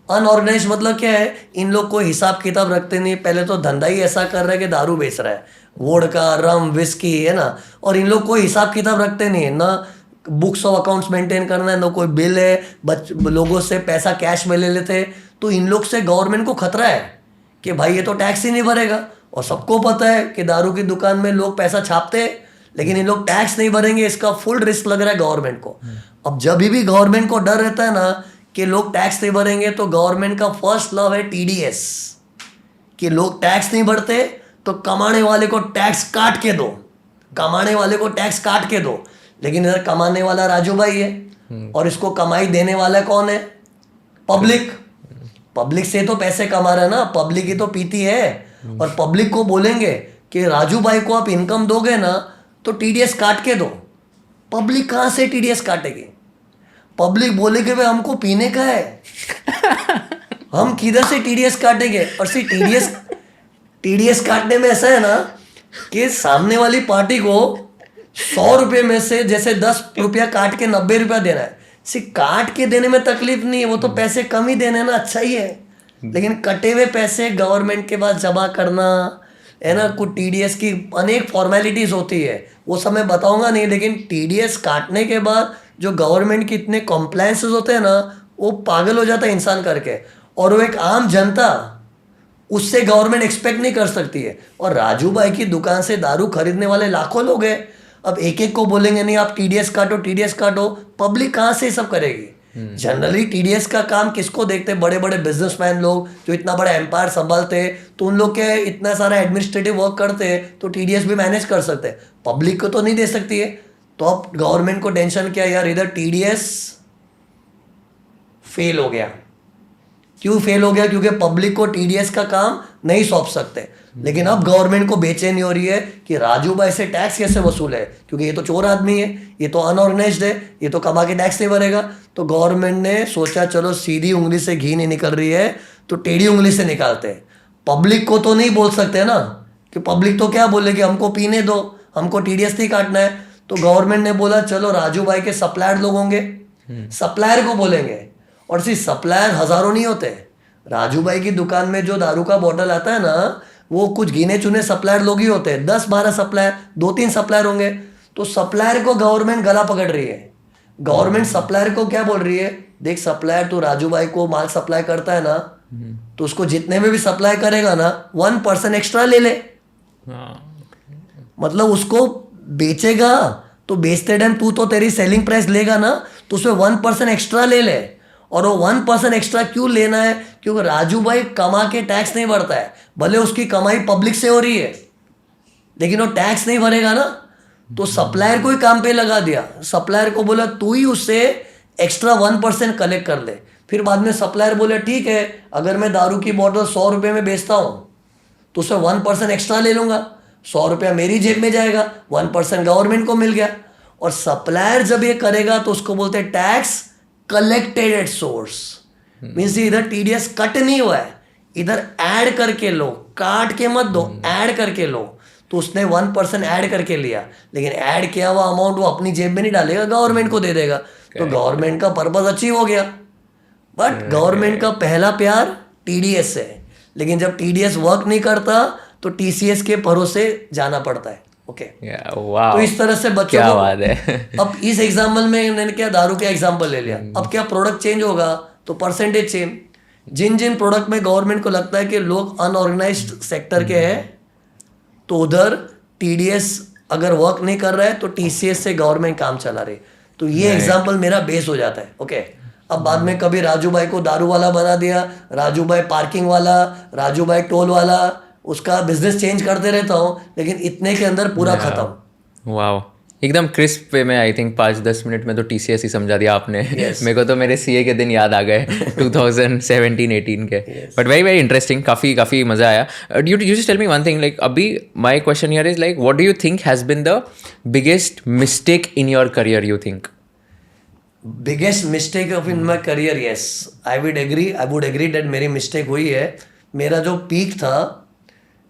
अनऑर्गेनाइज मतलब क्या है, इन लोग कोई हिसाब किताब रखते नहीं, पहले तो धंधा ही ऐसा कर रहा है कि दारू बेच रहा है, वोडका, रम, विस्की, है ना, और इन लोग कोई हिसाब किताब रखते नहीं है, ना बुक्स ऑफ अकाउंट्स मेंटेन करना है, ना कोई बिल है, लोगों से पैसा कैश में ले लेते हैं। तो इन लोग से गवर्नमेंट को खतरा है कि भाई ये तो टैक्स ही नहीं भरेगा, और सबको पता है कि दारू की दुकान में लोग पैसा छापते हैं, लेकिन इन लोग टैक्स नहीं भरेंगे, इसका फुल रिस्क लग रहा है गवर्नमेंट को। अब जब भी गवर्नमेंट को डर रहता है ना कि लोग टैक्स नहीं भरेंगे, तो गवर्नमेंट का फर्स्ट लव है टीडीएस, कि लोग टैक्स नहीं भरते तो कमाने वाले को टैक्स काट के दो, कमाने वाले को टैक्स काट के दो। लेकिन इधर कमाने वाला राजू भाई है और इसको कमाई देने वाला कौन है? पब्लिक। पब्लिक से तो पैसे कमा रहा है ना, पब्लिक ही तो पीती है। और पब्लिक को बोलेंगे कि राजू भाई को आप इनकम दोगे ना तो टीडीएस काट के दो। पब्लिक कहाँ से टीडीएस काटेगी? पब्लिक बोलेगी भाई हमको पीने का है, हम किधर से टीडीएस काटेंगे? और सिर्फ टीडीएस काटने में ऐसा है ना कि सामने वाली पार्टी को 100 रुपये में से जैसे 10 रुपया काट के 90 रुपया देना है। सिर्फ काट के देने में तकलीफ नहीं है, वो तो पैसे कम ही देने ना, अच्छा ही है। लेकिन कटे हुए पैसे गवर्नमेंट के पास जमा करना है ना, कुछ टीडीएस की अनेक फॉर्मेलिटीज होती है, वो सब मैं बताऊंगा नहीं। लेकिन टीडीएस काटने के बाद जो गवर्नमेंट के इतने कॉम्प्लायंसेस होते हैं ना, वो पागल हो जाता है इंसान करके। और वो एक आम जनता, उससे गवर्नमेंट एक्सपेक्ट नहीं कर सकती है। और राजू भाई की दुकान से दारू खरीदने वाले लाखों लोग हैं। अब एक एक को बोलेंगे नहीं आप टीडीएस काटो, टीडीएस काटो, पब्लिक कहाँ से सब करेगी? जनरली टीडीएस का काम किसको देखते हैं? बड़े बड़े बिजनेसमैन लोग जो इतना बड़ा एम्पायर संभालते, तो उन लोग के इतना सारा एडमिनिस्ट्रेटिव वर्क करते हैं तो टीडीएस भी मैनेज कर सकते हैं, पब्लिक को तो नहीं दे सकती है। तो अब गवर्नमेंट को टेंशन क्या यार, इधर टीडीएस फेल हो गया। क्यों फेल हो गया? क्योंकि पब्लिक को टीडीएस का काम नहीं सौंप सकते। लेकिन अब गवर्नमेंट को बेचैनी हो रही है कि राजू भाई से टैक्स कैसे वसूल है, क्योंकि ये तो चोर आदमी है, ये तो अनऑर्गेनाइज्ड है, ये तो कमा के टैक्स नहीं भरेगा। तो गवर्नमेंट ने सोचा चलो सीधी उंगली से घी नहीं निकल रही है तो टेढ़ी उंगली से निकालते हैं। पब्लिक को तो नहीं बोल सकते ना, कि पब्लिक तो क्या बोले कि हमको पीने दो, हमको टीडीएस नहीं काटना है। तो गवर्नमेंट ने बोला चलो राजू भाई के सप्लायर लोग होंगे, सप्लायर को बोलेंगे। और सिर्फ सप्लायर हजारों नहीं होते। राजू भाई की दुकान में जो दारू का बॉटल आता है ना, वो कुछ गिने चुने सप्लायर लोग ही होते हैं, 10-12 सप्लायर, 2-3 सप्लायर होंगे। तो सप्लायर को गवर्नमेंट गला पकड़ रही है। गवर्नमेंट सप्लायर को क्या बोल रही है, देख सप्लायर तो राजू भाई को माल सप्लाई करता है ना, तो उसको जितने में भी सप्लाई करेगा ना 1% एक्स्ट्रा ले ले। मतलब उसको बेचेगा तो बेचते टाइम तू तो तेरी सेलिंग प्राइस लेगा ना, तो उसमें 1% एक्स्ट्रा ले ले। और वो 1% एक्स्ट्रा क्यों लेना है? क्योंकि राजू भाई कमा के टैक्स नहीं भरता है। भले उसकी कमाई पब्लिक से हो रही है, लेकिन वो टैक्स नहीं भरेगा ना, तो सप्लायर को ही काम पे लगा दिया। सप्लायर को बोला तू ही उससे एक्स्ट्रा 1% कलेक्ट कर ले। फिर बाद में सप्लायर बोले ठीक है, अगर मैं दारू की बोतल 100 रुपये में बेचता हूँ तो उससे 1% एक्स्ट्रा ले लूँगा, 100 रुपया मेरी जेब में जाएगा, 1% गवर्नमेंट को मिल गया। और सप्लायर जब ये करेगा तो उसको बोलते हैं tax collected at source. Means इधर टीडीएस कट नहीं हुआ है, इधर ऐड करके लो, काट के मत दो, ऐड करके लो। तो उसने 1% ऐड करके लिया, लेकिन ऐड किया हुआ अमाउंट वो अपनी जेब में नहीं डालेगा, गवर्नमेंट को दे देगा। तो गवर्नमेंट का पर्पस अचीव हो गया। बट गवर्नमेंट का पहला प्यार टीडीएस है, लेकिन जब टीडीएस वर्क नहीं करता तो टीसीएस के भरोसे जाना पड़ता है। ओके तो इस तरह से बच्चों क्या को बात है। अब इस एग्जाम्पल में मैंने क्या दारू का एग्जाम्पल ले लिया। अब क्या प्रोडक्ट चेंज होगा तो परसेंटेज चेंज। जिन जिन प्रोडक्ट में गवर्नमेंट को लगता है कि लोग अनऑर्गेनाइज्ड सेक्टर के हैं, तो उधर टीडीएस अगर वर्क नहीं कर रहा है तो टीसीएस से गवर्नमेंट काम चला रही। तो ये एग्जाम्पल मेरा बेस हो जाता है। ओके अब बाद में कभी राजू भाई को दारू वाला बना दिया, राजू भाई पार्किंग वाला, राजू भाई टोल वाला, उसका बिजनेस चेंज करते रहता हूँ, लेकिन इतने के अंदर पूरा खत्म। वाह, एकदम क्रिस्प वे में। आई थिंक 5-10 मिनट में तो टीसीएस ही समझा दिया आपने। मेरे को तो मेरे सीए के दिन याद आ गए 2017-18 के। बट वेरी वेरी इंटरेस्टिंग, काफ़ी मज़ा आया। You just tell me one thing, like अभी my question here is like what do you think has been the biggest mistake in your career? You think biggest mistake of in my career? Yes, I would agree that मेरी मिस्टेक हुई है। मेरा जो पीक था,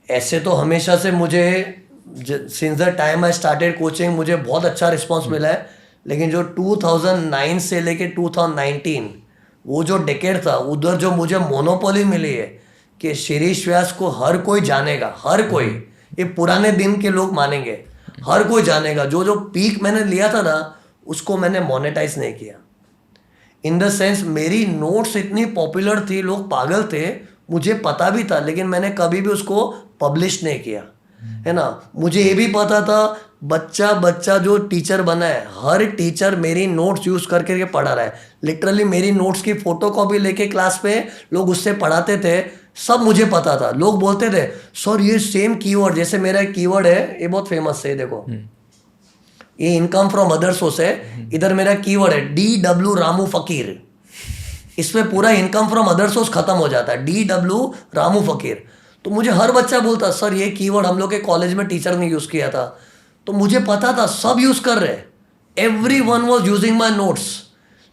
ऐसे तो हमेशा से मुझे since the time I started coaching मुझे बहुत अच्छा रिस्पांस मिला है। लेकिन जो 2009 से लेके 2019 वो जो डेकेड था, उधर जो मुझे मोनोपोली मिली है कि शिरीष व्यास को हर कोई जानेगा, हर कोई, ये पुराने दिन के लोग मानेंगे, हर कोई जानेगा। जो पीक मैंने लिया था ना, उसको मैंने मोनेटाइज नहीं किया। इन द सेंस मेरी नोट्स इतनी पॉपुलर थी, लोग पागल थे, मुझे पता भी था, लेकिन मैंने कभी भी उसको पब्लिश नहीं किया, है ना। मुझे ये भी पता था बच्चा बच्चा जो टीचर बना है, हर टीचर मेरी नोट्स यूज करके पढ़ा रहा है। लिटरली मेरी नोट्स की फोटोकॉपी लेके क्लास में लोग उससे पढ़ाते थे, सब मुझे पता था। लोग बोलते थे सर ये सेम कीवर्ड, जैसे मेरा एक कीवर्ड है, ये बहुत फेमस है, देखो ये इनकम फ्रॉम अदर सोर्स है, इधर मेरा कीवर्ड है DW रामू फकीर, इसमें पूरा इनकम फ्रॉम अदर सोर्स खत्म हो जाता है, DW रामू फकीर। तो मुझे हर बच्चा बोलता सर ये कीवर्ड हम लोग के कॉलेज में टीचर ने यूज किया था, तो मुझे पता था सब यूज कर रहे, every one was using my notes,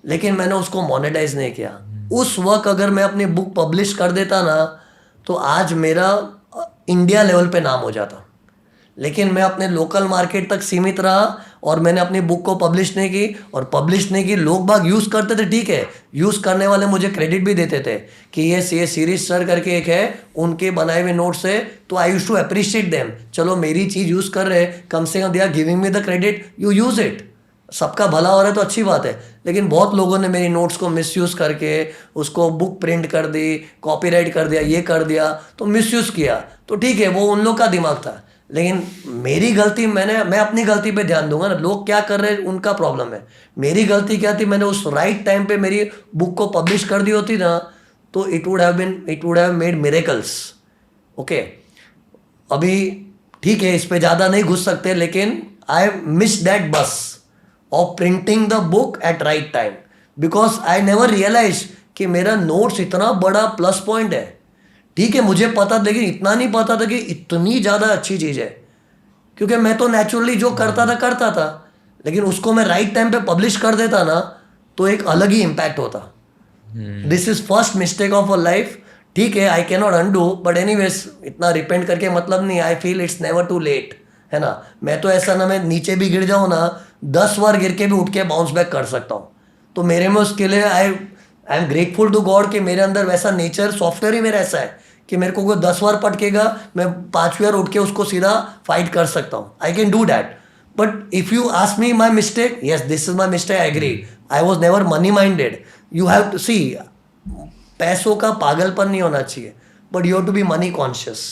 लेकिन मैंने उसको मोनेटाइज नहीं किया। उस वक्त अगर मैं अपनी बुक पब्लिश कर देता ना, तो आज मेरा इंडिया लेवल पे नाम हो जाता। लेकिन मैं अपने लोकल मार्केट तक सीमित रहा और मैंने अपनी बुक को पब्लिश नहीं की, और पब्लिश नहीं की, लोग बाग यूज़ करते थे, ठीक है, यूज़ करने वाले मुझे क्रेडिट भी देते थे कि ये सीरीज सर करके एक है, उनके बनाए हुए नोट्स है, तो I use to appreciate them, चलो मेरी चीज़ यूज़ कर रहे, कम से कम they are giving me the credit, you use it, सबका भला हो रहा है तो अच्छी बात है। लेकिन बहुत लोगों ने मेरी नोट्स को मिसयूज़ करके उसको बुक प्रिंट कर दी, कॉपीराइट कर दिया, ये कर दिया, तो मिसयूज़ किया, तो ठीक है वो उन लोग का दिमाग था, लेकिन मेरी गलती, मैं अपनी गलती पे ध्यान दूंगा ना, लोग क्या कर रहे हैं उनका प्रॉब्लम है। मेरी गलती क्या थी, मैंने उस राइट टाइम पे मेरी बुक को पब्लिश कर दी होती ना, तो it would have made miracles. Okay, अभी ठीक है इस पे ज़्यादा नहीं घुस सकते, लेकिन I miss that bus of printing the book at right time, because I never realise कि मेरा नोट्स इतना बड़ा प्लस पॉइंट है। ठीक है मुझे पता, लेकिन इतना नहीं पता था कि इतनी ज़्यादा अच्छी चीज़ है, क्योंकि मैं तो नेचुरली जो करता था, लेकिन उसको मैं राइट टाइम पे पब्लिश कर देता ना, तो एक अलग ही इम्पैक्ट होता। This is first mistake of a life, ठीक है, I can not undo, but anyways इतना रिपेंट करके मतलब नहीं, I feel it's never too late, है ना। मैं तो ऐसा ना, मैं नीचे भी गिर जाऊँ ना, 10 बार गिर के भी उठ के बाउंस बैक कर सकता हूँ। तो मेरे में उसके लिए I am grateful to God कि मेरे अंदर वैसा नेचर, सॉफ्टवेयर ही मेरा ऐसा है कि मेरे को कोई 10 बार पटकेगा, मैं 5वीं बार उठ के उसको सीधा फाइट कर सकता हूँ, I can do that. But if you ask me my mistake, yes this is my mistake, I agree, I was never money minded. You have to see, पैसों का पागलपन नहीं होना चाहिए, but you have to be money conscious.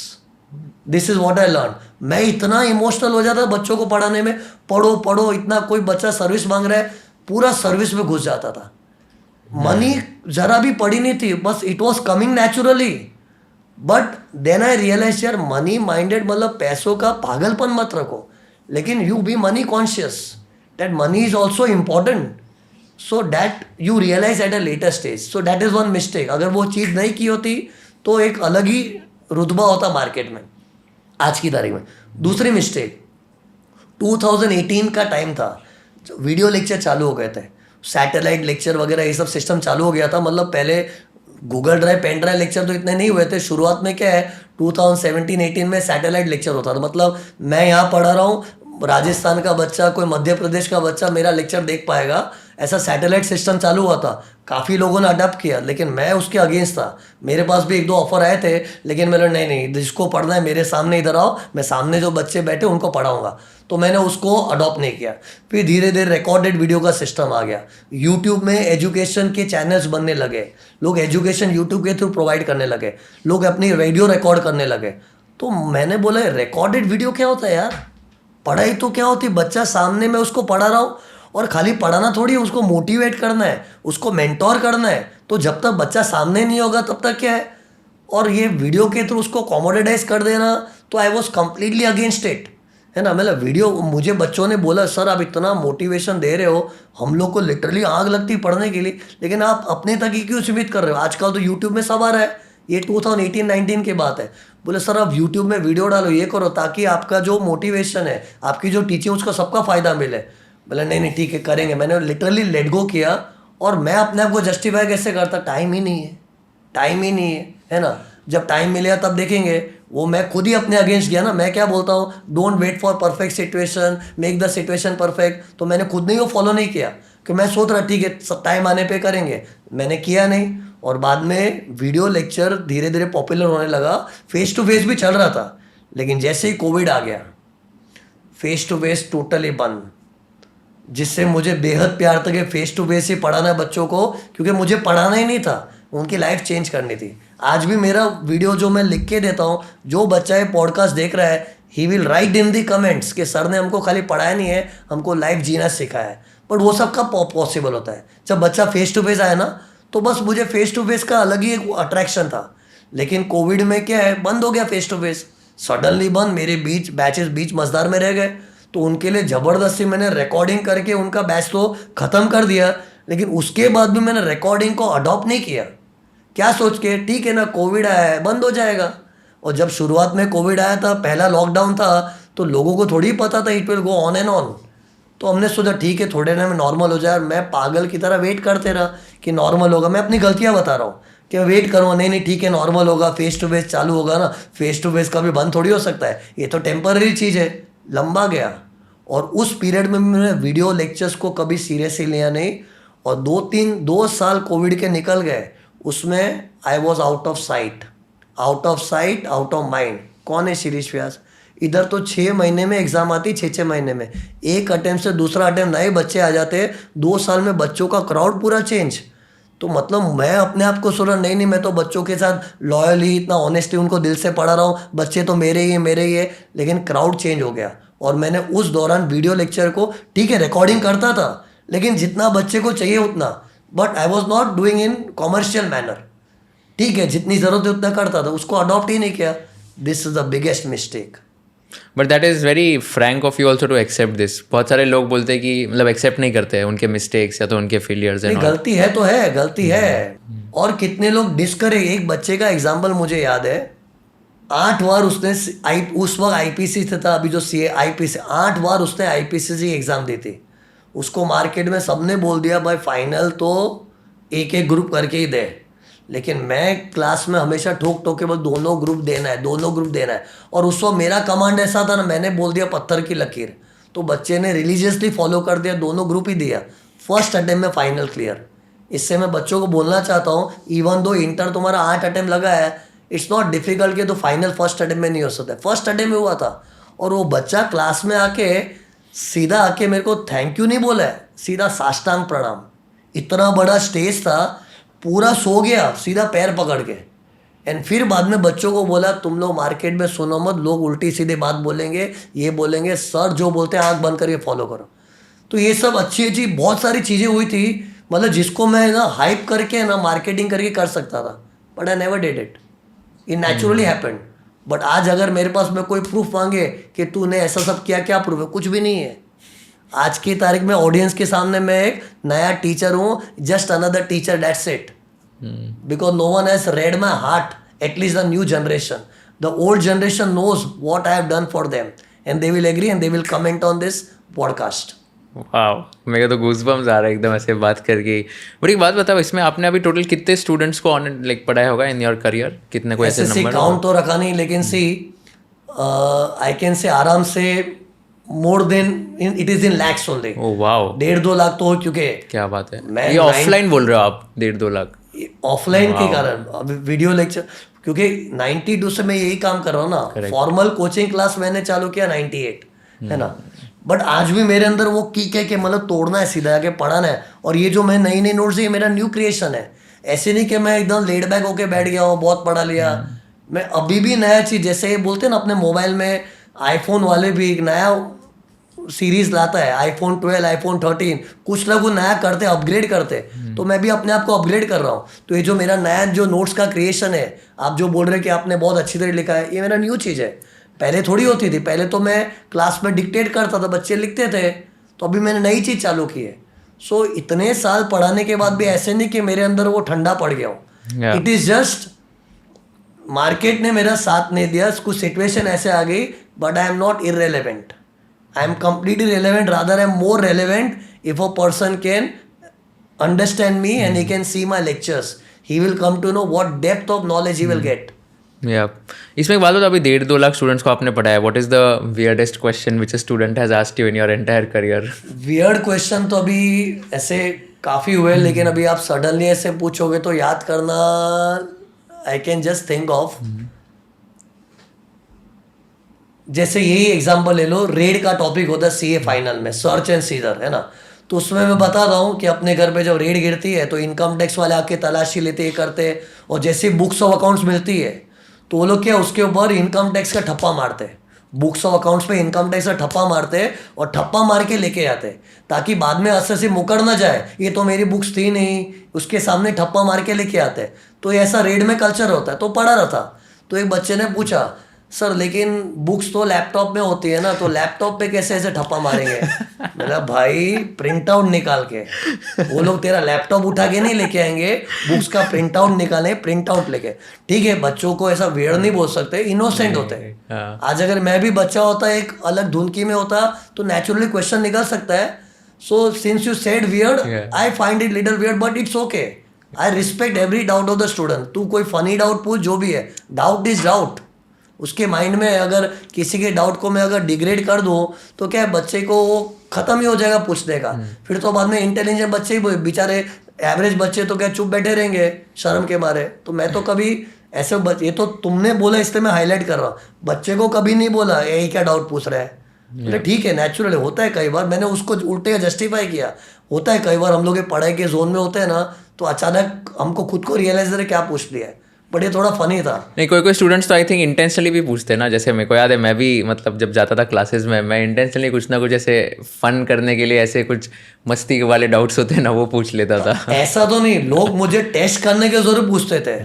This is what I learn. मैं इतना इमोशनल हो जाता बच्चों को पढ़ाने में, पढ़ो पढ़ो, इतना कोई बच्चा सर्विस मांग रहा है, पूरा सर्विस में घुस जाता था। मनी जरा भी पड़ी नहीं थी, बस it was coming naturally. But then I realise यार मनी माइंडेड मतलब पैसों का पागलपन मत रखो, लेकिन you be money conscious, that money is also important, so that you realise at a later stage. So that is one mistake. अगर वो चीज़ नहीं की होती तो एक अलग ही रुतबा होता मार्केट में आज की तारीख में। दूसरी मिस्टेक, 2018 का टाइम था, वीडियो लेक्चर चालू हो गए थे, सैटेलाइट लेक्चर वगैरह ये सब सिस्टम चालू हो गया था। मतलब पहले Google drive, pen drive lecture तो इतने नहीं हुए थे। शुरुआत में क्या है, 2017-18 में सैटेलाइट लेक्चर होता था। मतलब मैं यहाँ पढ़ा रहा हूँ, राजस्थान का बच्चा, कोई मध्य प्रदेश का बच्चा मेरा लेक्चर देख पाएगा, ऐसा सैटेलाइट सिस्टम चालू हुआ था। काफ़ी लोगों ने अडॉप्ट किया, लेकिन मैं उसके अगेंस्ट था। मेरे पास भी 1-2 ऑफर आए थे, लेकिन मैंने नहीं, जिसको पढ़ना है मेरे सामने इधर आओ, मैं सामने जो बच्चे बैठे उनको पढ़ाऊंगा, तो मैंने उसको अडॉप्ट नहीं किया। फिर धीरे धीरे रिकॉर्डेड वीडियो का सिस्टम आ गया, यूट्यूब में एजुकेशन के चैनल्स बनने लगे, लोग एजुकेशन यूट्यूब के थ्रू प्रोवाइड करने लगे, लोग अपनी वीडियो रिकॉर्ड करने लगे। तो मैंने बोला रिकॉर्डेड वीडियो क्या होता है यार, पढ़ाई तो क्या होती, बच्चा सामने मैं उसको पढ़ा रहा हूँ, और खाली पढ़ाना थोड़ी है, उसको मोटिवेट करना है, उसको मेंटोर करना है। तो जब तक बच्चा सामने नहीं होगा तब तक क्या है, और ये वीडियो के थ्रू उसको कॉमोडिटाइज कर देना, तो I was completely against it, है ना। मतलब वीडियो, मुझे बच्चों ने बोला सर आप इतना मोटिवेशन दे रहे हो, हम लोग को लिटरली आग लगती पढ़ने के लिए, लेकिन आप अपने तक ही क्यों सीमित कर रहे हो, आजकल तो यूट्यूब में सब आ रहा है। ये 2018-19 की बात है। बोले सर आप यूट्यूब में वीडियो डालो, ये करो, ताकि आपका जो मोटिवेशन है, आपकी जो टीचिंग, उसका सबका फ़ायदा मिले। बोला नहीं ठीक है करेंगे। मैंने लिटरली लेट गो किया, और मैं अपने आप को जस्टिफाई कैसे करता, टाइम ही नहीं है, टाइम ही नहीं है ना। जब टाइम मिलेगा तब देखेंगे। वो मैं खुद ही अपने अगेंस्ट गया ना। मैं क्या बोलता हूँ, don't wait for perfect situation, make the situation perfect. तो मैंने खुद नहीं वो फॉलो नहीं किया, कि मैं सोच रहा ठीक है टाइम आने पे करेंगे, मैंने किया नहीं। और बाद में वीडियो लेक्चर धीरे धीरे पॉपुलर होने लगा, फेस टू फेस भी चल रहा था, लेकिन जैसे ही कोविड आ गया, फेस टू फेस टोटली बंद, जिससे मुझे बेहद प्यार था कि फेस टू फेस ही पढ़ाना बच्चों को, क्योंकि मुझे पढ़ाना ही नहीं था, उनकी लाइफ चेंज करनी थी। आज भी मेरा वीडियो जो मैं लिख के देता हूँ, जो बच्चा ये पॉडकास्ट देख रहा है, he will write in the comments कि सर ने हमको खाली पढ़ाया नहीं है, हमको लाइफ जीना सिखाया है। बट वो सब कब पॉसिबल होता है? जब बच्चा फेस टू फेस आया ना, तो बस मुझे फेस टू फेस का अलग ही एक अट्रैक्शन था। लेकिन कोविड में क्या है, बंद हो गया फेस टू फेस, सडनली बंद। मेरे बैचेस बीच मजदार में रह गए, तो उनके लिए ज़बरदस्ती मैंने रिकॉर्डिंग करके उनका बैच तो ख़त्म कर दिया। लेकिन उसके बाद भी मैंने रिकॉर्डिंग को अडॉप्ट नहीं किया, क्या सोच के ठीक है ना, कोविड आया है, बंद हो जाएगा। और जब शुरुआत में कोविड आया था, पहला लॉकडाउन था, तो लोगों को थोड़ी पता था it will go on and on. तो हमने सोचा ठीक है, थोड़े दिन में नॉर्मल हो जाए। और मैं पागल की तरह वेट करते रहा कि नॉर्मल होगा। मैं अपनी गलतियां बता रहा हूँ कि वेट करूँ, नहीं ठीक है नॉर्मल होगा, फेस टू फेस चालू होगा ना। फेस टू फेस का भी बंद थोड़ी हो सकता है, ये तो टेम्पररी चीज़ है। लंबा गया, और उस पीरियड में मैंने वीडियो लेक्चर्स को कभी सीरियसली लिया नहीं। और 2 साल कोविड के निकल गए, उसमें I was out of site, out of mind. कौन है शिरीष व्यास? इधर तो 6 महीने में एग्जाम आती, 6 महीने में एक अटेम्प्ट से दूसरा अटेम्प्ट नए बच्चे आ जाते। 2 साल में बच्चों का क्राउड पूरा चेंज। तो मतलब मैं अपने आप को सोच रहा नहीं, मैं तो बच्चों के साथ लॉयल ही, इतना ऑनेस्टली उनको दिल से पढ़ा रहा हूँ, बच्चे तो मेरे ही है। लेकिन क्राउड चेंज हो गया। और मैंने उस दौरान वीडियो लेक्चर को, ठीक है रिकॉर्डिंग करता था, लेकिन जितना बच्चे को चाहिए उतना, but I was not doing in commercial manner. ठीक है, जितनी ज़रूरत है उतना करता था, उसको अडॉप्ट ही नहीं किया। This is the biggest mistake. But that is very frank of you also to accept this. बहुत सारे लोग बोलते हैं कि मतलब एक्सेप्ट नहीं करते हैं उनके मिस्टेक्स या तो उनके फेलियर्स। गलती है तो है, गलती है। और कितने लोग डिस करे। एक बच्चे का एग्जाम्पल मुझे याद है, 8 बार उसने उस वक्त आईपीसी से था, अभी जो सी आईपीसी, 8 बार उसने आईपीसी एग्जाम दी थी। उसको मार्केट में सबने बोल दिया भाई फाइनल तो एक ग्रुप करके ही दे। लेकिन मैं क्लास में हमेशा ठोक के बोल दोनों ग्रुप देना है। और उस वक्त मेरा कमांड ऐसा था ना, मैंने बोल दिया पत्थर की लकीर, तो बच्चे ने रिलीजियसली फॉलो कर दिया, दोनों ग्रुप ही दिया। फर्स्ट अटेम्प्ट में फाइनल क्लियर। इससे मैं बच्चों को बोलना चाहता हूँ, इवन दो इंटर तुम्हारा 8 अटेम्प्ट लगा है, इट्स नॉट डिफिकल्ट कि तो फाइनल फर्स्ट अटेम्प्ट में नहीं हो सकता। फर्स्ट अटेम्प्ट में हुआ था। और वो बच्चा क्लास में आके सीधा आके मेरे को थैंक यू नहीं बोला है, सीधा साष्टांग प्रणाम। इतना बड़ा स्टेज था, पूरा सो गया सीधा पैर पकड़ के। एंड फिर बाद में बच्चों को बोला तुम लोग मार्केट में सुनो मत, लोग उल्टी सीधे बात बोलेंगे, ये बोलेंगे, सर जो बोलते हैं आंख बंद करके फॉलो करो। तो ये सब अच्छी बहुत सारी चीज़ें हुई थी, मतलब जिसको मैं ना हाइप करके ना मार्केटिंग करके कर सकता था, but I never did it. It naturally happened. But आज अगर मेरे पास में कोई प्रूफ मांगे कि तूने ऐसा सब किया, क्या प्रूफ है? कुछ भी नहीं है। आज की तारीख में ऑडियंस के सामने मैं एक नया टीचर हूँ, just another teacher, that's it. Because no one has read my heart, at least the new generation. The old generation knows what I have done for them, and they will agree and they will comment on this podcast. वाह, मेरे तो गूज़बम्स आ रहा है एकदम ऐसे बात करके। बट एक बात बताओ, इसमें आपने अभी टोटल कितने स्टूडेंट्स को ऑन लाइक पढ़ाया होगा इन योर करियर? कितने को ऐसे नंबर? काउंट तो रखा नहीं, लेकिन सी आई कैन से आराम से more than it is in lakhs only. Oh wow, 1.5-2 lakh तो हो चुके। क्या बात है। ये ऑफलाइन बोल रहे हो आप? 1.5-2 लाख ऑफलाइन के कारण, अभी वीडियो लेक्चर, क्योंकि 92 से मैं यही काम कर रहा हूँ ना। फॉर्मल कोचिंग क्लास मैंने चालू किया 98, है ना। बट आज भी मेरे अंदर वो किक है कि मतलब तोड़ना है, सीधा आके पढ़ाना है। और ये जो मैं नई नई नोट्स, ये मेरा न्यू क्रिएशन है। ऐसे नहीं कि मैं एकदम लेड बैक होके बैठ गया हूँ, बहुत पढ़ा लिया। मैं अभी भी नया चीज़, जैसे ये बोलते हैं ना अपने मोबाइल में, आईफोन वाले भी एक नया सीरीज लाता है, आईफोन 12, आईफोन 13, कुछ लोग वो नया करते, अपग्रेड करते। तो मैं भी अपने आप को अपग्रेड कर रहा हूँ। तो ये जो मेरा नया जो नोट्स का क्रिएशन है, आप जो बोल रहे हैं कि आपने बहुत अच्छी तरह लिखा है, ये मेरा न्यू चीज़ है। पहले थोड़ी होती थी, पहले तो मैं क्लास में डिक्टेट करता था, बच्चे लिखते थे। तो अभी मैंने नई चीज़ चालू की है। सो इतने साल पढ़ाने के बाद भी ऐसे नहीं कि मेरे अंदर वो ठंडा पड़ गया हो। इट इज़ जस्ट मार्केट ने मेरा साथ नहीं दिया, कुछ सिचुएशन ऐसे आ गई। But I am not irrelevant, I am completely relevant, rather I am more relevant if a person can understand me and he can see my lectures. He will come to know what depth of knowledge he will get. इसमें एक बात हो, तो अभी 1.5-2 लाख स्टूडेंट्स को आपने पढ़ाया। What is the weirdest question which a student has asked you in your entire career? Weird question तो अभी ऐसे काफ़ी हुए, लेकिन अभी आप सडनली ऐसे पूछोगे तो याद करना, I can just think of, जैसे यही एग्जांपल ले लो, रेड का टॉपिक होता है सीए फाइनल में, सर्च एंड सीजर, है ना। तो उसमें मैं बता रहा हूँ कि अपने घर पे जब रेड गिरती है तो इनकम टैक्स वाले आके तलाशी लेते ये करते, और जैसे बुक्स ऑफ अकाउंट्स मिलती है तो वो लोग क्या उसके ऊपर इनकम टैक्स का ठप्पा मारते हैं, बुक्स ऑफ अकाउंट्स पे इनकम टैक्स का ठप्पा मारते हैं और ठप्पा मार के लेके आते हैं, ताकि बाद में अस्से से मुकर ना जाए ये तो मेरी बुक्स थी नहीं, उसके सामने ठप्पा मार के लेके आते हैं। तो ऐसा रेड में कल्चर होता है। तो पढ़ा रहा था तो एक बच्चे ने पूछा, सर लेकिन बुक्स तो लैपटॉप में होती है ना, तो लैपटॉप पे कैसे ऐसे ठप्पा मारेंगे? मेरा भाई प्रिंट आउट निकाल के, वो लोग तेरा लैपटॉप उठा के नहीं लेके आएंगे, बुक्स का प्रिंट आउट निकाले, प्रिंट आउट लेके। ठीक है, बच्चों को ऐसा वेड़ नहीं बोल सकते, इनोसेंट होते हैं। आज अगर मैं भी बच्चा होता, एक अलग धुनकी में होता, तो नेचुरली क्वेश्चन निकल सकता है। So since you said weird, I find it little weird, but it's okay. I respect every doubt of the student. तू कोई फनी डाउट पूछ, जो भी है, डाउट इज डाउट। उसके माइंड में अगर किसी के डाउट को मैं अगर डिग्रेड कर दूं तो क्या है, बच्चे को वो खत्म ही हो जाएगा पूछने का। फिर तो बाद में इंटेलिजेंट बच्चे ही बेचारे, एवरेज बच्चे तो क्या चुप बैठे रहेंगे शर्म के मारे। तो मैं तो कभी ऐसे ये तो तुमने बोला इसलिए मैं हाईलाइट कर रहा हूँ, बच्चे को कभी नहीं बोला यही क्या डाउट पूछ रहा है। बोले ठीक है, नेचुरल होता है। कई बार मैंने उसको उल्टे जस्टिफाई किया। होता है कई बार हम लोग ये पढ़ाई के जोन में होते हैं ना, तो अचानक हमको खुद को रियलाइज करे क्या पूछ लिया है, बट ये थोड़ा फनी था। नहीं, कोई कोई स्टूडेंट्स तो आई थिंक इंटेंशनली भी पूछते हैं ना। जैसे मेरे को याद है, मैं भी मतलब जब जाता था क्लासेस में, मैं इंटेंशनली कुछ ना कुछ ऐसे फन करने के लिए ऐसे कुछ मस्ती वाले डाउट्स होते हैं ना, वो पूछ लेता था। ऐसा तो नहीं, लोग मुझे टेस्ट करने के जरूर पूछते थे,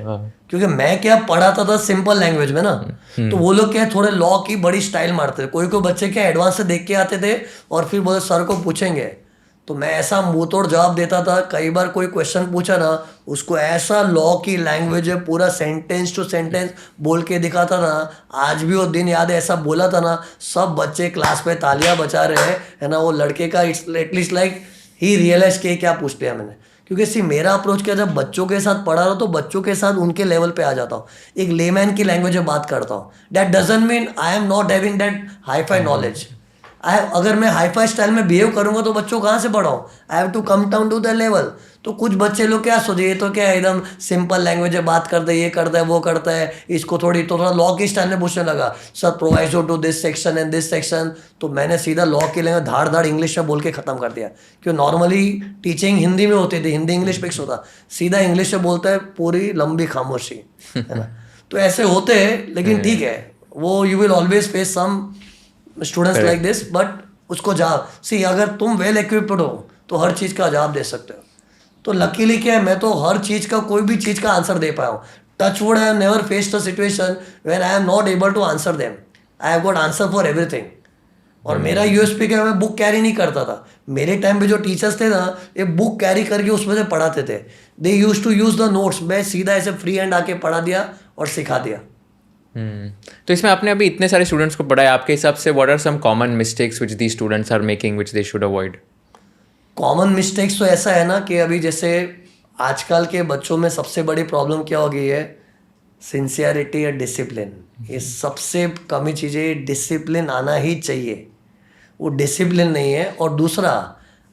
क्योंकि मैं क्या पढ़ाता था सिंपल लैंग्वेज में ना। तो वो लोग क्या थोड़े लॉ की बड़ी स्टाइल मारते थे। कोई कोई बच्चे क्या एडवांस से देख के आते थे और फिर बोले सर को पूछेंगे। तो मैं ऐसा मुंह तोड़ जवाब देता था। कई बार कोई क्वेश्चन पूछा ना, उसको ऐसा लॉ की लैंग्वेज है, पूरा सेंटेंस टू सेंटेंस बोल के दिखाता था। आज भी वो दिन याद है, ऐसा बोला था ना, सब बच्चे क्लास में तालियां बजा रहे हैं, है ना। वो लड़के का it's at least like he realise के क्या पूछ लिया मैंने। क्योंकि सी मेरा अप्रोच क्या, जब बच्चों के साथ पढ़ा रहा हूँ तो बच्चों के साथ उनके लेवल पे आ जाता हूँ, एक लेमैन की लैंग्वेज में बात करता हूँ। That doesn't mean I am not having that hi fi knowledge. अगर मैं हाई फाई स्टाइल में बिहेव करूंगा तो बच्चों कहाँ से पढ़ाऊँ? I have to come down to the level. तो कुछ बच्चे लोग क्या सोचे, ये तो क्या है एकदम सिंपल लैंग्वेज में बात करते हैं, ये करता है वो करता है, इसको थोड़ा लॉ की स्टाइल में पूछने लगा, sir proviso to this section and this section. तो मैंने सीधा लॉ के लैंग्वेज धाड़ धाड़ इंग्लिश में बोल के ख़त्म कर दिया। क्यों, नॉर्मली टीचिंग हिंदी में होती थी, हिंदी इंग्लिश मिक्स होता, सीधा इंग्लिश में बोलता है, पूरी लंबी खामोशी, है ना। तो ऐसे होते हैं, लेकिन ठीक है, वो you will always face some students like this, but उसको जवाब सी, अगर तुम वेल इक्विप्ड हो तो हर चीज़ का जवाब दे सकते हो। तो लकीली क्या है, मैं तो हर चीज़ का, कोई भी चीज़ का आंसर दे पाया हूँ। Touch wood, I have never faced a situation when I am not able to answer them. I have got answer for everything. और मेरा यूएसपी क्या, मैं बुक कैरी नहीं करता था। मेरे टाइम पे जो टीचर्स थे ना, ये बुक कैरी करके उसमें से पढ़ाते थे। They use to use the notes. मैं सीधा ऐसे फ्री हैंड आके पढ़ा दिया और सिखा दिया। तो इसमें आपने अभी इतने सारे स्टूडेंट्स को पढ़ाया, आपके हिसाब से what are some common mistakes which the students are making which they should avoid? Common mistakes तो ऐसा है ना कि अभी जैसे आजकल के बच्चों में सबसे बड़ी प्रॉब्लम क्या हो गई है, सिंसियरिटी या डिसिप्लिन। ये सबसे कमी चीज़ें, डिसिप्लिन आना ही चाहिए, वो डिसिप्लिन नहीं है। और दूसरा,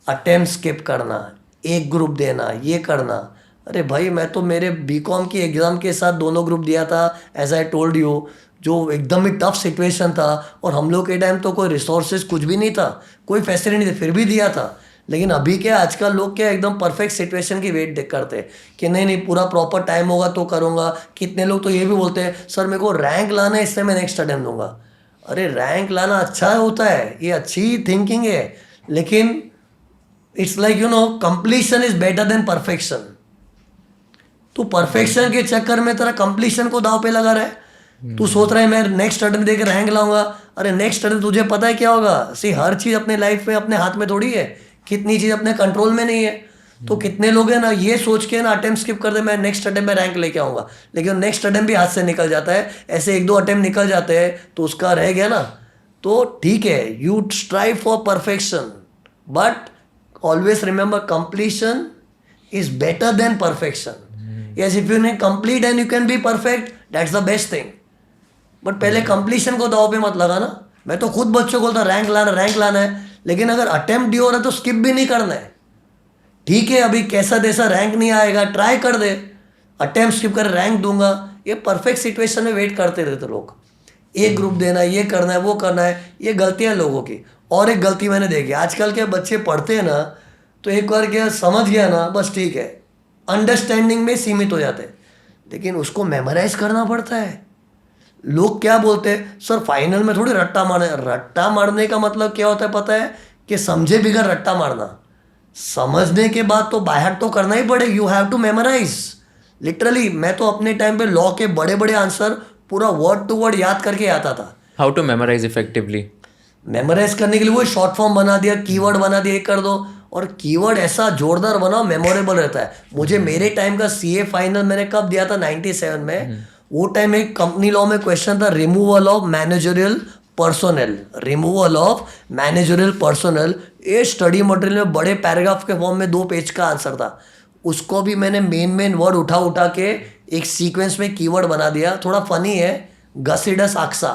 अटेम्प्ट स्किप करना, एक ग्रुप देना, ये करना। अरे भाई, मैं तो मेरे बीकॉम की एग्ज़ाम के साथ दोनों ग्रुप दिया था, एज आई टोल्ड यू, जो एकदम ही टफ सिचुएशन था। और हम लोग के टाइम तो कोई रिसोर्सेज कुछ भी नहीं था, कोई फैसिलिटी नहीं थी, फिर भी दिया था। लेकिन अभी क्या, आजकल लोग क्या एकदम परफेक्ट सिचुएशन की वेट करते हैं कि नहीं पूरा प्रॉपर टाइम होगा तो करूँगा। कितने लोग तो ये भी बोलते हैं, सर मेरे को रैंक लाना है, इससे मैं नेक्स्ट अटेम्प्ट दूंगा। अरे रैंक लाना अच्छा होता है, ये अच्छी थिंकिंग है, लेकिन it's like you know, completion is better than perfection. तू परफेक्शन के चक्कर में तेरा कंप्लीशन को दाव पे लगा रहा है। तू सोच रहा है मैं नेक्स्ट अटेम्प्ट देकर रैंक लाऊंगा। अरे नेक्स्ट अटेम्प्ट तुझे पता है क्या होगा? सी, हर चीज़ अपने लाइफ में अपने हाथ में थोड़ी है, कितनी चीज़ अपने कंट्रोल में नहीं है। तो कितने लोग हैं ना, ये सोच के ना अटेम्प्ट स्किप कर दे, मैं नेक्स्ट अटेम्प्ट में रैंक लेके आऊँगा, लेकिन नेक्स्ट अटेम्प्ट भी हाथ से निकल जाता है। ऐसे एक दो अटेम्प्ट निकल जाते हैं तो उसका रह गया ना। तो ठीक है, you strive for perfection, but always remember completion is better than perfection. Yes, if you can complete and you can be perfect, that's the best thing. But पहले कंप्लीशन को दाव पे मत लगा ना। मैं तो खुद बच्चों को बोलता रैंक लाना है, लेकिन अगर अटेम्प्ट ड्यू हो रहा है तो स्किप भी नहीं करना है। ठीक है, अभी कैसा जैसा रैंक नहीं आएगा, ट्राई कर दे, अटेम्प्ट स्किप कर रैंक दूंगा। ये परफेक्ट सिचुएशन में वेट करते रहते लोग, एक ग्रुप देना, ये करना है, वो करना है। ये गलतियाँ लोगों की। और एक गलती मैंने देखी, आजकल के बच्चे पढ़ते हैं ना, तो एक बार क्या समझ गया ना, बस ठीक है, अंडरस्टैंडिंग में सीमित हो जाते हैं। लेकिन उसको मेमोराइज करना पड़ता है। लोग क्या बोलते हैं, सर फाइनल में थोड़ी रट्टा मारने। रट्टा मारने का मतलब क्या होता है पता है, कि समझे बिगड़ रट्टा मारना। समझने के बाद तो बाहर तो करना ही पड़ेगा, you have to memorise. Literally मैं तो अपने टाइम पे लॉ के बड़े बड़े आंसर पूरा वर्ड टू वर्ड याद करके आता था। How to memorise effectively? Memorise करने के लिए वो शॉर्ट फॉर्म बना दिया, कीवर्ड बना दिया, एक कर दो। और कीवर्ड ऐसा जोरदार बनाओ, मेमोरेबल रहता है। मुझे मेरे टाइम का सीए फाइनल मैंने कब दिया था, 97 में। वो टाइम एक कंपनी लॉ में क्वेश्चन था, removal of managerial personnel. Removal of managerial personnel, ये स्टडी मटेरियल में बड़े पैराग्राफ के फॉर्म में 2 पेज का आंसर था। उसको भी मैंने मेन वर्ड उठा उठा के एक सीक्वेंस में कीवर्ड बना दिया। थोड़ा फनी है, गसीडस आक्सा।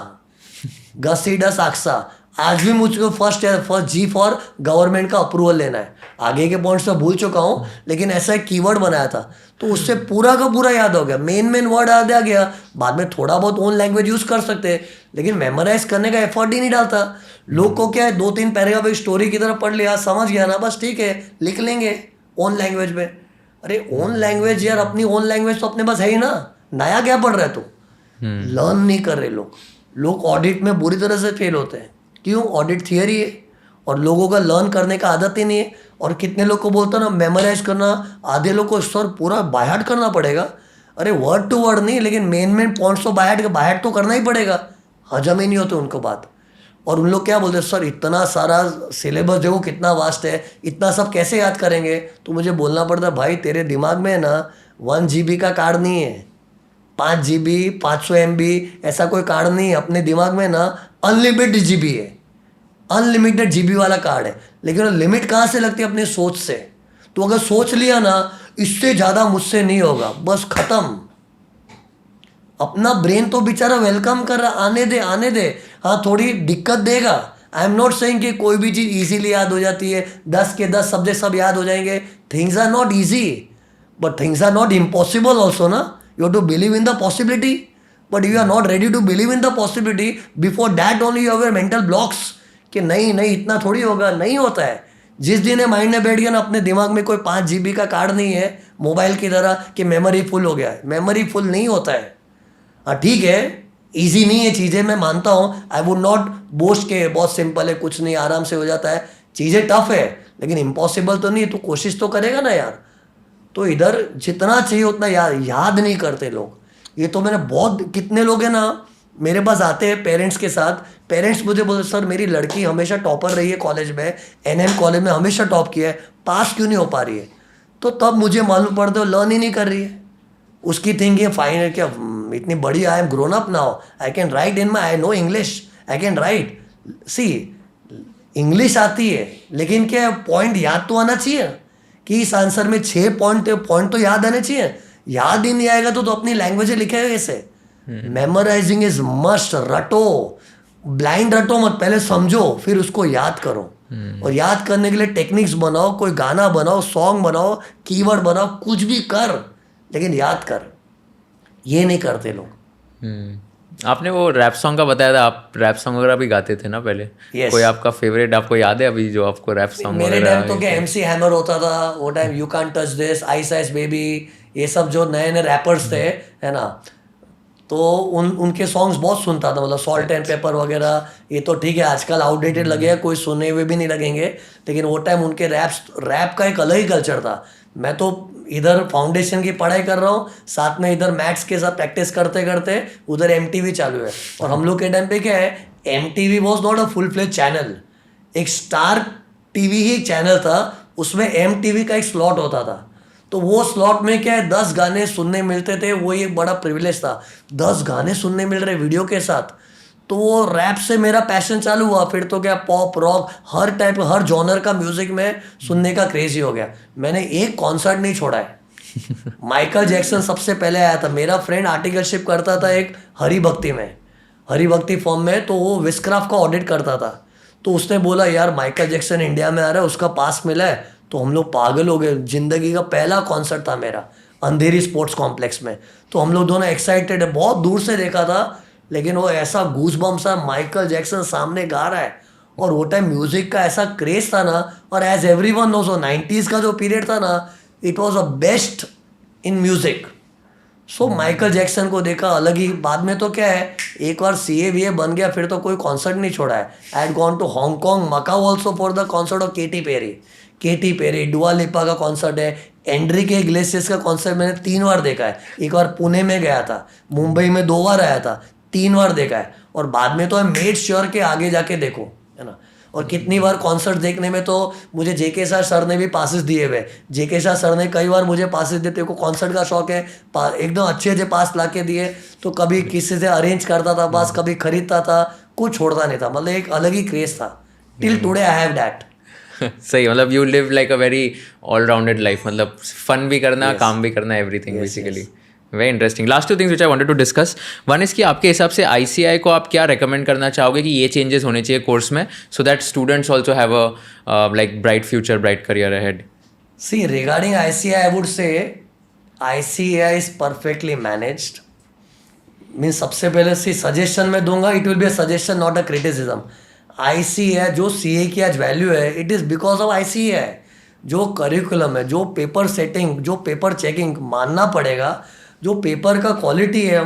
गसीडस आक्सा आज भी मुझको फर्स्ट जी फॉर गवर्नमेंट का अप्रूवल लेना है। आगे के पॉइंट्स तो भूल चुका हूँ, लेकिन ऐसा एक कीवर्ड बनाया था, तो उससे पूरा का पूरा याद हो गया। मेन वर्ड याद आ गया। बाद में थोड़ा बहुत ओन लैंग्वेज यूज कर सकते हैं, लेकिन मेमोराइज करने का एफर्ट ही नहीं डालता। लोग को क्या है, 2-3 पैराग्राफ एक स्टोरी की तरह पढ़ लिया, समझ गया ना, बस ठीक है, लिख लेंगे ओन लैंग्वेज में। अरे ओन लैंग्वेज यार, अपनी ओन लैंग्वेज तो अपने पास है ही ना, नया क्या पढ़ रहे तू? लर्न नहीं कर रहे लोग ऑडिट में बुरी तरह से फेल होते हैं। क्यों? ऑडिट थियरी है और लोगों का लर्न करने का आदत ही नहीं है। और कितने लोग को बोलता ना मेमोराइज करना, आधे लोग को सर पूरा बाय हार्ट करना पड़ेगा। अरे वर्ड टू वर्ड नहीं, लेकिन मेन पॉइंट्स तो बाय हार्ट तो करना ही पड़ेगा। हजम ही नहीं होते उनको बात। और उन लोग क्या बोलते हैं, सर इतना सारा सिलेबस देखो कितना वास्ट है, इतना सब कैसे याद करेंगे? तो मुझे बोलना पड़ता है, भाई तेरे दिमाग में ना 1 GB का कार्ड नहीं है, 5 GB 500 MB ऐसा कोई कार्ड नहीं है। अपने दिमाग में ना अनलिमिटेड GB है, अनलिमिटेड GB वाला कार्ड है। लेकिन वो लिमिट कहाँ से लगती है? अपनी सोच से। तो अगर सोच लिया ना इससे ज़्यादा मुझसे नहीं होगा, बस खत्म। अपना ब्रेन तो बेचारा वेलकम कर रहा, आने दे। हाँ थोड़ी दिक्कत देगा। आई एम नॉट सेइंग कि कोई भी चीज़ इजीली याद हो जाती है, 10 के 10 सब्जेक्ट सब याद हो जाएंगे। Things are not easy, but things are not impossible also ना। You have to believe in the possibility, but you are not ready to believe in the possibility. Before that only you have your mental blocks कि नहीं इतना थोड़ी होगा। नहीं होता है। जिस दिन माइंड में बैठ गया ना, अपने दिमाग में कोई 5 GB का कार्ड नहीं है मोबाइल की तरह कि मेमोरी फुल हो गया है, मेमोरी फुल नहीं होता है। हाँ ठीक है, इजी नहीं है चीज़ें, मैं मानता हूँ। आई वुड नॉट बोस्ट के बहुत सिंपल है, कुछ नहीं, आराम से हो जाता है। चीज़ें टफ है, लेकिन इम्पॉसिबल तो नहीं है। तो कोशिश तो करेगा ना यार। तो इधर जितना चाहिए उतना याद नहीं करते लोग। ये तो मैंने बहुत, कितने लोग हैं ना मेरे पास आते हैं पेरेंट्स के साथ। पेरेंट्स मुझे बोलते, सर मेरी लड़की हमेशा टॉपर रही है कॉलेज में, NM कॉलेज में हमेशा टॉप किया है, पास क्यों नहीं हो पा रही है? तो तब मुझे मालूम पड़ता है लर्न ही नहीं कर रही है। उसकी थिंकिंग फाइन है, क्या इतनी बड़ी, I am grown up now, I can write in my, I know English, I can write. See English आती है, लेकिन क्या पॉइंट याद तो आना चाहिए कि इस आंसर में 6 पॉइंट तो याद आने चाहिए। याद ही नहीं आएगा तो अपनी लैंग्वेज लिखेगा कैसे? Memorizing is must. रटो, ब्लाइंड रटो मत, पहले समझो फिर उसको याद करो। और याद करने के लिए टेक्निक्स बनाओ, कोई गाना बनाओ, सॉन्ग बनाओ, कीवर्ड बनाओ, कुछ भी कर, लेकिन याद कर। ये नहीं करते लोग। आपने वो रैप सॉन्ग का बताया था, आप रैप सॉन्ग वगैरह भी गाते थे ना पहले? Yes. कोई आपका फेवरेट आपको याद है अभी जो आपको रैप सॉन्ग? मेरे टाइम तो क्या MC हैमर होता था वो time, you can't touch this, ice ice baby, ये सब जो नए नए रैपर्स थे, है ना, तो उनके सॉन्ग्स बहुत सुनता था। मतलब सॉल्ट एंड पेपर वगैरह, ये तो ठीक है आजकल आउटडेटेड लगेगा, कोई सुने हुए भी नहीं लगेंगे, लेकिन वो टाइम उनके रैप का एक अलग ही कल्चर था। मैं तो इधर फाउंडेशन की पढ़ाई कर रहा हूँ, साथ में इधर मैथ्स के साथ प्रैक्टिस करते करते उधर MTV चालू है। और हम लोग के टाइम पे क्या है, MTV was not a full fledge channel, एक स्टार TV ही चैनल था, उसमें MTV का एक स्लॉट होता था। तो वो स्लॉट में क्या है, 10 गाने सुनने मिलते थे, वो एक बड़ा प्रिविलेज था। 10 गाने सुनने मिल रहे वीडियो के साथ। तो वो रैप से मेरा पैशन चालू हुआ। फिर तो क्या पॉप रॉक हर टाइप हर जॉनर का म्यूजिक में सुनने का क्रेजी हो गया। मैंने एक कॉन्सर्ट नहीं छोड़ा है। माइकल जैक्सन सबसे पहले आया था। मेरा फ्रेंड आर्टिकलशिप करता था एक हरि भक्ति में, हरि भक्ति फॉर्म में, तो वो विस्क्राफ्ट का ऑडिट करता था। तो उसने बोला यार माइकल जैक्सन इंडिया में आ रहा है, उसका पास मिला है। तो हम लोग पागल हो गए। जिंदगी का पहला कॉन्सर्ट था मेरा अंधेरी स्पोर्ट्स कॉम्प्लेक्स में। तो हम लोग दोनों एक्साइटेड है, बहुत दूर से देखा था, लेकिन वो ऐसा गूजबम्स सा, माइकल जैक्सन सामने गा रहा है और वो टाइम म्यूजिक का ऐसा क्रेज था ना, और एज एवरीवन नोस, 90s का जो पीरियड था ना, it was a best in music. So Michael Jackson को देखा, अलग ही. बाद में तो क्या है, एक बार CA बन गया, फिर तो कोई कॉन्सर्ट नहीं छोड़ा है. I had gone to Hong Kong, Macau also for the concert of Katy Perry. Dua Lipa का कॉन्सर्ट है, एंड्रिके इग्लेसियस का कॉन्सर्ट मैंने 3 बार देखा है. एक बार पुणे में गया था, मुंबई में 2 बार आया था, 3 बार देखा है. और बाद में तो आई मेड श्योर के आगे जाके देखो, है ना. और कितनी बार कॉन्सर्ट देखने में तो मुझे जेके शाह सर ने भी पासेस दिए हुए. जेके शाह सर ने कई बार मुझे पासेस देते को कॉन्सर्ट का शौक है, एकदम अच्छे अच्छे पास ला के दिए. तो कभी किसी से अरेंज करता था पास, कभी खरीदता था, कुछ छोड़ता नहीं था. मतलब एक अलग ही क्रेज था. Till today I have that. सही, मतलब you live like a very allrounded life, मतलब फन भी करना, काम भी करना, everything basically. Very interesting. Last 2 things which I wanted to discuss. One is कि आपके हिसाब से ICAI को आप क्या रेकमेंड करना चाहोगे कि ये चेंजेस होने चाहिए कोर्स में, so that students also have a like bright future, bright career ahead. See, regarding ICAI, I would say ICAI is perfectly managed. Means सबसे पहले सजेशन में दूंगा, it will be a suggestion not a criticism. ICAI जो CA की आज वैल्यू है, it is because of ICAI. जो करिकुलम है, जो पेपर सेटिंग, जो पेपर चेकिंग, मानना पड़ेगा. जो पेपर का क्वालिटी है,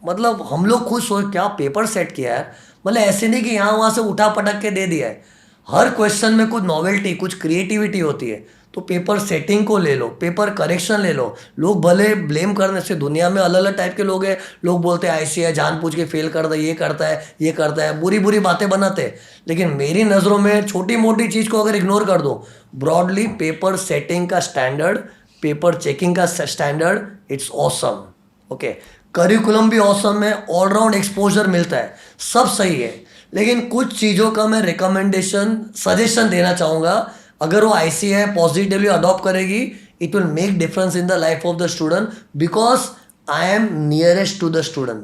मतलब हम लोग खुद सोच क्या पेपर सेट किया है. मतलब ऐसे नहीं कि यहाँ वहाँ से उठा पटक के दे दिया है. हर क्वेश्चन में कुछ नॉवेल्टी, कुछ क्रिएटिविटी होती है. तो पेपर सेटिंग को ले लो, पेपर करेक्शन ले लो. लोग भले ब्लेम करने से, दुनिया में अलग अलग टाइप के लोग हैं. लोग बोलते हैं ICAI जानबूझ के फेल करता है, ये करता है, ये करता है, बुरी बुरी बातें बनाते हैं. लेकिन मेरी नज़रों में छोटी मोटी चीज़ को अगर इग्नोर कर दो, ब्रॉडली पेपर सेटिंग का स्टैंडर्ड, पेपर चेकिंग का standard, it's awesome. Okay, curriculum भी ऑसम है, ऑलराउंड एक्सपोजर मिलता है, सब सही है. लेकिन कुछ चीज़ों का मैं रिकमेंडेशन, सजेशन देना चाहूँगा. अगर वो ICAI पॉजिटिवली अडॉप्ट करेगी, it will make difference in the life of the student, because I am nearest to the student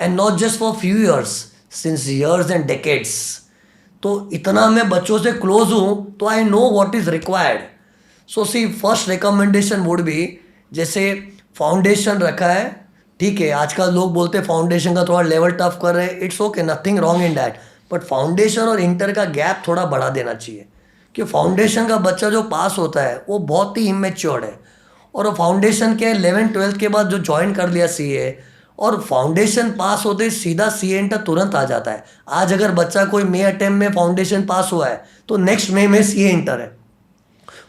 and not just for few years, since years and decades. तो इतना मैं बच्चों से क्लोज हूँ, तो I know what is required. So see, first recommendation would be, जैसे फाउंडेशन रखा है, ठीक है. आजकल लोग बोलते हैं फाउंडेशन का थोड़ा लेवल टफ कर रहे हैं, it's okay, nothing wrong in that. But foundation और इंटर का गैप थोड़ा बढ़ा देना चाहिए. कि फाउंडेशन का बच्चा जो पास होता है वो बहुत ही इमेच्योर्ड है. और वो फाउंडेशन के 11th-12th के बाद जो ज्वाइन कर लिया CA, और फाउंडेशन पास होते सीधा CA इंटर तुरंत आ जाता है. आज अगर बच्चा कोई मे अटेम्प्ट में फाउंडेशन पास हुआ है, तो नेक्स्ट मे में CA इंटर है.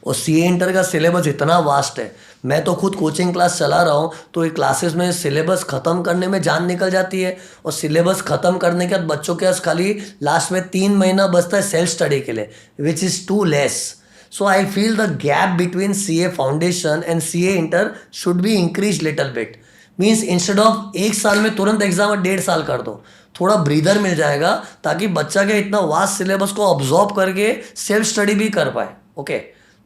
और CA इंटर का सिलेबस इतना वास्ट है. मैं तो खुद कोचिंग क्लास चला रहा हूँ, तो ये क्लासेस में सिलेबस ख़त्म करने में जान निकल जाती है. और सिलेबस ख़त्म करने के बाद बच्चों के पास खाली लास्ट में 3 महीना बचता है सेल्फ स्टडी के लिए, which is too less. So I feel the gap between CA foundation and CA inter should be increase little bit. Means instead of 1 साल में तुरंत एग्जाम और 1.5 साल कर दो, थोड़ा ब्रीदर मिल जाएगा, ताकि बच्चा के इतना वास्ट सिलेबस को ऑब्जॉर्व करके सेल्फ स्टडी भी कर पाए. ओके,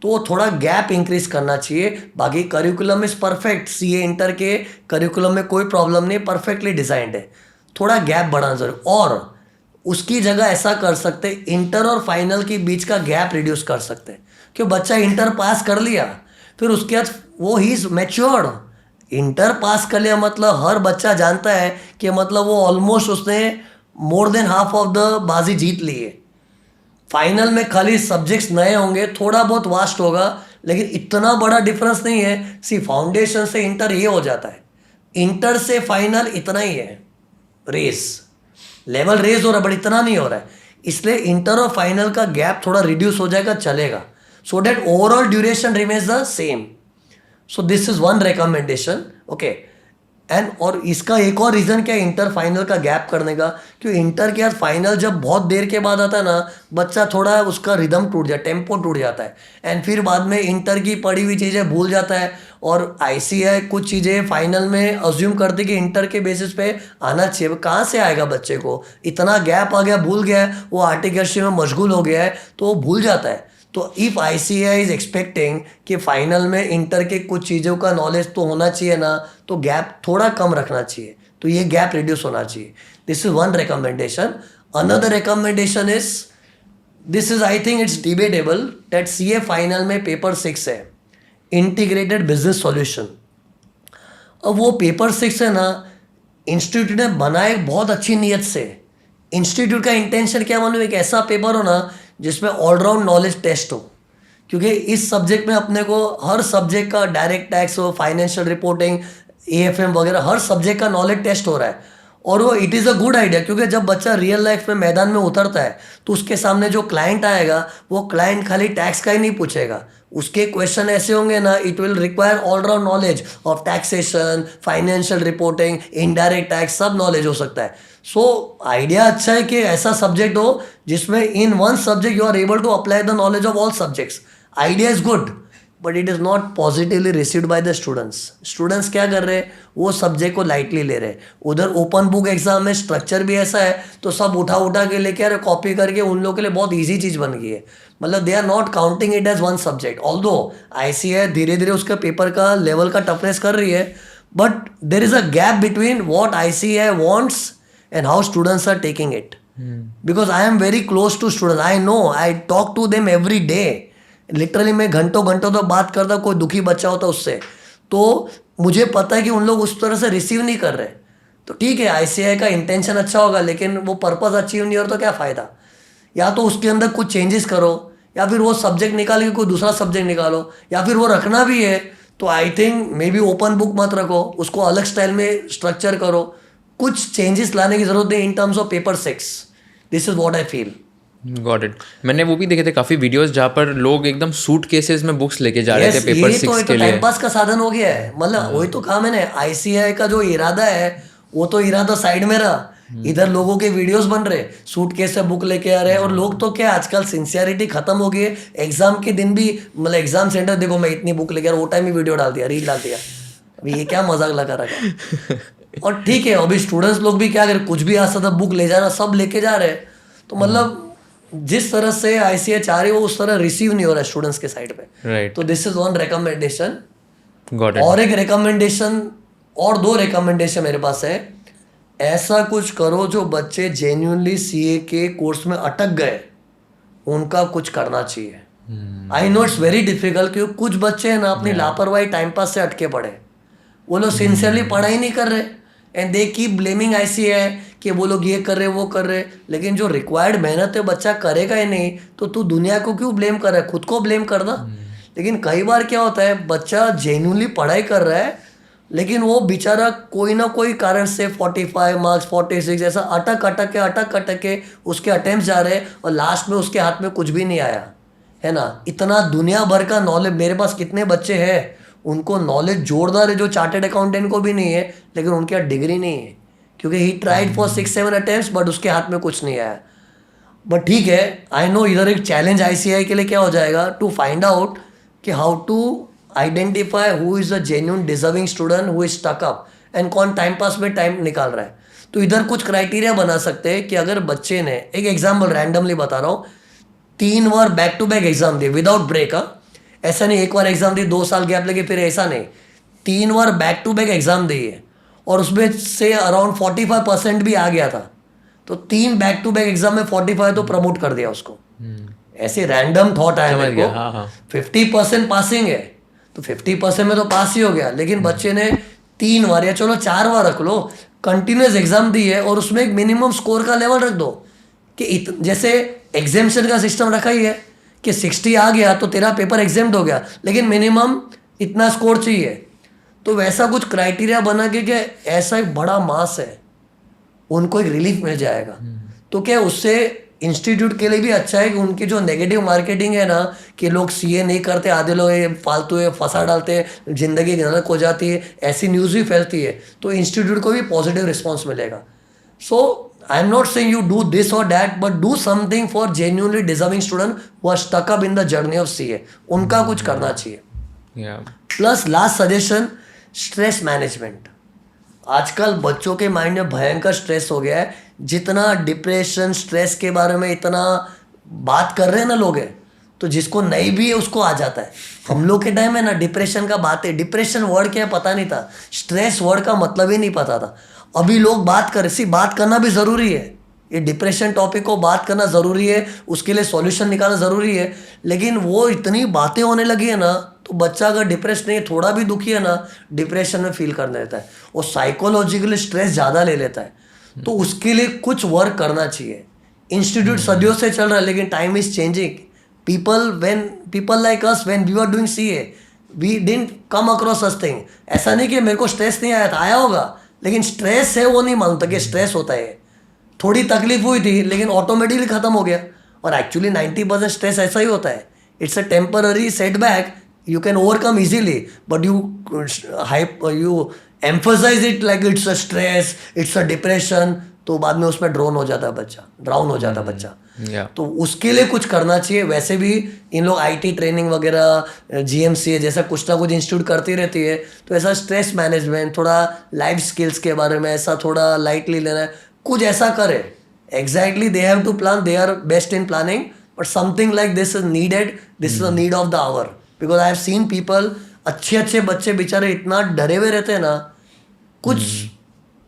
तो थोड़ा गैप इंक्रीज करना चाहिए. बाकी curriculum is perfect, CA inter के करिकुलम में कोई प्रॉब्लम नहीं, परफेक्टली डिजाइंड है. थोड़ा गैप बढ़ाना जरूर. और उसकी जगह ऐसा कर सकते, इंटर और फाइनल के बीच का गैप रिड्यूस कर सकते. क्यों, बच्चा इंटर पास कर लिया, फिर उसके बाद वो he is matured. Inter pass कर लिया मतलब हर बच्चा जानता है कि मतलब वो ऑलमोस्ट उसने more than half of the बाजी जीत ली है. फाइनल में खाली सब्जेक्ट्स नए होंगे, थोड़ा बहुत वास्ट होगा, लेकिन इतना बड़ा डिफरेंस नहीं है. सी, फाउंडेशन से इंटर ये हो जाता है, इंटर से फाइनल इतना ही है. रेस लेवल रेस हो रहा है, बट इतना नहीं हो रहा है. इसलिए इंटर और फाइनल का गैप थोड़ा रिड्यूस हो जाएगा, चलेगा. So that overall duration remains the same. So this is one recommendation. Okay, and और इसका एक और रीज़न क्या है इंटर फाइनल का गैप करने का, क्योंकि इंटर के बाद फाइनल जब बहुत देर के बाद आता है ना, बच्चा थोड़ा उसका रिदम टूट जाता है, टेम्पो टूट जाता है. एंड फिर बाद में इंटर की पढ़ी हुई चीज़ें भूल जाता है. और ICAI कुछ चीज़ें फाइनल में अज्यूम करती कि इंटर के बेसिस पे आना चाहिए. कहाँ से आएगा बच्चे को, इतना गैप आ गया, भूल गया है, वो आर्टिकल्स में मशगूल हो गया है, तो वो भूल जाता है. तो इफ़ ICAI इज एक्सपेक्टिंग कि फाइनल में इंटर के कुछ चीज़ों का नॉलेज तो होना चाहिए ना, तो गैप थोड़ा कम रखना चाहिए. तो ये गैप रिड्यूस होना चाहिए. This is one recommendation. Another recommendation is, this is I think it's debatable, that CA final में पेपर 6 है, इंटीग्रेटेड बिजनेस सॉल्यूशन. अब वो पेपर 6 है ना, इंस्टीट्यूट ने बनाए बहुत अच्छी नीयत से इंस्टीट्यूट का इंटेंशन क्या मालूम, एक ऐसा पेपर हो ना जिसमें ऑलराउंड नॉलेज टेस्ट हो, क्योंकि इस सब्जेक्ट में अपने को हर सब्जेक्ट का डायरेक्ट टैक्स हो, फाइनेंशियल रिपोर्टिंग, एएफएम वगैरह हर सब्जेक्ट का नॉलेज टेस्ट हो रहा है। और वो it is a good idea, क्योंकि जब बच्चा रियल लाइफ में मैदान में उतरता है तो उसके सामने जो क्लाइंट आएगा वो क्लाइंट खाली टैक्स का ही नहीं पूछेगा, उसके क्वेश्चन ऐसे होंगे ना, it will require all round knowledge of taxation, financial reporting, indirect tax, सब नॉलेज हो सकता है। सो आइडिया अच्छा है कि ऐसा सब्जेक्ट हो जिसमें in one subject you are able to apply the knowledge of all subjects. Idea is good but it is not positively received by the students. Students क्या कर रहे हैं, वो सब्जेक्ट को लाइटली ले रहे हैं। उधर ओपन बुक एग्जाम में स्ट्रक्चर भी ऐसा है तो सब उठा उठा के लेके आ रहे, कॉपी करके, उन लोगों के लिए बहुत ईजी चीज़ बन गई है। मतलब they are not counting it as one subject. Although ICAI धीरे धीरे उसके पेपर का लेवल का टफनेस कर रही है, but there is a gap between what ICAI wants and how students are taking it. Because I am very close to students. I know, I talk to them every day. Literally मैं घंटों घंटों तो बात करता, कोई दुखी बच्चा होता उससे, तो मुझे पता है कि उन लोग उस तरह से रिसीव नहीं कर रहे। तो ठीक है, आईसीआई का इंटेंशन अच्छा होगा लेकिन वो पर्पस अचीव नहीं हो तो क्या फ़ायदा। या तो उसके अंदर कुछ चेंजेस करो, या फिर वो सब्जेक्ट निकाल के कोई दूसरा सब्जेक्ट निकालो, या फिर वो रखना भी है तो I think may be open book मत रखो, उसको अलग स्टाइल में स्ट्रक्चर करो। कुछ चेंजेस लाने की जरूरत है in terms of paper 6। This is what I feel. Got it. मैंने वो भी देखे थे काफी वीडियोस जहाँ पर लोग एकदम सूट केसेस में बुक्स लेके जा रहे थे पेपर 6 के लिए। टाइम पास का साधन हो गया है। मतलब वही तो कहा मैंने, आईसीआई का जो इरादा है वो तो इरादा साइड में रहा, इधर लोगों के वीडियोस बन रहे, सूट केस से बुक लेके आ रहे हैं। और लोग तो क्या आजकल सिंसियरिटी खत्म हो गई है। एग्जाम के दिन भी, मतलब एग्जाम सेंटर देखो मैं इतनी बुक लेके आ रहा, वो टाइम ही वीडियो डाल दिया, रील डाल दिया। अभी ये क्या मजाक लगा रखा। और ठीक है, अभी स्टूडेंट्स लोग भी क्या करें, कुछ भी आ सकता, बुक ले जाना, सब लेके जा रहे हैं। तो मतलब जिस तरह से आईसीआई चाह रही है वो उस तरह रिसीव नहीं हो रहा है स्टूडेंट्स के साइड पे। राइट। तो this is one recommendation. Got it. और एक रिकमेंडेशन, और 2 रिकमेंडेशन मेरे पास है। ऐसा कुछ करो जो बच्चे जेन्युइनली सीए के कोर्स में अटक गए, उनका कुछ करना चाहिए। I know it's very difficult, क्योंकि कुछ बच्चे हैं ना अपनी लापरवाही टाइम पास से अटके पड़े। वो लोग सिंसियरली पढ़ाई नहीं कर रहे and they keep blaming ICI कि वो लोग ये कर रहे वो कर रहे। लेकिन जो रिक्वायर्ड मेहनत है बच्चा करेगा ही नहीं, तो तू दुनिया को क्यों ब्लेम कर रहा है, खुद को ब्लेम करना। लेकिन कई बार क्या होता है, बच्चा जेन्युइनली पढ़ाई कर रहा है लेकिन वो बेचारा कोई ना कोई कारण से 45 मार्क्स 46 ऐसा अटक अटक के उसके अटेम्प्ट जा रहे हैं और लास्ट में उसके हाथ में कुछ भी नहीं आया है ना। इतना दुनिया भर का नॉलेज मेरे पास, कितने बच्चे हैं उनको नॉलेज जोरदार है जो चार्टेड अकाउंटेंट को भी नहीं है, लेकिन उनके यहाँ डिग्री नहीं है, क्योंकि he tried for 6-7 attempts but उसके हाथ में कुछ नहीं आया। बट ठीक है, आई नो इधर एक चैलेंज आईसीआई के लिए क्या हो जाएगा, टू फाइंड आउट कि how to identify who is a genuine deserving student who is stuck up and कौन टाइम पास में टाइम निकाल रहा है। तो इधर कुछ क्राइटेरिया बना सकते हैं कि अगर बच्चे ने, एक एग्जाम्पल रैंडमली बता रहा हूँ, 3 बार बैक टू बैक एग्जाम दिए विदाउट ब्रेक, ऐसा नहीं एक बार एग्जाम दी 2 साल गैप लगे फिर, ऐसा नहीं, 3 बार बैक टू बैक एग्जाम दिए और उसमें से अराउंड 45% भी आ गया था, तो 3 बैक टू बैक एग्जाम में 45 तो प्रमोट कर दिया उसको। ऐसे रैंडम थॉट आया मेरे को। 50% पासिंग है तो 50% में तो पास ही हो गया, लेकिन बच्चे ने 3 बार या चलो 4 बार रख लो कंटिन्यूस एग्जाम दी है और उसमें एक मिनिमम स्कोर का लेवल रख दो कि जैसे एग्जामिशन का सिस्टम रखा ही है कि 60 आ गया तो तेरा पेपर एग्जाम्ड हो गया, लेकिन मिनिमम इतना स्कोर चाहिए। तो वैसा कुछ क्राइटेरिया बना के कि ऐसा एक बड़ा मास है, उनको एक रिलीफ मिल जाएगा। तो क्या उससे इंस्टीट्यूट के लिए भी अच्छा है कि उनकी जो नेगेटिव मार्केटिंग है ना कि लोग सीए नहीं करते, आधे लोग ये फालतू है फंसा डालते, जिंदगी गलत हो जाती है, ऐसी न्यूज़ भी फैलती है, तो इंस्टीट्यूट को भी पॉजिटिव रिस्पॉन्स मिलेगा। सो I am not saying you do this or that, but do something for genuinely deserving student who are stuck up in the journey of CA. उनका कुछ करना चाहिए। Plus last suggestion, stress management. आजकल बच्चों के माइंड में भयंकर स्ट्रेस हो गया है। जितना डिप्रेशन स्ट्रेस के बारे में इतना बात कर रहे हैं ना लोग हैं, तो जिसको नहीं भी है उसको आ जाता है। हम लोग के टाइम में ना डिप्रेशन का बात है, डिप्रेशन वर्ड क्या है पता नहीं था, स्ट्रेस वर्ड का मतलब ही नहीं पता था। अभी लोग बात करें, सी बात करना भी ज़रूरी है, ये डिप्रेशन टॉपिक को बात करना ज़रूरी है, उसके लिए सॉल्यूशन निकालना ज़रूरी है, लेकिन वो इतनी बातें होने लगी है ना, तो बच्चा अगर डिप्रेस नहीं है, थोड़ा भी दुखी है ना, डिप्रेशन में फील करने देता है, वो साइकोलॉजिकली स्ट्रेस ज़्यादा ले लेता है। तो उसके लिए कुछ वर्क करना चाहिए. इंस्टीट्यूट सदियों से चल रहा है, लेकिन time is changing. People like us, when we were doing CA, we didn't come across such thing. ऐसा नहीं कि मेरे को स्ट्रेस नहीं आया था, आया होगा, लेकिन स्ट्रेस है वो नहीं मालूम था कि स्ट्रेस होता है. थोड़ी तकलीफ हुई थी, लेकिन ऑटोमेटिकली खत्म हो गया. और एक्चुअली 90% स्ट्रेस ऐसा ही होता है. It's a temporary setback, you can overcome easily, but you emphasize it like it's a stress, it's a depression, तो बाद में उसमें ड्राउन हो जाता है बच्चा. तो उसके लिए कुछ करना चाहिए. वैसे भी इन लोग आईटी ट्रेनिंग वगैरह, जीएमसीए जैसा कुछ ना कुछ इंस्टीट्यूट करती रहती है. तो ऐसा स्ट्रेस मैनेजमेंट, थोड़ा लाइफ स्किल्स के बारे में ऐसा थोड़ा लाइटली लेना है, कुछ ऐसा करे. Exactly they have to plan, they are best in planning, but something like this is needed, this is the need of the hour. Because I have seen people, अच्छे बच्चे बेचारे इतना डरे हुए रहते हैं ना, कुछ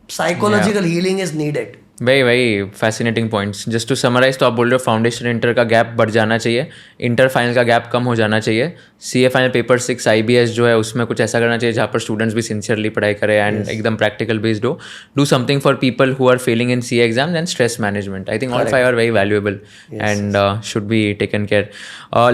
psychological healing is needed. Very very fascinating points. Just to summarise, तो आप बोल रहे हो फाउंडेशन इंटर का गैप बढ़ जाना चाहिए, इंटर फाइनल का गैप कम हो जाना चाहिए, सीए फाइनल पेपर 6 आईबीएस जो है उसमें कुछ ऐसा करना चाहिए जहाँ पर स्टूडेंट्स भी सिंसियरली पढ़ाई करें एंड एकदम प्रैक्टिकल बेस्ड हो. Do something for people who are failing in CA exams and stress management. I think all 5 are very valuable and should be taken care.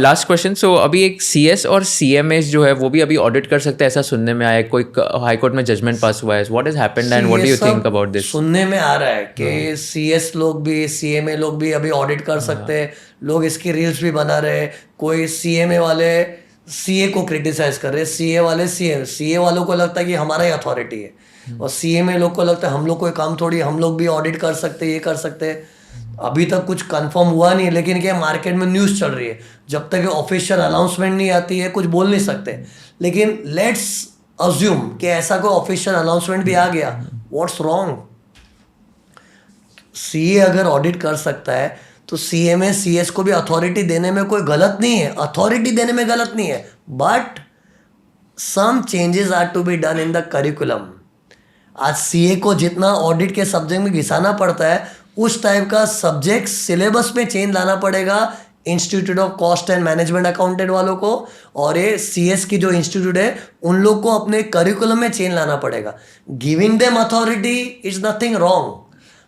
Last question. So अभी एक सीएस और सीएमएस जो है वो भी अभी ऑडिट कर सकते हैं, ऐसा सुनने में आया, कोई हाईकोर्ट में जजमेंट पास हुआ है. What is happened and what do you think about this? सुनने में आ रहा है कि सीएस लोग भी, सीएमए लोग भी अभी ऑडिट कर सकते हैं. लोग इसकी रील्स भी बना रहे हैं. कोई सीएमए वाले सीए को क्रिटिसाइज कर रहे हैं, सीए वाले सीए वालों को लगता है कि हमारा ही अथॉरिटी है, और सीएमए लोग को लगता है हम लोग कोई काम थोड़ी, हम लोग भी ऑडिट कर सकते हैं, ये कर सकते हैं. अभी तक कुछ कंफर्म हुआ नहीं, लेकिन क्या मार्केट में न्यूज़ चल रही है. जब तक ऑफिशियल अनाउंसमेंट नहीं आती है कुछ बोल नहीं सकते. लेकिन लेट्स अज्यूम कि ऐसा कोई ऑफिशियल अनाउंसमेंट भी आ गया, व्हाट्स रॉन्ग? सीए अगर ऑडिट कर सकता है तो सीएमए सीएस को भी अथॉरिटी देने में कोई गलत नहीं है, अथॉरिटी देने में गलत नहीं है. But some changes are to be done in the curriculum. आज सीए को जितना ऑडिट के सब्जेक्ट में घिसाना पड़ता है, उस टाइप का सब्जेक्ट सिलेबस में चेंज लाना पड़ेगा institute of cost and management accountant वालों को, और ये सीएस की जो इंस्टीट्यूट है उन लोग को अपने करिकुलम में चेंज लाना पड़ेगा. Giving them authority is nothing wrong,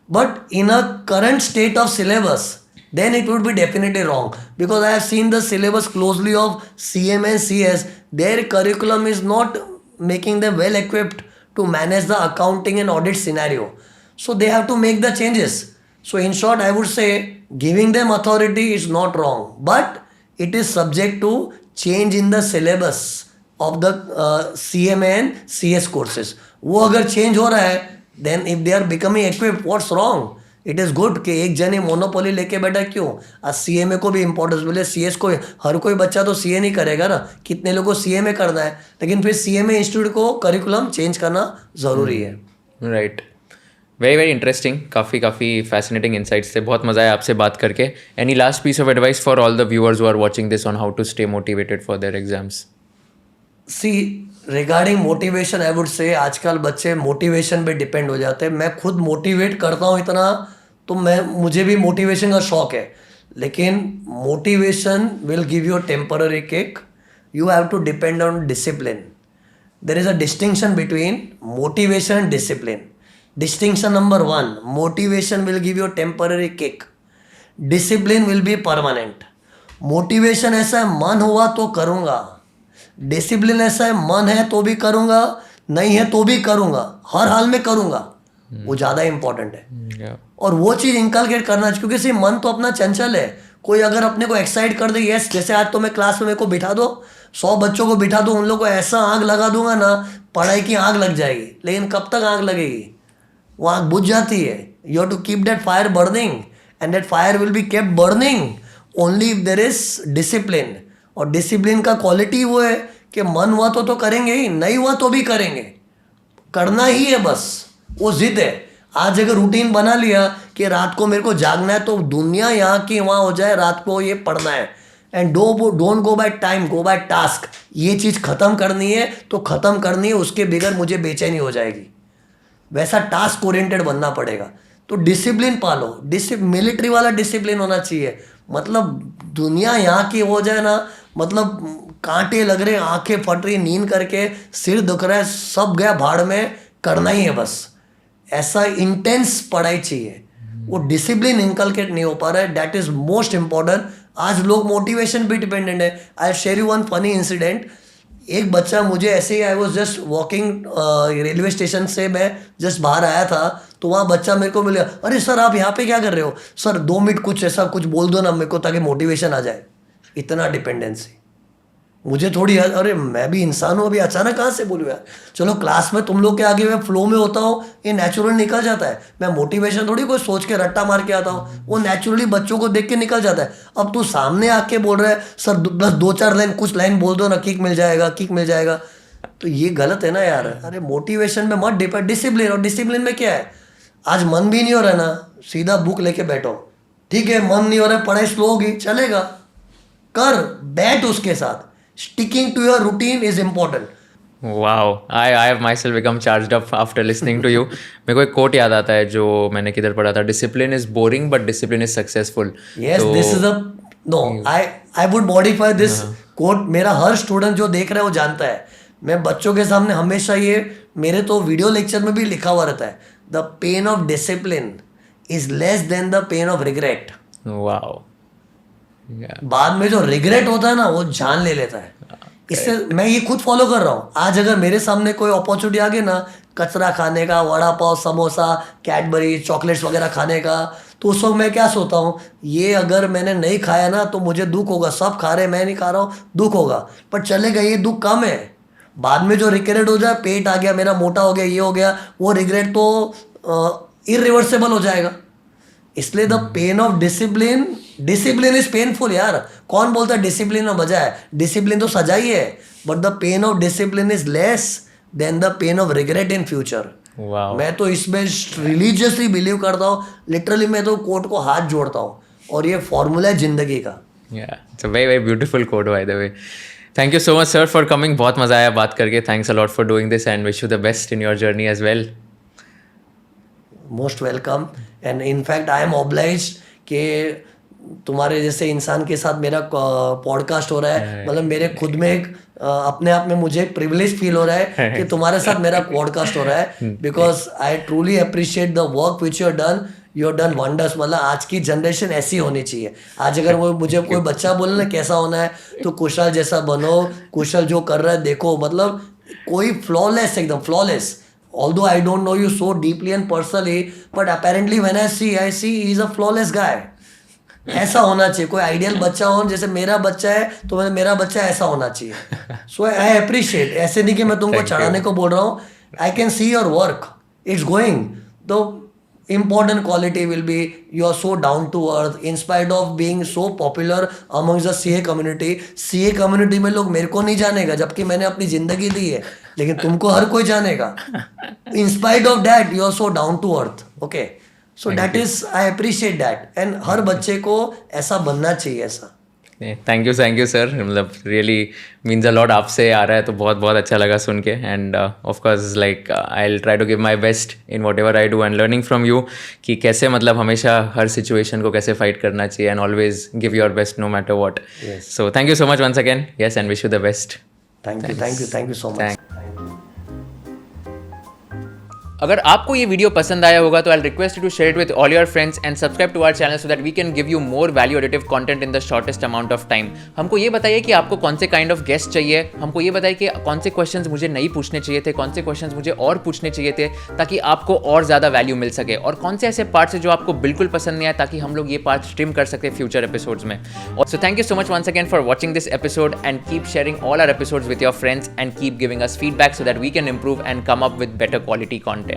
but in a current state of syllabus, then it would be definitely wrong, because I have seen the syllabus closely of CM and CS. Their curriculum is not making them well equipped to manage the accounting and audit scenario, so they have to make the changes. So in short, I would say giving them authority is not wrong, but it is subject to change in the syllabus of the CM and CS courses. वो अगर change हो रहा है, then if they are becoming equipped, what's wrong? It is good कि एक जन ही मोनोपोली लेके बैठा क्यों? आज सीएमए को भी इंपॉर्टेंस मिले, सीएस को. हर कोई बच्चा तो सीए नहीं करेगा ना, कितने लोगों को सीएमए करना है, लेकिन फिर सीएमए इंस्टीट्यूट को करिकुलम चेंज करना ज़रूरी है. राइट. Very very interesting. काफ़ी फैसिनेटिंग इनसाइट्स थे. बहुत मज़ा आया आपसे बात करके. Any last piece of advice for all the viewers who are watching this on how to stay motivated for their exams? See, regarding motivation, I would say आजकल बच्चे मोटिवेशन पे डिपेंड हो जाते हैं. मैं खुद मोटिवेट करता हूँ इतना, तो मुझे भी मोटिवेशन का शौक है, लेकिन motivation will give you a temporary kick. You have to depend on discipline. There is a distinction between motivation and discipline. Distinction number 1, motivation will give you a temporary kick, discipline will be permanent. Motivation ऐसा है, मन हुआ तो करूँगा. डिसिप्लिन ऐसा है, मन है तो भी करूँगा, नहीं है तो भी करूँगा, हर हाल में करूँगा. वो ज़्यादा इंपॉर्टेंट है. और वो चीज़ इंकलकेट करना चाहिए, क्योंकि सिर्फ मन तो अपना चंचल है. कोई अगर अपने को एक्साइट कर दे, यस, जैसे आज तो मैं क्लास में मेरे को बिठा दो, 100 बच्चों को बिठा दो, उन लोग को ऐसा आग लगा दूंगा ना, पढ़ाई की आग लग जाएगी. लेकिन कब तक आग लगेगी? वो आग बुझ जाती है. You have to keep that fire burning, and that fire will be kept burning only if there is discipline. और डिसिप्लिन का क्वालिटी वो है कि मन हुआ तो करेंगे ही, नहीं हुआ तो भी करेंगे, करना ही है. बस वो जिद है. आज अगर रूटीन बना लिया कि रात को मेरे को जागना है, तो दुनिया यहाँ की वहाँ हो जाए, रात को ये पढ़ना है, and don't go by time, go by task. ये चीज़ ख़त्म करनी है तो ख़त्म करनी है, उसके बगैर मुझे बेचैनी हो जाएगी. वैसा टास्क ओरिएंटेड बनना पड़ेगा. तो डिसिप्लिन पालो. मिलिट्री वाला डिसिप्लिन होना चाहिए. मतलब दुनिया यहाँ की हो जाए ना, मतलब कांटे लग रहे, आंखें फट रही, नींद करके सिर दुख रहा है, सब गया भाड़ में, करना ही है बस. ऐसा इंटेंस पढ़ाई चाहिए, वो डिसिप्लिन इनकलकेट नहीं हो पा रहा है, दैट इज मोस्ट इंपॉर्टेंट। आज लोग मोटिवेशन पे डिपेंडेंट है। I share you one funny incident. एक बच्चा मुझे ऐसे ही, I was just walking railway station से, मैं जस्ट बाहर आया था तो वहाँ बच्चा मेरे को मिला, अरे सर आप यहाँ पे क्या कर रहे हो, सर 2 मिनट कुछ ऐसा कुछ बोल दो ना मेरे को ताकि मोटिवेशन आ जाए। इतना डिपेंडेंसी मुझे थोड़ी, अरे मैं भी इंसान हूँ, अभी अचानक कहाँ से बोलूँ यार। चलो क्लास में तुम लोग के आगे मैं फ्लो में होता हूँ, ये नेचुरल निकल जाता है। मैं मोटिवेशन थोड़ी कोई सोच के रट्टा मार के आता हूँ, वो नेचुरली बच्चों को देख के निकल जाता है। अब तू सामने आके बोल रहा है सर बस 2-4 लाइन, कुछ लाइन बोल दो ना, किक मिल जाएगा, किक मिल जाएगा, तो ये गलत है ना यार। अरे मोटिवेशन में मत डिपेंड, डिसिप्लिन। और डिसिप्लिन में क्या है, आज मन भी नहीं हो रहा ना, सीधा बुक लेके बैठो, ठीक है मन नहीं हो रहा है, पढ़ाई स्लो होगी, चलेगा, कर बैठ उसके साथ। Sticking to your routine is important. Wow, I have myself become charged up after listening to you. मेरे को एक कोट याद आता है जो मैंने किधर पढ़ा था, discipline is boring but discipline is successful. Yes, this is a no. I would modify this quote. मेरा हर स्टूडेंट जो देख रहा है वो जानता है, मैं बच्चों के सामने हमेशा ये, मेरे तो वीडियो लेक्चर में भी लिखा हुआ रहता है, the pain of discipline is less than the pain of regret. Wow. बाद में जो रिग्रेट होता है ना वो जान ले लेता है। इससे मैं ये खुद फॉलो कर रहा हूँ। आज अगर मेरे सामने कोई अपॉर्चुनिटी आ गई ना, कचरा खाने का, वड़ा पाव, समोसा, कैडबरी, चॉकलेट्स वगैरह खाने का, तो उस वक्त मैं क्या सोचता हूँ, ये अगर मैंने नहीं खाया ना तो मुझे दुख होगा, सब खा रहे मैं नहीं खा रहा हूँ, दुख होगा, पर चलेगा, ये दुख कम है। बाद में जो रिग्रेट हो जाए, पेट आ गया मेरा, मोटा हो गया, ये हो गया, वो रिग्रेट तो इरिवर्सेबल हो जाएगा। इसलिए the pain of discipline, discipline is painful यार। कौन बोलता है डिसिप्लिन में मजा है, डिसिप्लिन तो सजा ही है, but the pain of discipline is less than the pain of regret in future. मैं तो इसमें रिलीजियसली बिलीव करता हूँ, लिटरली मैं तो कोट को हाथ जोड़ता हूँ, और ये फॉर्मूला है जिंदगी का। It's a very very beautiful quote by the way. Thank you so much sir for coming, बहुत मजा आया बात करके। Thanks a lot for doing this and wish you the best in your journey as well. Most welcome, and in fact I am obliged कि तुम्हारे जैसे इंसान के साथ मेरा पॉडकास्ट हो रहा है, मतलब मेरे खुद में एक अपने आप में मुझे एक प्रिविलेज फील हो रहा है कि तुम्हारे साथ मेरा पॉडकास्ट हो रहा है, because I truly appreciate the work which you have done wonders. मतलब आज की जनरेशन ऐसी होनी चाहिए। आज अगर वो मुझे कोई बच्चा बोले ना कैसा होना है, तो कुशल जैसा बनो, कुशल जो कर रहा है देखो, मतलब कोई फ्लॉलेस, एकदम flawless. Although I don't know you so deeply and personally, but apparently when I see he's a flawless guy. ऐसा होना चाहिए। कोई आइडियल बच्चा हो, जैसे मेरा बच्चा है तो मेरा बच्चा ऐसा होना चाहिए। सो आई अप्रिशिएट, ऐसे नहीं कि मैं तुमको चढ़ाने को बोल रहा हूँ, I can see your work, it's going. तो important quality will be you are so down to earth in spite of being so popular amongst the CA community. CA community में लोग मेरे को नहीं जानेगा, जबकि मैंने अपनी जिंदगी दी है, लेकिन तुमको हर कोई जानेगा। In spite of that you are so down to earth. Okay, so that is I appreciate that, and हर बच्चे को ऐसा बनना चाहिए। ऐसा थैंक यू सर, मतलब रियली मीन्स अ लॉट। आपसे आ रहा है तो बहुत बहुत अच्छा लगा सुन के, and of course like I will try to give my best in whatever I do, and learning from you कि कैसे मतलब हमेशा हर सिचुएशन को कैसे फाइट करना चाहिए, and always give your best no matter what. So thank you so much once again, yes, and wish you the best. Thank you so much. अगर आपको ये वीडियो पसंद आया होगा तो I request you to share it with all your friends and subscribe to our channel so that we can give you more value additive content in the shortest amount of time. हमको ये बताइए कि आपको कौन से काइंड ऑफ गेस्ट चाहिए, हमको ये बताइए कि कौन से क्वेश्चंस मुझे नहीं पूछने चाहिए थे, कौन से क्वेश्चंस मुझे और पूछने चाहिए थे ताकि आपको और ज़्यादा वैल्यू मिल सके, और कौन से ऐसे पार्ट्स हैं जो आपको बिल्कुल पसंद नहीं आए ताकि हम लोग ये पार्ट स्ट्रीम कर सकते फ्यूचर एपिसोड्स में। So thank you so much once again for watching this episode, and keep sharing all our episodes with your friends and keep giving us feedback so that we can improve and come up with better quality content.